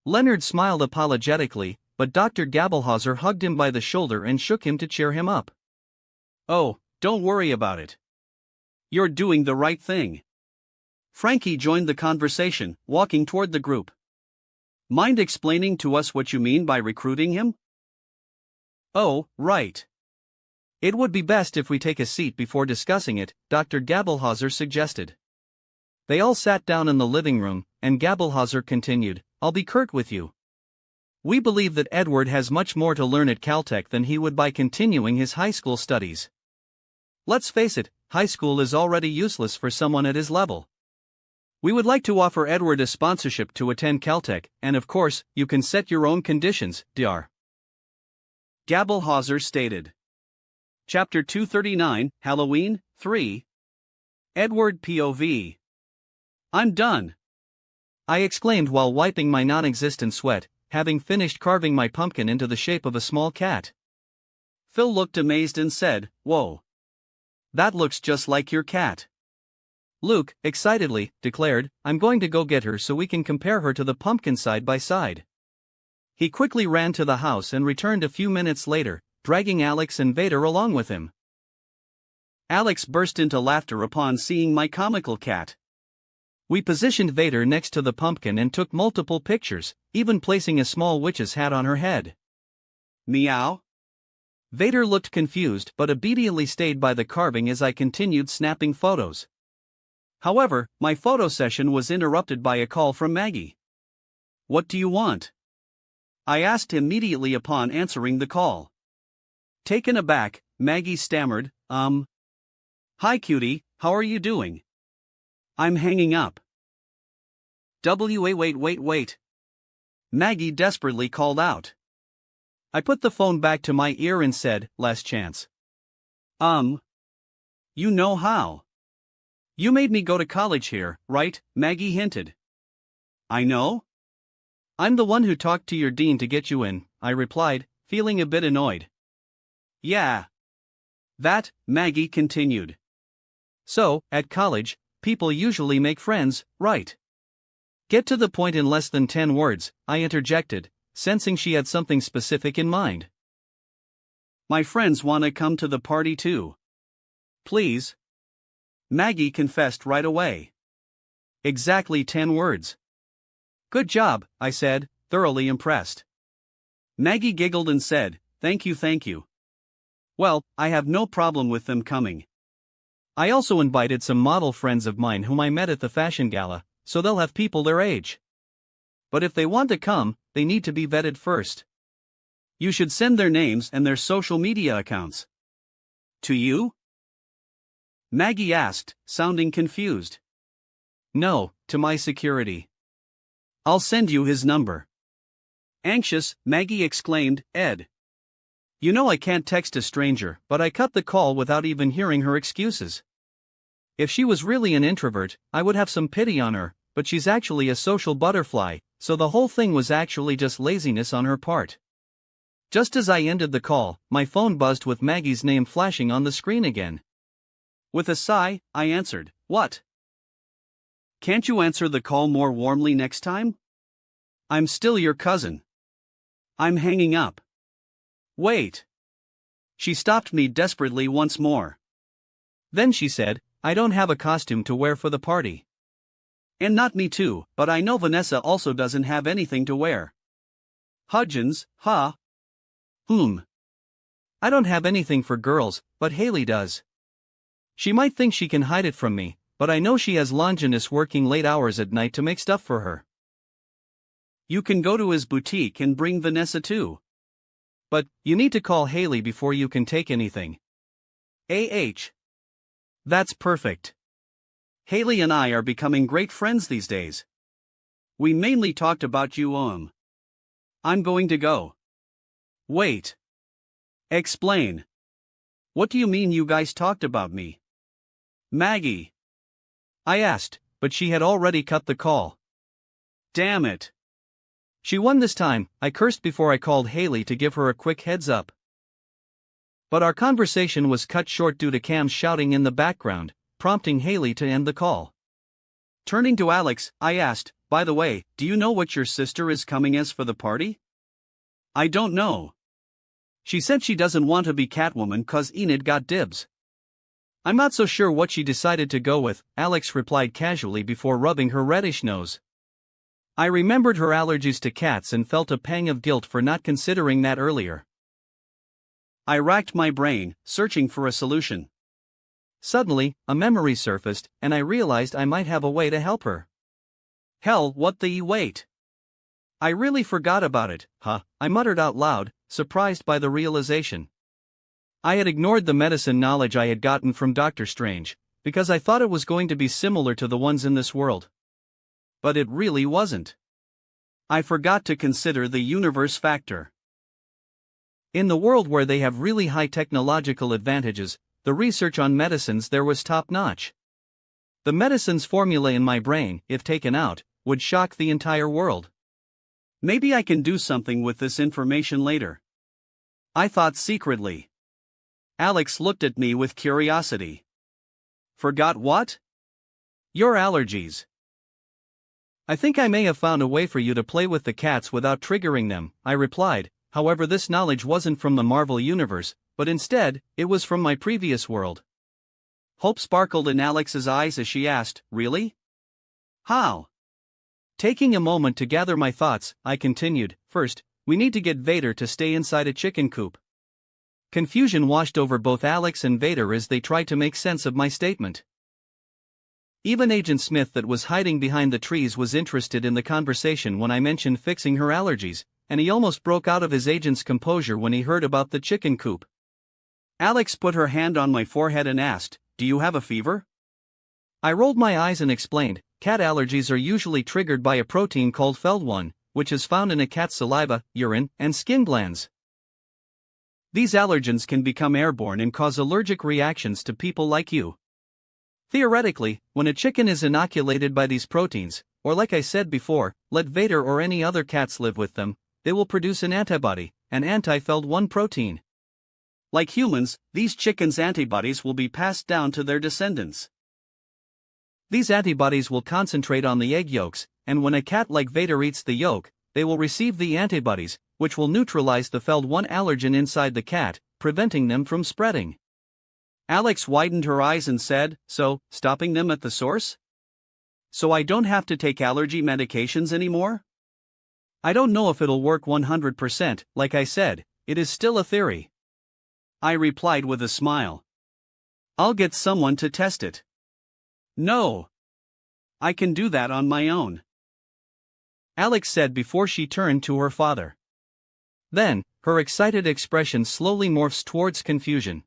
Leonard smiled apologetically, but Dr. Gabelhauser hugged him by the shoulder and shook him to cheer him up. Oh, don't worry about it. You're doing the right thing. Frankie joined the conversation, walking toward the group. Mind explaining to us what you mean by recruiting him? Oh, right. It would be best if we take a seat before discussing it, Dr. Gabelhauser suggested. They all sat down in the living room, and Gabelhauser continued, I'll be curt with you. We believe that Edward has much more to learn at Caltech than he would by continuing his high school studies. Let's face it, high school is already useless for someone at his level. We would like to offer Edward a sponsorship to attend Caltech, and of course, you can set your own conditions, Dr. Gabelhauser stated. Chapter 239, Halloween, 3. Edward POV. I'm done, I exclaimed while wiping my non-existent sweat, having finished carving my pumpkin into the shape of a small cat. Phil looked amazed and said, Whoa. That looks just like your cat. Luke, excitedly, declared, I'm going to go get her so we can compare her to the pumpkin side by side. He quickly ran to the house and returned a few minutes later, dragging Alex and Vader along with him. Alex burst into laughter upon seeing my comical cat. We positioned Vader next to the pumpkin and took multiple pictures, even placing a small witch's hat on her head. Meow? Vader looked confused but obediently stayed by the carving as I continued snapping photos. However, my photo session was interrupted by a call from Maggie. What do you want? I asked immediately upon answering the call. Taken aback, Maggie stammered, Hi cutie, how are you doing? I'm hanging up. Wait. Maggie desperately called out. I put the phone back to my ear and said, last chance. You know how. You made me go to college here, right? Maggie hinted. I know. I'm the one who talked to your dean to get you in, I replied, feeling a bit annoyed. Yeah. That, Maggie continued. So, at college, people usually make friends, right? Get to the point in less than 10 words, I interjected, sensing she had something specific in mind. My friends want to come to the party too. Please. Maggie confessed right away. Exactly 10 words. Good job, I said, thoroughly impressed. Maggie giggled and said, thank you. Well, I have no problem with them coming. I also invited some model friends of mine whom I met at the fashion gala, so they'll have people their age. But if they want to come, they need to be vetted first. You should send their names and their social media accounts. To you? Maggie asked, sounding confused. No, to my security. I'll send you his number. Anxious, Maggie exclaimed, Ed. You know I can't text a stranger, but I cut the call without even hearing her excuses. If she was really an introvert, I would have some pity on her, but she's actually a social butterfly, so the whole thing was actually just laziness on her part. Just as I ended the call, my phone buzzed with Maggie's name flashing on the screen again. With a sigh, I answered, What? Can't you answer the call more warmly next time? I'm still your cousin. I'm hanging up. Wait. She stopped me desperately once more. Then she said, I don't have a costume to wear for the party. And not me too, but I know Vanessa also doesn't have anything to wear. Hudgens, huh? I don't have anything for girls, but Haley does. She might think she can hide it from me, but I know she has Longinus working late hours at night to make stuff for her. You can go to his boutique and bring Vanessa too. But, you need to call Haley before you can take anything. That's perfect. Haley and I are becoming great friends these days. We mainly talked about you. I'm going to go. Wait. Explain. What do you mean you guys talked about me? Maggie. I asked, but she had already cut the call. Damn it. She won this time. I cursed before I called Haley to give her a quick heads up. But our conversation was cut short due to Cam's shouting in the background, prompting Haley to end the call. Turning to Alex, I asked, by the way, do you know what your sister is coming as for the party? I don't know. She said she doesn't want to be Catwoman 'cause Enid got dibs. I'm not so sure what she decided to go with, Alex replied casually before rubbing her reddish nose. I remembered her allergies to cats and felt a pang of guilt for not considering that earlier. I racked my brain, searching for a solution. Suddenly, a memory surfaced, and I realized I might have a way to help her. Hell, what the wait? I really forgot about it, I muttered out loud, surprised by the realization. I had ignored the medicine knowledge I had gotten from Doctor Strange, because I thought it was going to be similar to the ones in this world. But it really wasn't. I forgot to consider the universe factor. In the world where they have really high technological advantages, the research on medicines there was top-notch. The medicine's formula in my brain, if taken out, would shock the entire world. Maybe I can do something with this information later. I thought secretly. Alex looked at me with curiosity. Forgot what? Your allergies. I think I may have found a way for you to play with the cats without triggering them, I replied. However, this knowledge wasn't from the Marvel Universe, but instead, it was from my previous world. Hope sparkled in Alex's eyes as she asked, really? How? Taking a moment to gather my thoughts, I continued, first, we need to get Vader to stay inside a chicken coop. Confusion washed over both Alex and Vader as they tried to make sense of my statement. Even Agent Smith that was hiding behind the trees was interested in the conversation when I mentioned fixing her allergies, and he almost broke out of his agent's composure when he heard about the chicken coop. Alex put her hand on my forehead and asked, do you have a fever? I rolled my eyes and explained, cat allergies are usually triggered by a protein called FELD1, which is found in a cat's saliva, urine, and skin glands. These allergens can become airborne and cause allergic reactions to people like you. Theoretically, when a chicken is inoculated by these proteins, or like I said before, let Vader or any other cats live with them, they will produce an antibody, an anti-FELD1 protein. Like humans, these chickens' antibodies will be passed down to their descendants. These antibodies will concentrate on the egg yolks, and when a cat like Vader eats the yolk, they will receive the antibodies, which will neutralize the FELD1 allergen inside the cat, preventing them from spreading. Alex widened her eyes and said, so, stopping them at the source? So I don't have to take allergy medications anymore? I don't know if it'll work 100%, like I said, it is still a theory. I replied with a smile. I'll get someone to test it. No. I can do that on my own, Alex said before she turned to her father. Then, her excited expression slowly morphs towards confusion.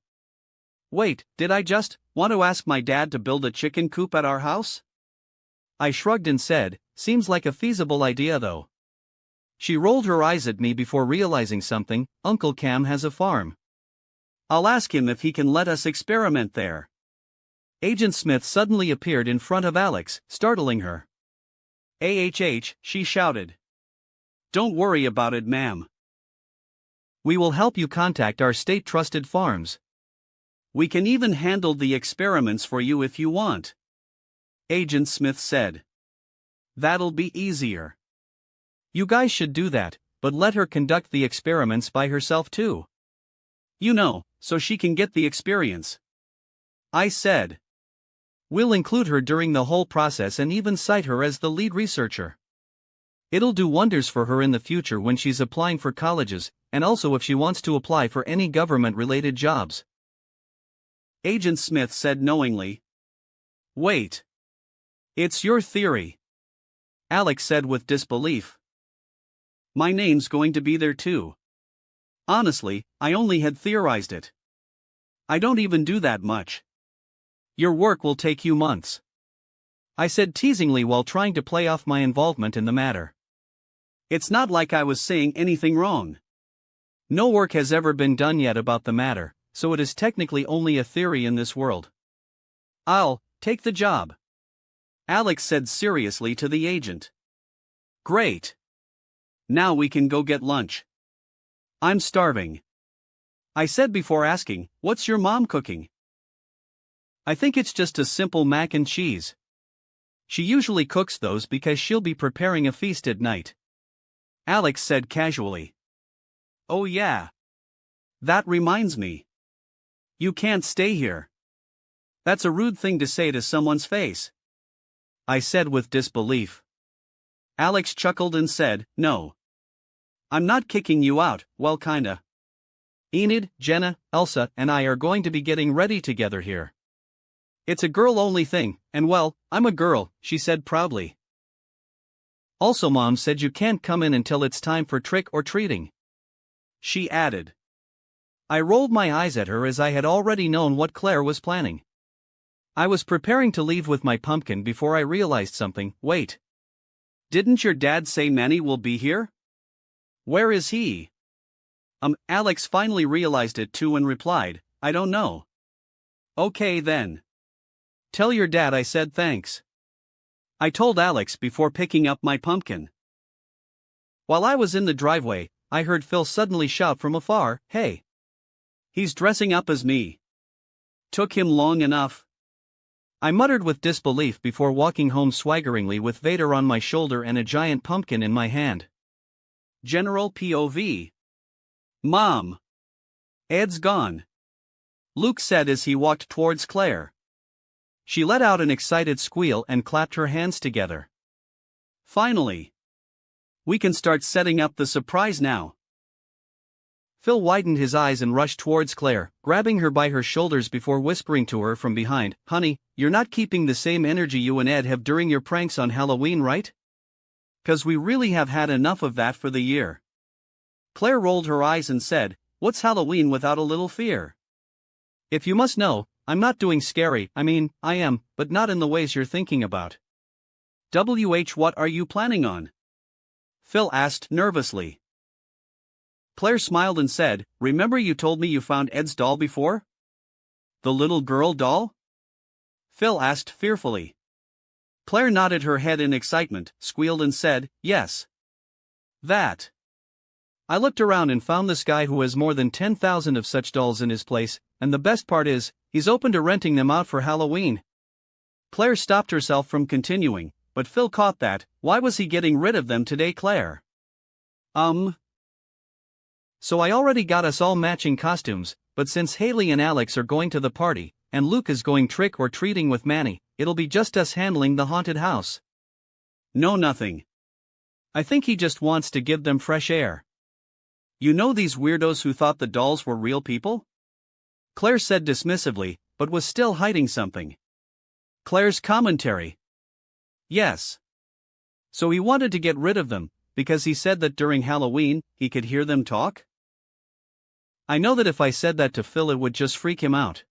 Wait, did I just want to ask my dad to build a chicken coop at our house? I shrugged and said, seems like a feasible idea though. She rolled her eyes at me before realizing something, Uncle Cam has a farm. I'll ask him if he can let us experiment there. Agent Smith suddenly appeared in front of Alex, startling her. She shouted. Don't worry about it, ma'am. We will help you contact our state-trusted farms. We can even handle the experiments for you if you want, Agent Smith said. That'll be easier. You guys should do that, but let her conduct the experiments by herself too. So she can get the experience. I said. We'll include her during the whole process and even cite her as the lead researcher. It'll do wonders for her in the future when she's applying for colleges, and also if she wants to apply for any government-related jobs. Agent Smith said knowingly. Wait. It's your theory. Alex said with disbelief. My name's going to be there too. Honestly, I only had theorized it. I don't even do that much. Your work will take you months, I said teasingly while trying to play off my involvement in the matter. It's not like I was saying anything wrong. No work has ever been done yet about the matter, so it is technically only a theory in this world. I'll take the job, Alex said seriously to the agent. Great. Now we can go get lunch. I'm starving, I said before asking, what's your mom cooking? I think it's just a simple mac and cheese. She usually cooks those because she'll be preparing a feast at night, Alex said casually. Oh yeah. That reminds me. You can't stay here. That's a rude thing to say to someone's face, I said with disbelief. Alex chuckled and said, no. I'm not kicking you out, well kinda. Enid, Jenna, Elsa, and I are going to be getting ready together here. It's a girl-only thing, and well, I'm a girl, she said proudly. Also Mom said you can't come in until it's time for trick-or-treating, she added. I rolled my eyes at her as I had already known what Claire was planning. I was preparing to leave with my pumpkin before I realized something. Wait. Didn't your dad say Manny will be here? Where is he? Alex finally realized it too and replied, I don't know. Okay then. Tell your dad I said thanks, I told Alex before picking up my pumpkin. While I was in the driveway, I heard Phil suddenly shout from afar, hey. He's dressing up as me. Took him long enough. I muttered with disbelief before walking home swaggeringly with Vader on my shoulder and a giant pumpkin in my hand. General POV. Mom. Ed's gone, Luke said as he walked towards Claire. She let out an excited squeal and clapped her hands together. Finally. We can start setting up the surprise now. Phil widened his eyes and rushed towards Claire, grabbing her by her shoulders before whispering to her from behind, honey, you're not keeping the same energy you and Ed have during your pranks on Halloween, right? 'Cause we really have had enough of that for the year. Claire rolled her eyes and said, what's Halloween without a little fear? If you must know, I'm not doing scary, I am, but not in the ways you're thinking about. What are you planning on? Phil asked nervously. Claire smiled and said, remember you told me you found Ed's doll before? The little girl doll? Phil asked fearfully. Claire nodded her head in excitement, squealed and said, yes. That. I looked around and found this guy who has more than 10,000 of such dolls in his place, and the best part is, he's open to renting them out for Halloween. Claire stopped herself from continuing, but Phil caught that. Why was he getting rid of them today, Claire? So I already got us all matching costumes, but since Haley and Alex are going to the party, and Luke is going trick-or-treating with Manny, it'll be just us handling the haunted house. No, nothing. I think he just wants to give them fresh air. You know these weirdos who thought the dolls were real people? Claire said dismissively, but was still hiding something. Claire's commentary. Yes. So he wanted to get rid of them, because he said that during Halloween, he could hear them talk? I know that if I said that to Phil it would just freak him out.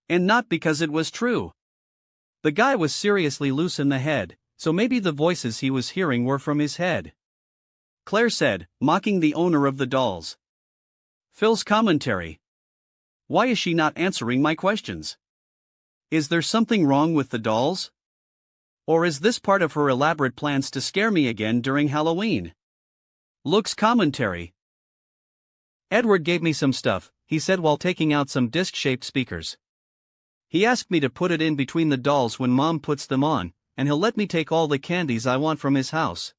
And not because it was true. The guy was seriously loose in the head, so maybe the voices he was hearing were from his head. Claire said, mocking the owner of the dolls. Phil's commentary. Why is she not answering my questions? Is there something wrong with the dolls? Or is this part of her elaborate plans to scare me again during Halloween? Luke's commentary. Edward gave me some stuff, he said while taking out some disc-shaped speakers. He asked me to put it in between the dolls when Mom puts them on, and he'll let me take all the candies I want from his house.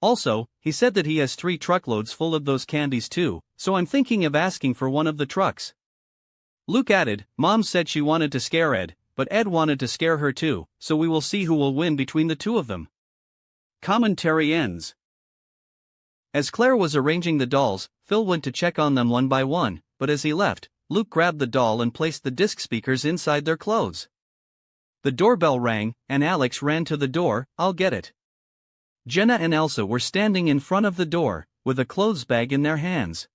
Also, he said that he has 3 truckloads full of those candies too, so I'm thinking of asking for one of the trucks. Luke added, Mom said she wanted to scare Ed, but Ed wanted to scare her too, so we will see who will win between the two of them. Commentary ends. As Claire was arranging the dolls, Phil went to check on them one by one, but as he left, Luke grabbed the doll and placed the disc speakers inside their clothes. The doorbell rang, and Alex ran to the door. I'll get it. Jenna and Elsa were standing in front of the door, with a clothes bag in their hands.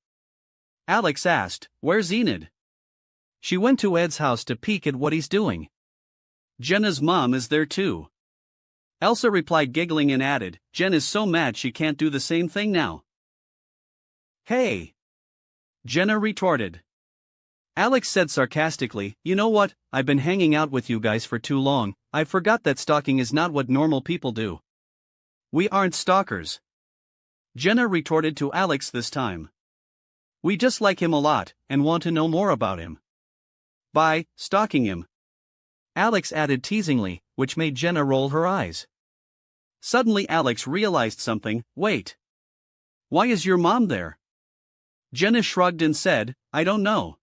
Alex asked, Where's Enid? She went to Ed's house to peek at what he's doing. Jenna's mom is there too. Elsa replied, giggling, and added, Jen is so mad she can't do the same thing now. Hey! Jenna retorted. Alex said sarcastically, You know what, I've been hanging out with you guys for too long, I forgot that stalking is not what normal people do. We aren't stalkers. Jenna retorted to Alex this time. We just like him a lot, and want to know more about him. By stalking him, Alex added teasingly, which made Jenna roll her eyes. Suddenly Alex realized something. Wait. Why is your mom there? Jenna shrugged and said, I don't know.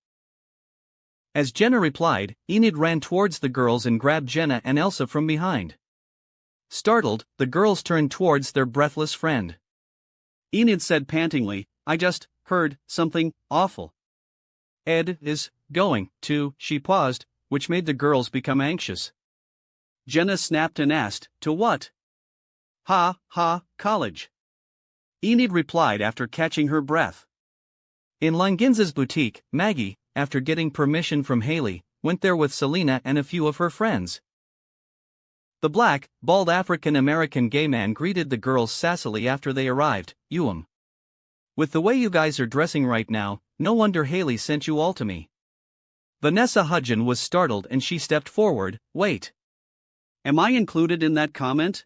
As Jenna replied, Enid ran towards the girls and grabbed Jenna and Elsa from behind. Startled, the girls turned towards their breathless friend. Enid said pantingly, I just heard something awful. Ed is going to, she paused, which made the girls become anxious. Jenna snapped and asked, To what? College. Enid replied after catching her breath. In Langinza's boutique, Maggie, after getting permission from Haley, went there with Selena and a few of her friends. The black, bald African-American gay man greeted the girls sassily after they arrived. With the way you guys are dressing right now, no wonder Haley sent you all to me. Vanessa Hudgen was startled and she stepped forward. Wait. Am I included in that comment?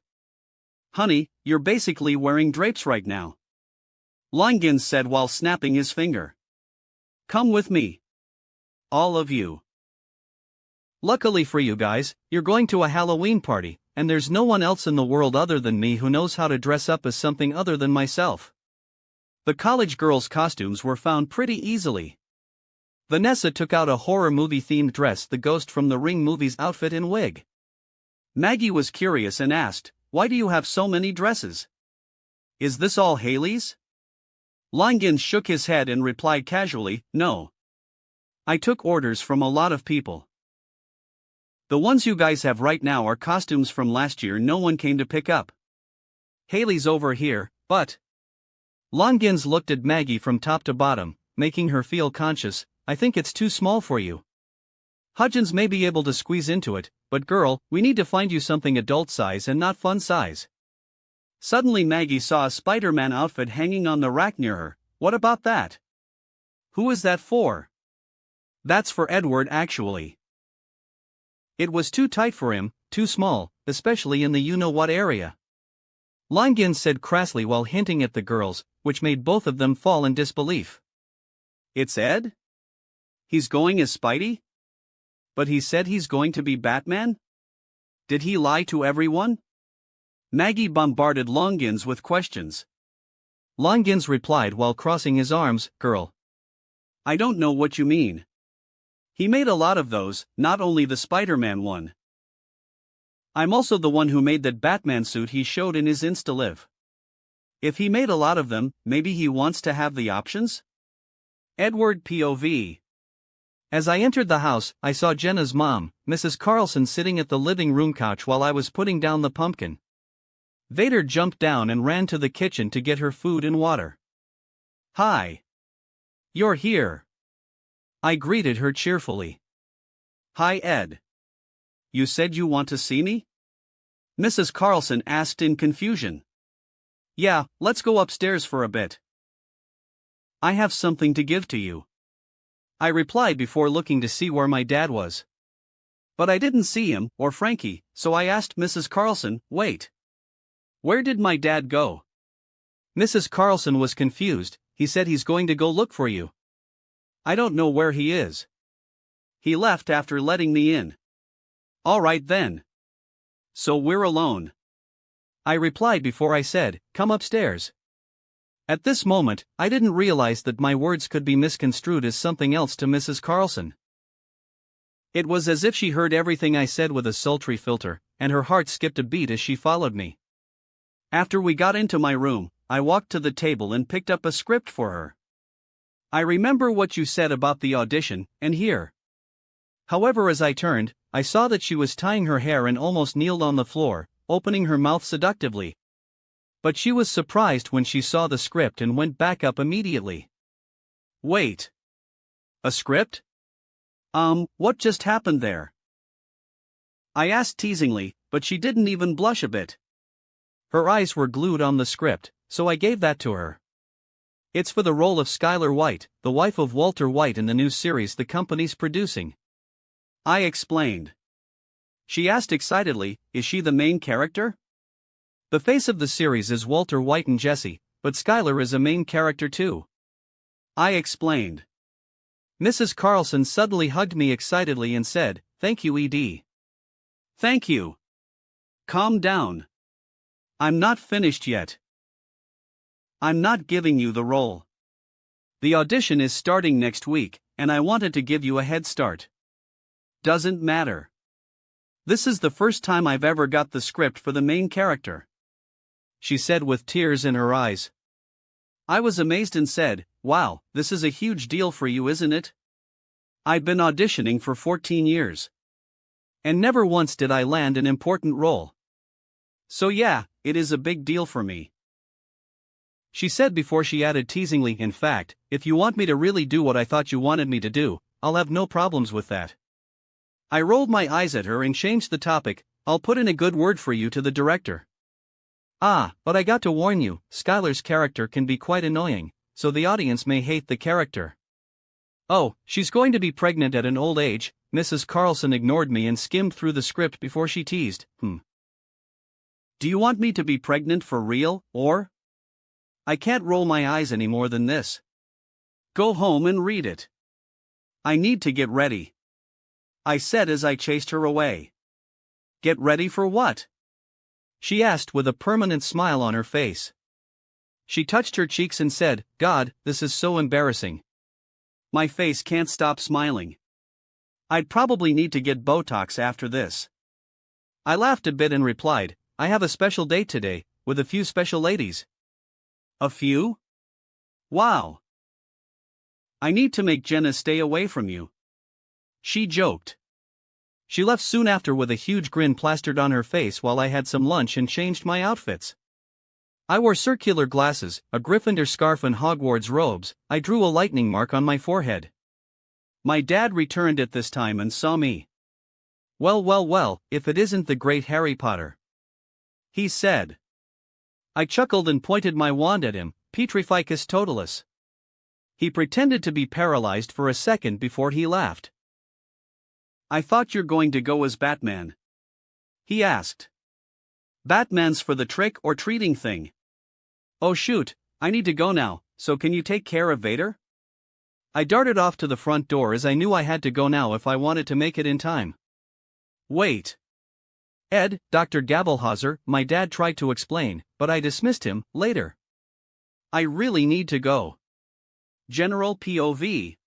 Honey, you're basically wearing drapes right now. Langins said while snapping his finger. Come with me. All of you. Luckily for you guys, you're going to a Halloween party, and there's no one else in the world other than me who knows how to dress up as something other than myself. The college girls' costumes were found pretty easily. Vanessa took out a horror movie-themed dress, the Ghost from the Ring movie's outfit and wig. Maggie was curious and asked, Why do you have so many dresses? Is this all Haley's? Langins shook his head and replied casually, No. I took orders from a lot of people. The ones you guys have right now are costumes from last year no one came to pick up. Haley's over here, but... Langins looked at Maggie from top to bottom, making her feel conscious. I think it's too small for you. Hudgens may be able to squeeze into it, but girl, we need to find you something adult size and not fun size. Suddenly Maggie saw a Spider-Man outfit hanging on the rack near her. What about that? Who is that for? That's for Edward actually. It was too tight for him, too small, especially in the you-know-what area. Langins said crassly while hinting at the girls, which made both of them fall in disbelief. It's Ed? He's going as Spidey? But he said he's going to be Batman? Did he lie to everyone? Maggie bombarded Langins with questions. Langins replied while crossing his arms, Girl. I don't know what you mean. He made a lot of those, not only the Spider-Man one. I'm also the one who made that Batman suit he showed in his Insta-live. If he made a lot of them, maybe he wants to have the options? Edward POV. As I entered the house, I saw Jenna's mom, Mrs. Carlson, sitting at the living room couch while I was putting down the pumpkin. Vader jumped down and ran to the kitchen to get her food and water. Hi. You're here. I greeted her cheerfully. Hi Ed. You said you want to see me? Mrs. Carlson asked in confusion. Yeah, let's go upstairs for a bit. I have something to give to you. I replied before looking to see where my dad was. But I didn't see him, or Frankie, so I asked Mrs. Carlson, Wait. Where did my dad go? Mrs. Carlson was confused. He said he's going to go look for you. I don't know where he is. He left after letting me in. All right then. So we're alone. I replied before I said, "Come upstairs." At this moment, I didn't realize that my words could be misconstrued as something else to Mrs. Carlson. It was as if she heard everything I said with a sultry filter, and her heart skipped a beat as she followed me. After we got into my room, I walked to the table and picked up a script for her. "I remember what you said about the audition, and here." However, as I turned, I saw that she was tying her hair and almost kneeled on the floor, opening her mouth seductively. But she was surprised when she saw the script and went back up immediately. "Wait. A script? What just happened there?" I asked teasingly, but she didn't even blush a bit. Her eyes were glued on the script, so I gave that to her. "It's for the role of Skylar White, the wife of Walter White in the new series the company's producing," I explained. She asked excitedly, "Is she the main character?" "The face of the series is Walter White and Jesse, but Skylar is a main character too," I explained. Mrs. Carlson suddenly hugged me excitedly and said, "Thank you, Ed." "Thank you. Calm down. I'm not finished yet. I'm not giving you the role. The audition is starting next week, and I wanted to give you a head start." "Doesn't matter. This is the first time I've ever got the script for the main character," she said with tears in her eyes. I was amazed and said, "Wow, this is a huge deal for you, isn't it? I've been auditioning for 14 years. And never once did I land an important role. So yeah, it is a big deal for me," she said before she added teasingly, "In fact, if you want me to really do what I thought you wanted me to do, I'll have no problems with that." I rolled my eyes at her and changed the topic. "I'll put in a good word for you to the director." But I got to warn you, Skylar's character can be quite annoying, so the audience may hate the character." "Oh, she's going to be pregnant at an old age." Mrs. Carlson ignored me and skimmed through the script before she teased, "Do you want me to be pregnant for real, or?" I can't roll my eyes any more than this. "Go home and read it. I need to get ready," I said as I chased her away. "Get ready for what?" she asked with a permanent smile on her face. She touched her cheeks and said, "God, this is so embarrassing." My face can't stop smiling. I'd probably need to get Botox after this. I laughed a bit and replied, "I have a special date today, with a few special ladies." "A few? Wow. I need to make Jenna stay away from you," she joked. She left soon after with a huge grin plastered on her face while I had some lunch and changed my outfits. I wore circular glasses, a Gryffindor scarf and Hogwarts robes. I drew a lightning mark on my forehead. My dad returned at this time and saw me. Well, if it isn't the great Harry Potter," he said. I chuckled and pointed my wand at him, Petrificus Totalis. He pretended to be paralyzed for a second before he laughed. "I thought you're going to go as Batman," he asked. "Batman's for the trick or treating thing." "Oh shoot, I need to go now, so can you take care of Vader?" I darted off to the front door as I knew I had to go now if I wanted to make it in time. "Wait. Ed, Dr. Gabbelhauser," my dad tried to explain, but I dismissed him. "Later. I really need to go." General POV.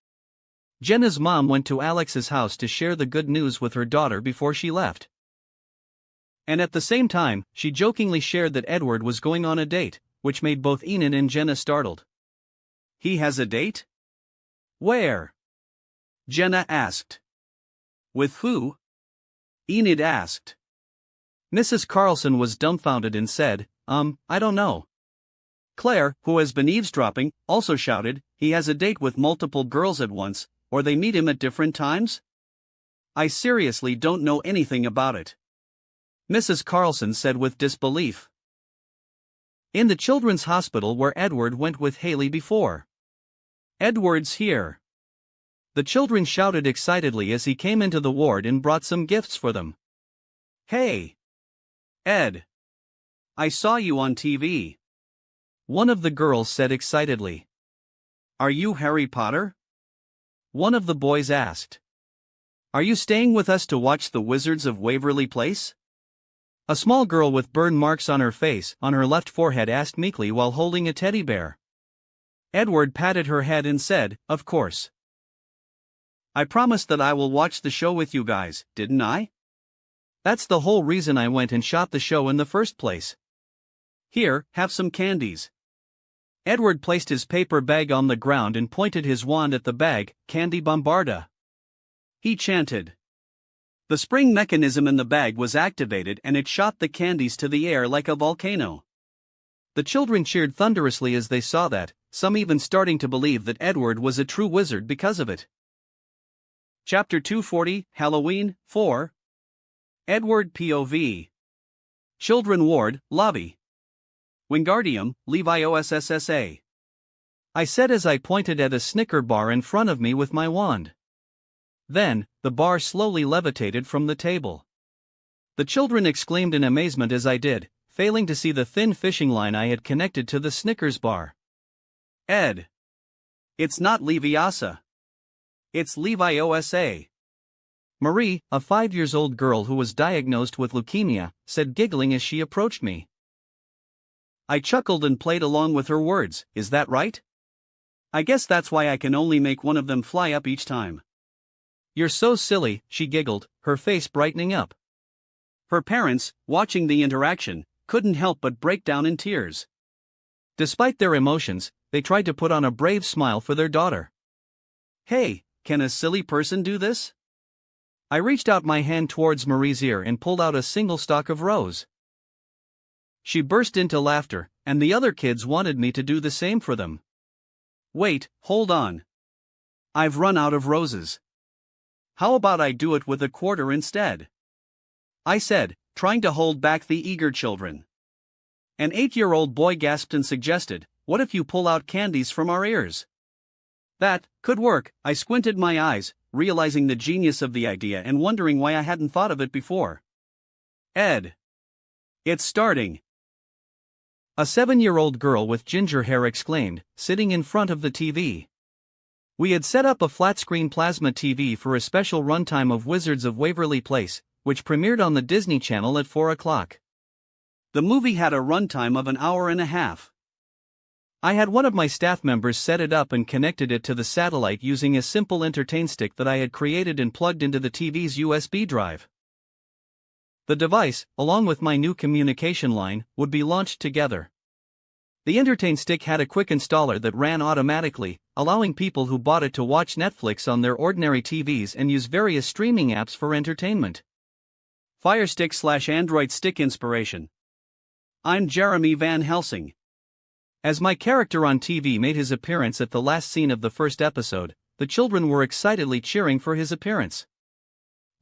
Jenna's mom went to Alex's house to share the good news with her daughter before she left. And at the same time, she jokingly shared that Edward was going on a date, which made both Enid and Jenna startled. "He has a date? Where?" Jenna asked. "With who?" Enid asked. Mrs. Carlson was dumbfounded and said, I don't know." Claire, who has been eavesdropping, also shouted, "He has a date with multiple girls at once, or they meet him at different times? I seriously don't know anything about it," Mrs. Carlson said with disbelief. "In the children's hospital where Edward went with Haley before." "Edward's here." The children shouted excitedly as he came into the ward and brought some gifts for them. "Hey! Ed! I saw you on TV," one of the girls said excitedly. "Are you Harry Potter?" one of the boys asked. "Are you staying with us to watch the Wizards of Waverly Place?" A small girl with burn marks on her face, on her left forehead, asked meekly while holding a teddy bear. Edward patted her head and said, "Of course. I promised that I will watch the show with you guys, didn't I? That's the whole reason I went and shot the show in the first place. Here, have some candies." Edward placed his paper bag on the ground and pointed his wand at the bag. "Candy bombarda," he chanted. The spring mechanism in the bag was activated and it shot the candies to the air like a volcano. The children cheered thunderously as they saw that, some even starting to believe that Edward was a true wizard because of it. Chapter 240, Halloween, 4. Edward POV. Children Ward, Lobby. Wingardium, Leviossa. I said as I pointed at a Snicker bar in front of me with my wand. Then, the bar slowly levitated from the table. The children exclaimed in amazement as I did, failing to see the thin fishing line I had connected to the Snickers bar. Ed. It's not Leviosa. It's Leviosa. Marie, a 5-year-old girl who was diagnosed with leukemia, said giggling as she approached me. I chuckled and played along with her words. Is that right? I guess that's why I can only make one of them fly up each time. You're so silly, she giggled, her face brightening up. Her parents, watching the interaction, couldn't help but break down in tears. Despite their emotions, they tried to put on a brave smile for their daughter. Hey, can a silly person do this? I reached out my hand towards Marie's ear and pulled out a single stalk of rose. She burst into laughter, and the other kids wanted me to do the same for them. Wait, hold on. I've run out of roses. How about I do it with a quarter instead? I said, trying to hold back the eager children. An 8-year-old boy gasped and suggested, "What if you pull out candies from our ears?" That could work. I squinted my eyes, realizing the genius of the idea and wondering why I hadn't thought of it before. Ed. It's starting. A 7-year-old girl with ginger hair exclaimed, sitting in front of the TV. We had set up a flat-screen plasma TV for a special runtime of Wizards of Waverly Place, which premiered on the Disney Channel at 4 o'clock. The movie had a runtime of an hour and a half. I had one of my staff members set it up and connected it to the satellite using a simple entertain stick that I had created and plugged into the TV's USB drive. The device, along with my new communication line, would be launched together. The entertain stick had a quick installer that ran automatically, allowing people who bought it to watch Netflix on their ordinary TVs and use various streaming apps for entertainment. Fire Stick/Android Stick inspiration. I'm Jeremy Van Helsing. As my character on TV made his appearance at the last scene of the first episode, the children were excitedly cheering for his appearance.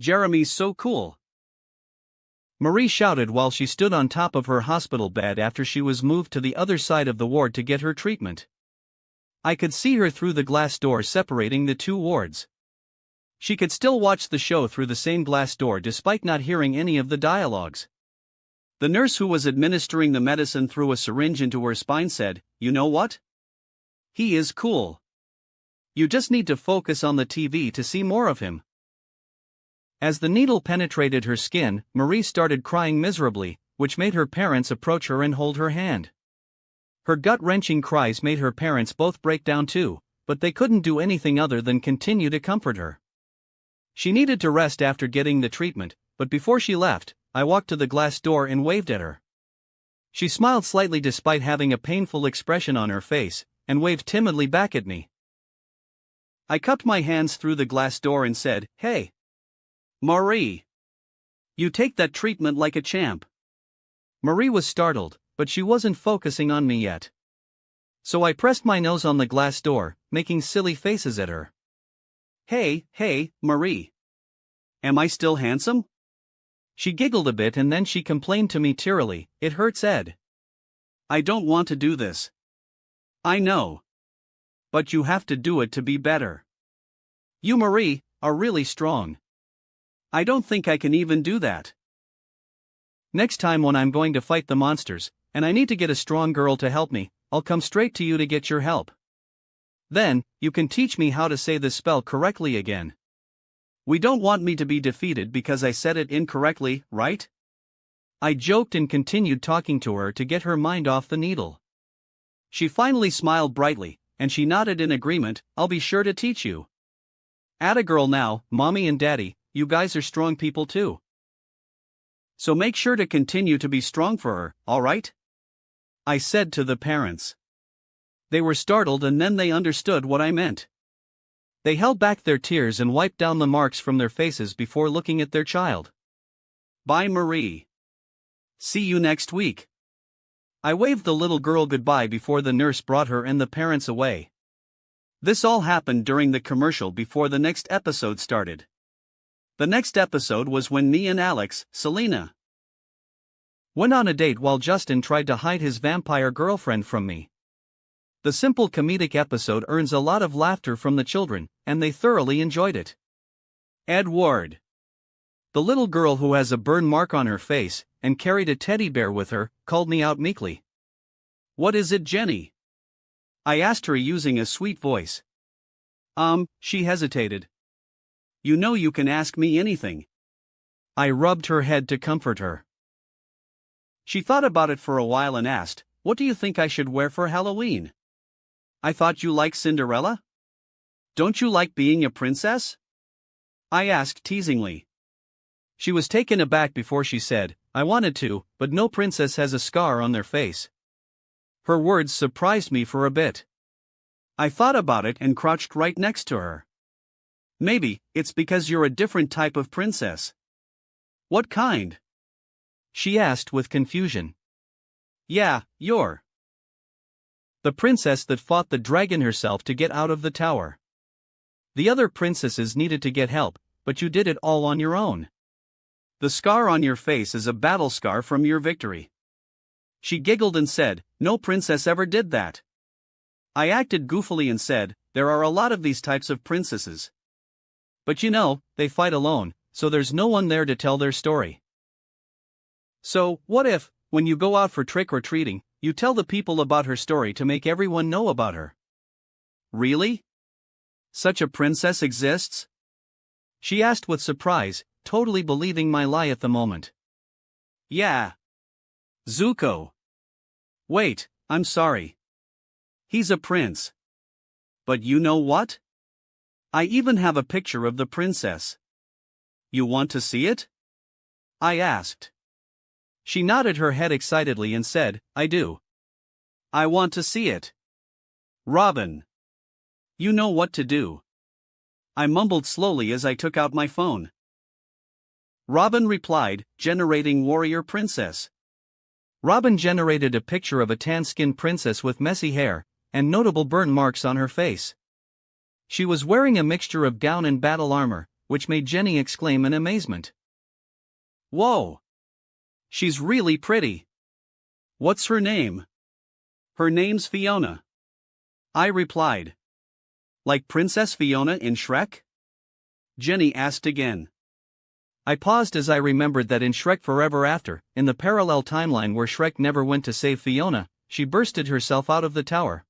Jeremy's so cool. Marie shouted while she stood on top of her hospital bed after she was moved to the other side of the ward to get her treatment. I could see her through the glass door separating the two wards. She could still watch the show through the same glass door despite not hearing any of the dialogues. The nurse who was administering the medicine through a syringe into her spine said, "You know what? He is cool. You just need to focus on the TV to see more of him." As the needle penetrated her skin, Marie started crying miserably, which made her parents approach her and hold her hand. Her gut-wrenching cries made her parents both break down too, but they couldn't do anything other than continue to comfort her. She needed to rest after getting the treatment, but before she left, I walked to the glass door and waved at her. She smiled slightly despite having a painful expression on her face, and waved timidly back at me. I cupped my hands through the glass door and said, "Hey, Marie. You take that treatment like a champ." Marie was startled, but she wasn't focusing on me yet. So I pressed my nose on the glass door, making silly faces at her. Hey, Marie. Am I still handsome?" She giggled a bit and then she complained to me tearily, "It hurts, Ed. I don't want to do this." "I know. But you have to do it to be better. You, Marie, are really strong. I don't think I can even do that." "Next time when I'm going to fight the monsters, and I need to get a strong girl to help me, I'll come straight to you to get your help. Then, you can teach me how to say the spell correctly again." We don't want me to be defeated because I said it incorrectly, right? I joked and continued talking to her to get her mind off the needle. She finally smiled brightly, and she nodded in agreement. I'll be sure to teach you. Atta girl now, Mommy and Daddy, you guys are strong people too. So make sure to continue to be strong for her, alright? I said to the parents. They were startled and then they understood what I meant. They held back their tears and wiped down the marks from their faces before looking at their child. Bye, Marie. See you next week. I waved the little girl goodbye before the nurse brought her and the parents away. This all happened during the commercial before the next episode started. The next episode was when me and Alex, Selena, went on a date while Justin tried to hide his vampire girlfriend from me. The simple comedic episode earns a lot of laughter from the children, and they thoroughly enjoyed it. Edward. The little girl who has a burn mark on her face, and carried a teddy bear with her, called me out meekly. What is it, Jenny? I asked her using a sweet voice. She hesitated. You know you can ask me anything. I rubbed her head to comfort her. She thought about it for a while and asked, what do you think I should wear for Halloween? I thought you liked Cinderella? Don't you like being a princess? I asked teasingly. She was taken aback before she said, I wanted to, but no princess has a scar on their face. Her words surprised me for a bit. I thought about it and crouched right next to her. Maybe it's because you're a different type of princess. What kind? She asked with confusion. Yeah, you're the princess that fought the dragon herself to get out of the tower. The other princesses needed to get help, but you did it all on your own. The scar on your face is a battle scar from your victory. She giggled and said, no princess ever did that. I acted goofily and said, there are a lot of these types of princesses. But you know, they fight alone, so there's no one there to tell their story. So, what if, when you go out for trick-or-treating, you tell the people about her story to make everyone know about her? Really? Such a princess exists? She asked with surprise, totally believing my lie at the moment. Yeah. Zuko. Wait, I'm sorry. He's a prince. But you know what? I even have a picture of the princess. You want to see it? I asked. She nodded her head excitedly and said, I do. I want to see it. Robin. You know what to do. I mumbled slowly as I took out my phone. Robin replied, generating warrior princess. Robin generated a picture of a tan-skinned princess with messy hair, and notable burn marks on her face. She was wearing a mixture of gown and battle armor, which made Jenny exclaim in amazement. Whoa! She's really pretty. What's her name? Her name's Fiona. I replied. Like Princess Fiona in Shrek? Jenny asked again. I paused as I remembered that in Shrek Forever After, in the parallel timeline where Shrek never went to save Fiona, she bursted herself out of the tower.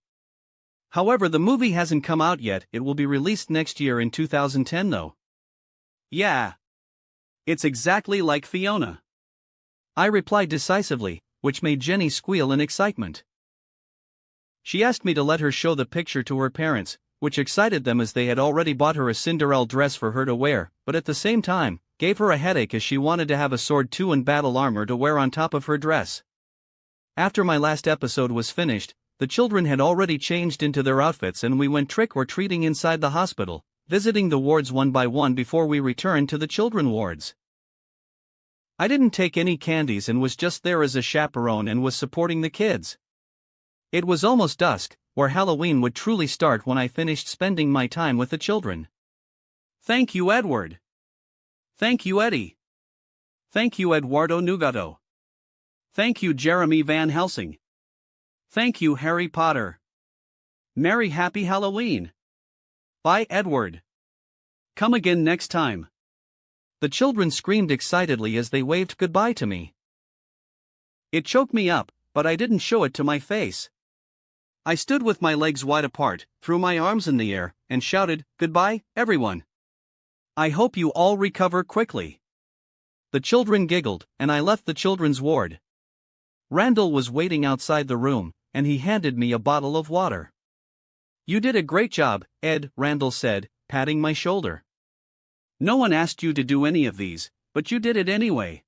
However, the movie hasn't come out yet. It will be released next year in 2010 though. Yeah. It's exactly like Fiona. I replied decisively, which made Jenny squeal in excitement. She asked me to let her show the picture to her parents, which excited them as they had already bought her a Cinderella dress for her to wear, but at the same time, gave her a headache as she wanted to have a sword too and battle armor to wear on top of her dress. After my last episode was finished, the children had already changed into their outfits and we went trick-or-treating inside the hospital, visiting the wards one by one before we returned to the children wards. I didn't take any candies and was just there as a chaperone and was supporting the kids. It was almost dusk, where Halloween would truly start when I finished spending my time with the children. Thank you, Edward. Thank you, Eddie. Thank you, Eduardo Nugato. Thank you, Jeremy Van Helsing. Thank you, Harry Potter. Merry Happy Halloween. Bye, Edward. Come again next time. The children screamed excitedly as they waved goodbye to me. It choked me up, but I didn't show it to my face. I stood with my legs wide apart, threw my arms in the air, and shouted, "Goodbye, everyone. I hope you all recover quickly." The children giggled, and I left the children's ward. Randall was waiting outside the room, and he handed me a bottle of water. "You did a great job, Ed," Randall said, patting my shoulder. "No one asked you to do any of these, but you did it anyway.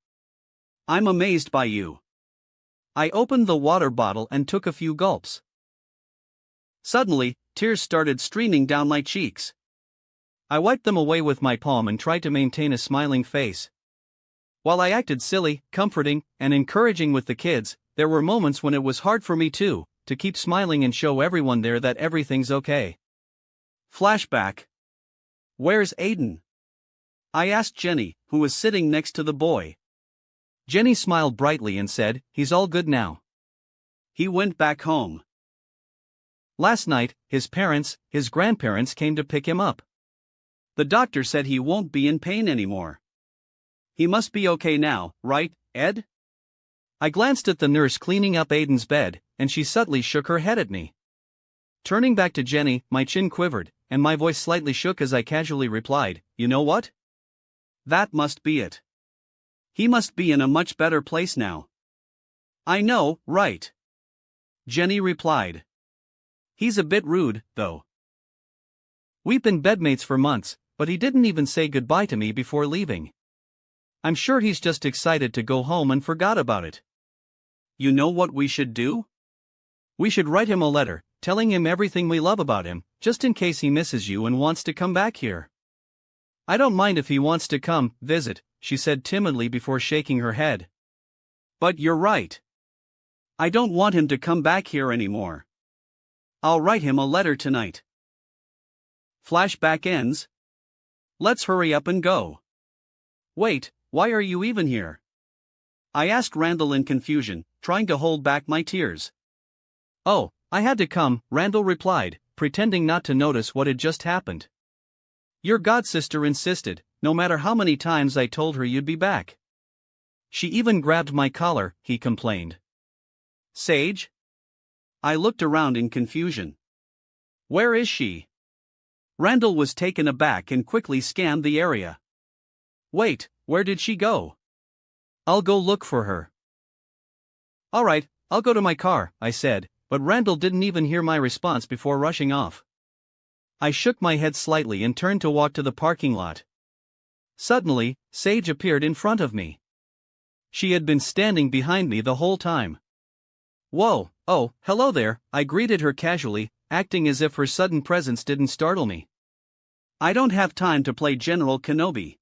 I'm amazed by you." I opened the water bottle and took a few gulps. Suddenly, tears started streaming down my cheeks. I wiped them away with my palm and tried to maintain a smiling face. While I acted silly, comforting, and encouraging with the kids, there were moments when it was hard for me to keep smiling and show everyone there that everything's okay. Flashback. Where's Aiden? I asked Jenny, who was sitting next to the boy. Jenny smiled brightly and said, "He's all good now. He went back home. Last night, his parents, his grandparents came to pick him up. The doctor said he won't be in pain anymore. He must be okay now, right, Ed?" I glanced at the nurse cleaning up Aiden's bed, and she subtly shook her head at me. Turning back to Jenny, my chin quivered, and my voice slightly shook as I casually replied, "You know what? That must be it. He must be in a much better place now." "I know, right?" Jenny replied. "He's a bit rude, though. We've been bedmates for months, but he didn't even say goodbye to me before leaving. I'm sure he's just excited to go home and forgot about it." "You know what we should do?" "We should write him a letter, telling him everything we love about him, just in case he misses you and wants to come back here." "I don't mind if he wants to come visit," she said timidly before shaking her head. "But you're right. I don't want him to come back here anymore. I'll write him a letter tonight." Flashback ends. Let's hurry up and go. "Wait, why are you even here?" I asked Randall in confusion, trying to hold back my tears. "Oh, I had to come," Randall replied, pretending not to notice what had just happened. "Your godsister insisted, no matter how many times I told her you'd be back. She even grabbed my collar," he complained. "Sage?" I looked around in confusion. "Where is she?" Randall was taken aback and quickly scanned the area. "Wait, where did she go?" "I'll go look for her." "All right, I'll go to my car," I said, but Randall didn't even hear my response before rushing off. I shook my head slightly and turned to walk to the parking lot. Suddenly, Sage appeared in front of me. She had been standing behind me the whole time. "Whoa, oh, hello there," I greeted her casually, acting as if her sudden presence didn't startle me. "I don't have time to play General Kenobi."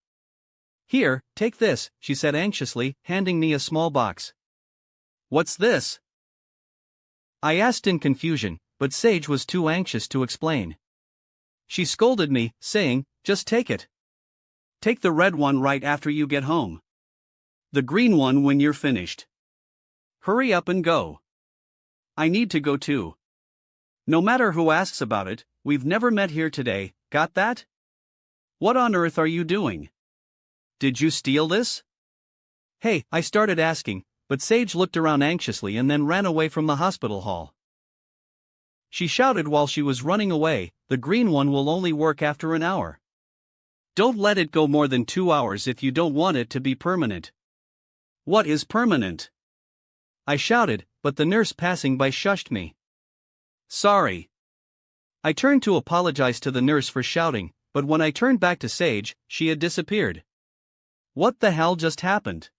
"Here, take this," she said anxiously, handing me a small box. "What's this?" I asked in confusion, but Sage was too anxious to explain. She scolded me, saying, "Just take it. Take the red one right after you get home. The green one when you're finished. Hurry up and go. I need to go too. No matter who asks about it, we've never met here today, got that? What on earth are you doing? Did you steal this?" "Hey," I started asking, but Sage looked around anxiously and then ran away from the hospital hall. She shouted while she was running away, "The green one will only work after an hour. Don't let it go more than 2 hours if you don't want it to be permanent." "What is permanent?" I shouted, but the nurse passing by shushed me. "Sorry." I turned to apologize to the nurse for shouting, but when I turned back to Sage, she had disappeared. "What the hell just happened?"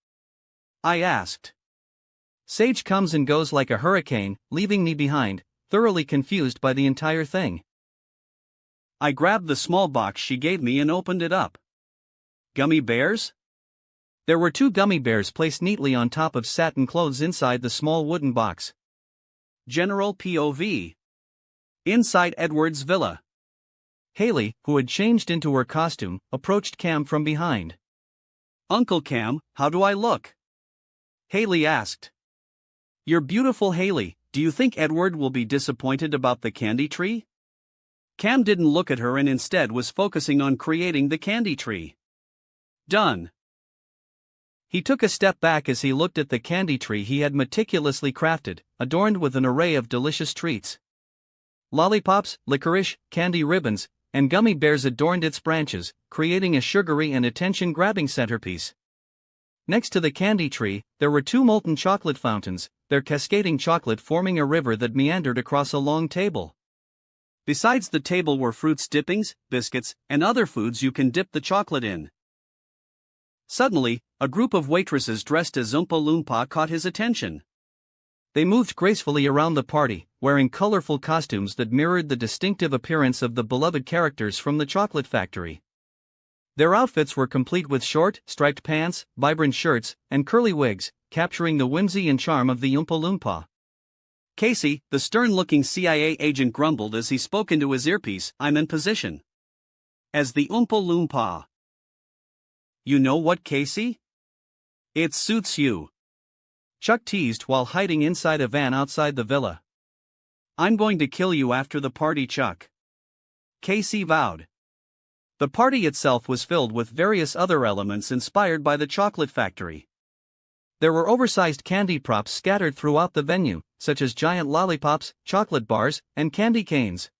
I asked. Sage comes and goes like a hurricane, leaving me behind, thoroughly confused by the entire thing. I grabbed the small box she gave me and opened it up. Gummy bears? There were 2 gummy bears placed neatly on top of satin clothes inside the small wooden box. General POV. Inside Edward's villa. Haley, who had changed into her costume, approached Cam from behind. "Uncle Cam, how do I look?" Haley asked. "You're beautiful, Haley. Do you think Edward will be disappointed about the candy tree?" Cam didn't look at her and instead was focusing on creating the candy tree. Done. He took a step back as he looked at the candy tree he had meticulously crafted, adorned with an array of delicious treats. Lollipops, licorice, candy ribbons, and gummy bears adorned its branches, creating a sugary and attention-grabbing centerpiece. Next to the candy tree, there were two molten chocolate fountains, their cascading chocolate forming a river that meandered across a long table. Besides the table were fruits dippings, biscuits, and other foods you can dip the chocolate in. Suddenly, a group of waitresses dressed as Oompa Loompa caught his attention. They moved gracefully around the party, wearing colorful costumes that mirrored the distinctive appearance of the beloved characters from the chocolate factory. Their outfits were complete with short, striped pants, vibrant shirts, and curly wigs, capturing the whimsy and charm of the Oompa Loompa. Casey, the stern-looking CIA agent, grumbled as he spoke into his earpiece, "I'm in position. As the Oompa Loompa." "You know what, Casey? It suits you," Chuck teased while hiding inside a van outside the villa. "I'm going to kill you after the party, Chuck," Casey vowed. The party itself was filled with various other elements inspired by the chocolate factory. There were oversized candy props scattered throughout the venue, such as giant lollipops, chocolate bars, and candy canes.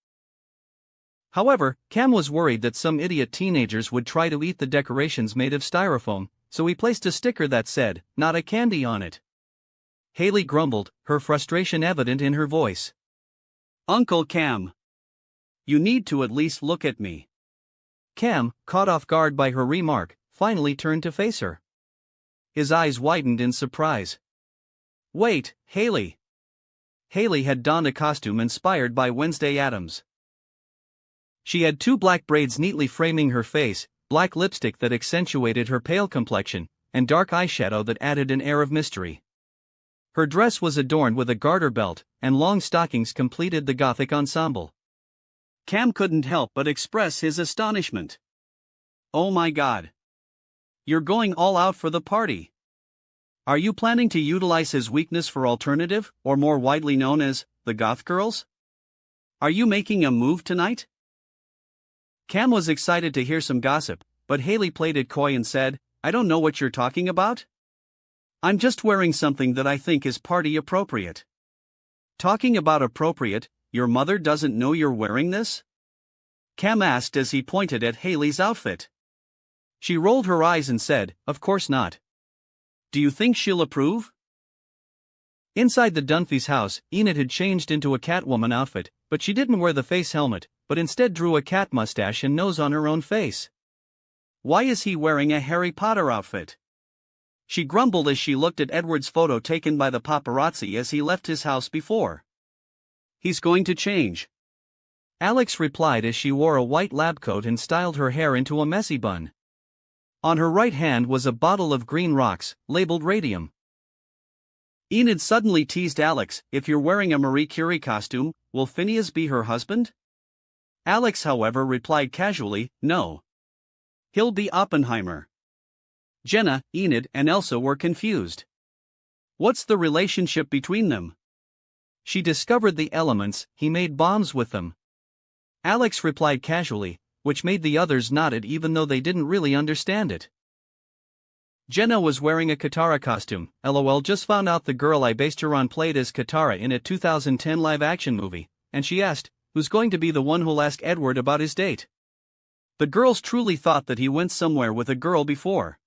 However, Cam was worried that some idiot teenagers would try to eat the decorations made of styrofoam, so he placed a sticker that said, "Not a candy" on it. Haley grumbled, her frustration evident in her voice. "Uncle Cam, you need to at least look at me." Cam, caught off guard by her remark, finally turned to face her. His eyes widened in surprise. "Wait, Haley." Haley had donned a costume inspired by Wednesday Addams. She had two black braids neatly framing her face, black lipstick that accentuated her pale complexion, and dark eyeshadow that added an air of mystery. Her dress was adorned with a garter belt, and long stockings completed the gothic ensemble. Cam couldn't help but express his astonishment. "Oh my God. You're going all out for the party. Are you planning to utilize his weakness for alternative, or more widely known as, the goth girls? Are you making a move tonight?" Cam was excited to hear some gossip, but Haley played it coy and said, "I don't know what you're talking about. I'm just wearing something that I think is party appropriate." "Talking about appropriate, your mother doesn't know you're wearing this?" Cam asked as he pointed at Haley's outfit. She rolled her eyes and said, "Of course not." "Do you think she'll approve?" Inside the Dunphys' house, Enid had changed into a Catwoman outfit, but she didn't wear the face helmet, but instead drew a cat mustache and nose on her own face. "Why is he wearing a Harry Potter outfit?" she grumbled as she looked at Edward's photo taken by the paparazzi as he left his house before. "He's going to change," Alex replied as she wore a white lab coat and styled her hair into a messy bun. On her right hand was a bottle of green rocks, labeled radium. Enid suddenly teased Alex, "If you're wearing a Marie Curie costume, will Phineas be her husband?" Alex, however, replied casually, "No. He'll be Oppenheimer." Jenna, Enid, and Elsa were confused. What's the relationship between them? She discovered the elements, he made bombs with them. Alex replied casually, which made the others nodded even though they didn't really understand it. Jenna was wearing a Katara costume. LOL, just found out the girl I based her on played as Katara in a 2010 live-action movie, and she asked, "Who's going to be the one who'll ask Edward about his date?" The girls truly thought that he went somewhere with a girl before.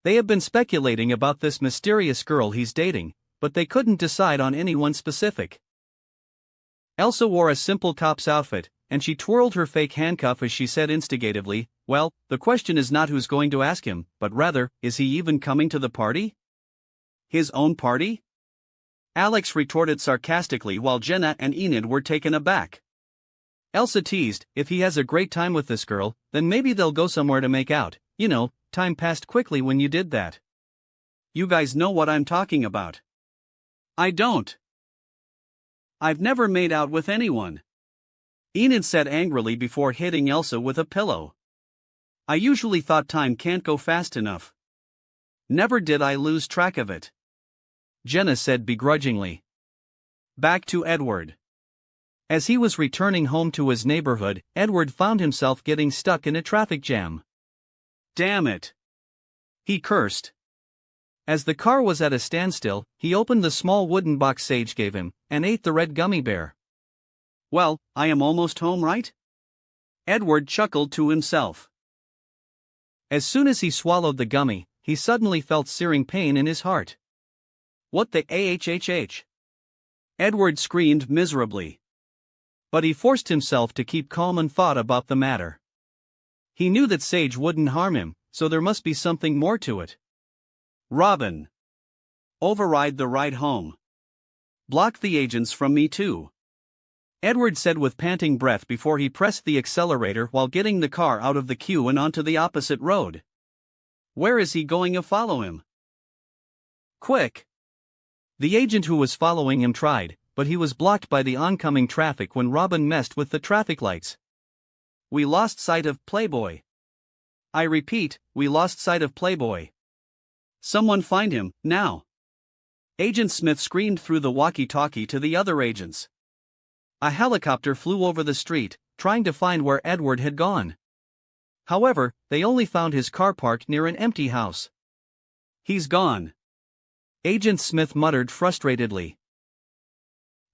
They have been speculating about this mysterious girl he's dating, but they couldn't decide on anyone specific. Elsa wore a simple cop's outfit, and she twirled her fake handcuff as she said instigatively, "Well, the question is not who's going to ask him, but rather, is he even coming to the party?" "His own party?" Alex retorted sarcastically while Jenna and Enid were taken aback. Elsa teased, "If he has a great time with this girl, then maybe they'll go somewhere to make out. You know, time passed quickly when you did that." "You guys know what I'm talking about." "I don't. I've never made out with anyone," Enid said angrily before hitting Elsa with a pillow. "I usually thought time can't go fast enough. Never did I lose track of it," Jenna said begrudgingly. Back to Edward. As he was returning home to his neighborhood, Edward found himself getting stuck in a traffic jam. "Damn it," he cursed. As the car was at a standstill, he opened the small wooden box Sage gave him, and ate the red gummy bear. "Well, I am almost home, right?" Edward chuckled to himself. As soon as he swallowed the gummy, he suddenly felt searing pain in his heart. What the ahhh? Edward screamed miserably. But he forced himself to keep calm and thought about the matter. He knew that Sage wouldn't harm him, so there must be something more to it. Robin. Override the ride home. Block the agents from me too. Edward said with panting breath before he pressed the accelerator while getting the car out of the queue and onto the opposite road. Where is he going? Follow him. Quick! The agent who was following him tried, but he was blocked by the oncoming traffic when Robin messed with the traffic lights. We lost sight of Playboy. I repeat, we lost sight of Playboy. Someone find him, now. Agent Smith screamed through the walkie-talkie to the other agents. A helicopter flew over the street, trying to find where Edward had gone. However, they only found his car parked near an empty house. He's gone. Agent Smith muttered frustratedly.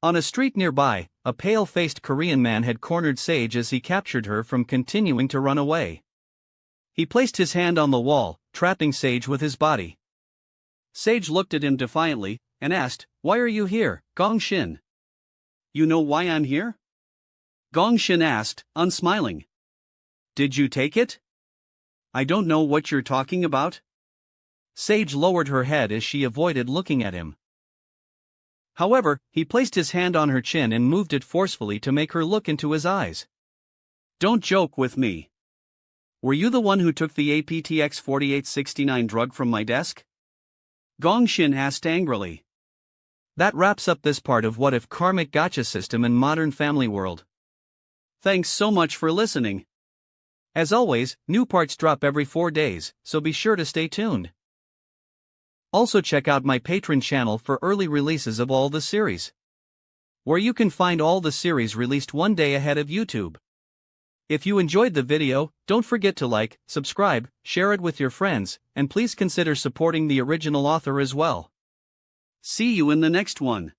On a street nearby, a pale-faced Korean man had cornered Sage as he captured her from continuing to run away. He placed his hand on the wall, trapping Sage with his body. Sage looked at him defiantly, and asked, "Why are you here, Gong Shin?" "You know why I'm here?" Gong Shin asked, unsmiling. "Did you take it?" "I don't know what you're talking about." Sage lowered her head as she avoided looking at him. However, he placed his hand on her chin and moved it forcefully to make her look into his eyes. "Don't joke with me. Were you the one who took the APTX 4869 drug from my desk?" Gong Shin asked angrily. That wraps up this part of What If Karmic Gacha System in Modern Family World. Thanks so much for listening. As always, new parts drop every 4 days, so be sure to stay tuned. Also check out my Patreon channel for early releases of all the series, where you can find all the series released one day ahead of YouTube. If you enjoyed the video, don't forget to like, subscribe, share it with your friends, and please consider supporting the original author as well. See you in the next one.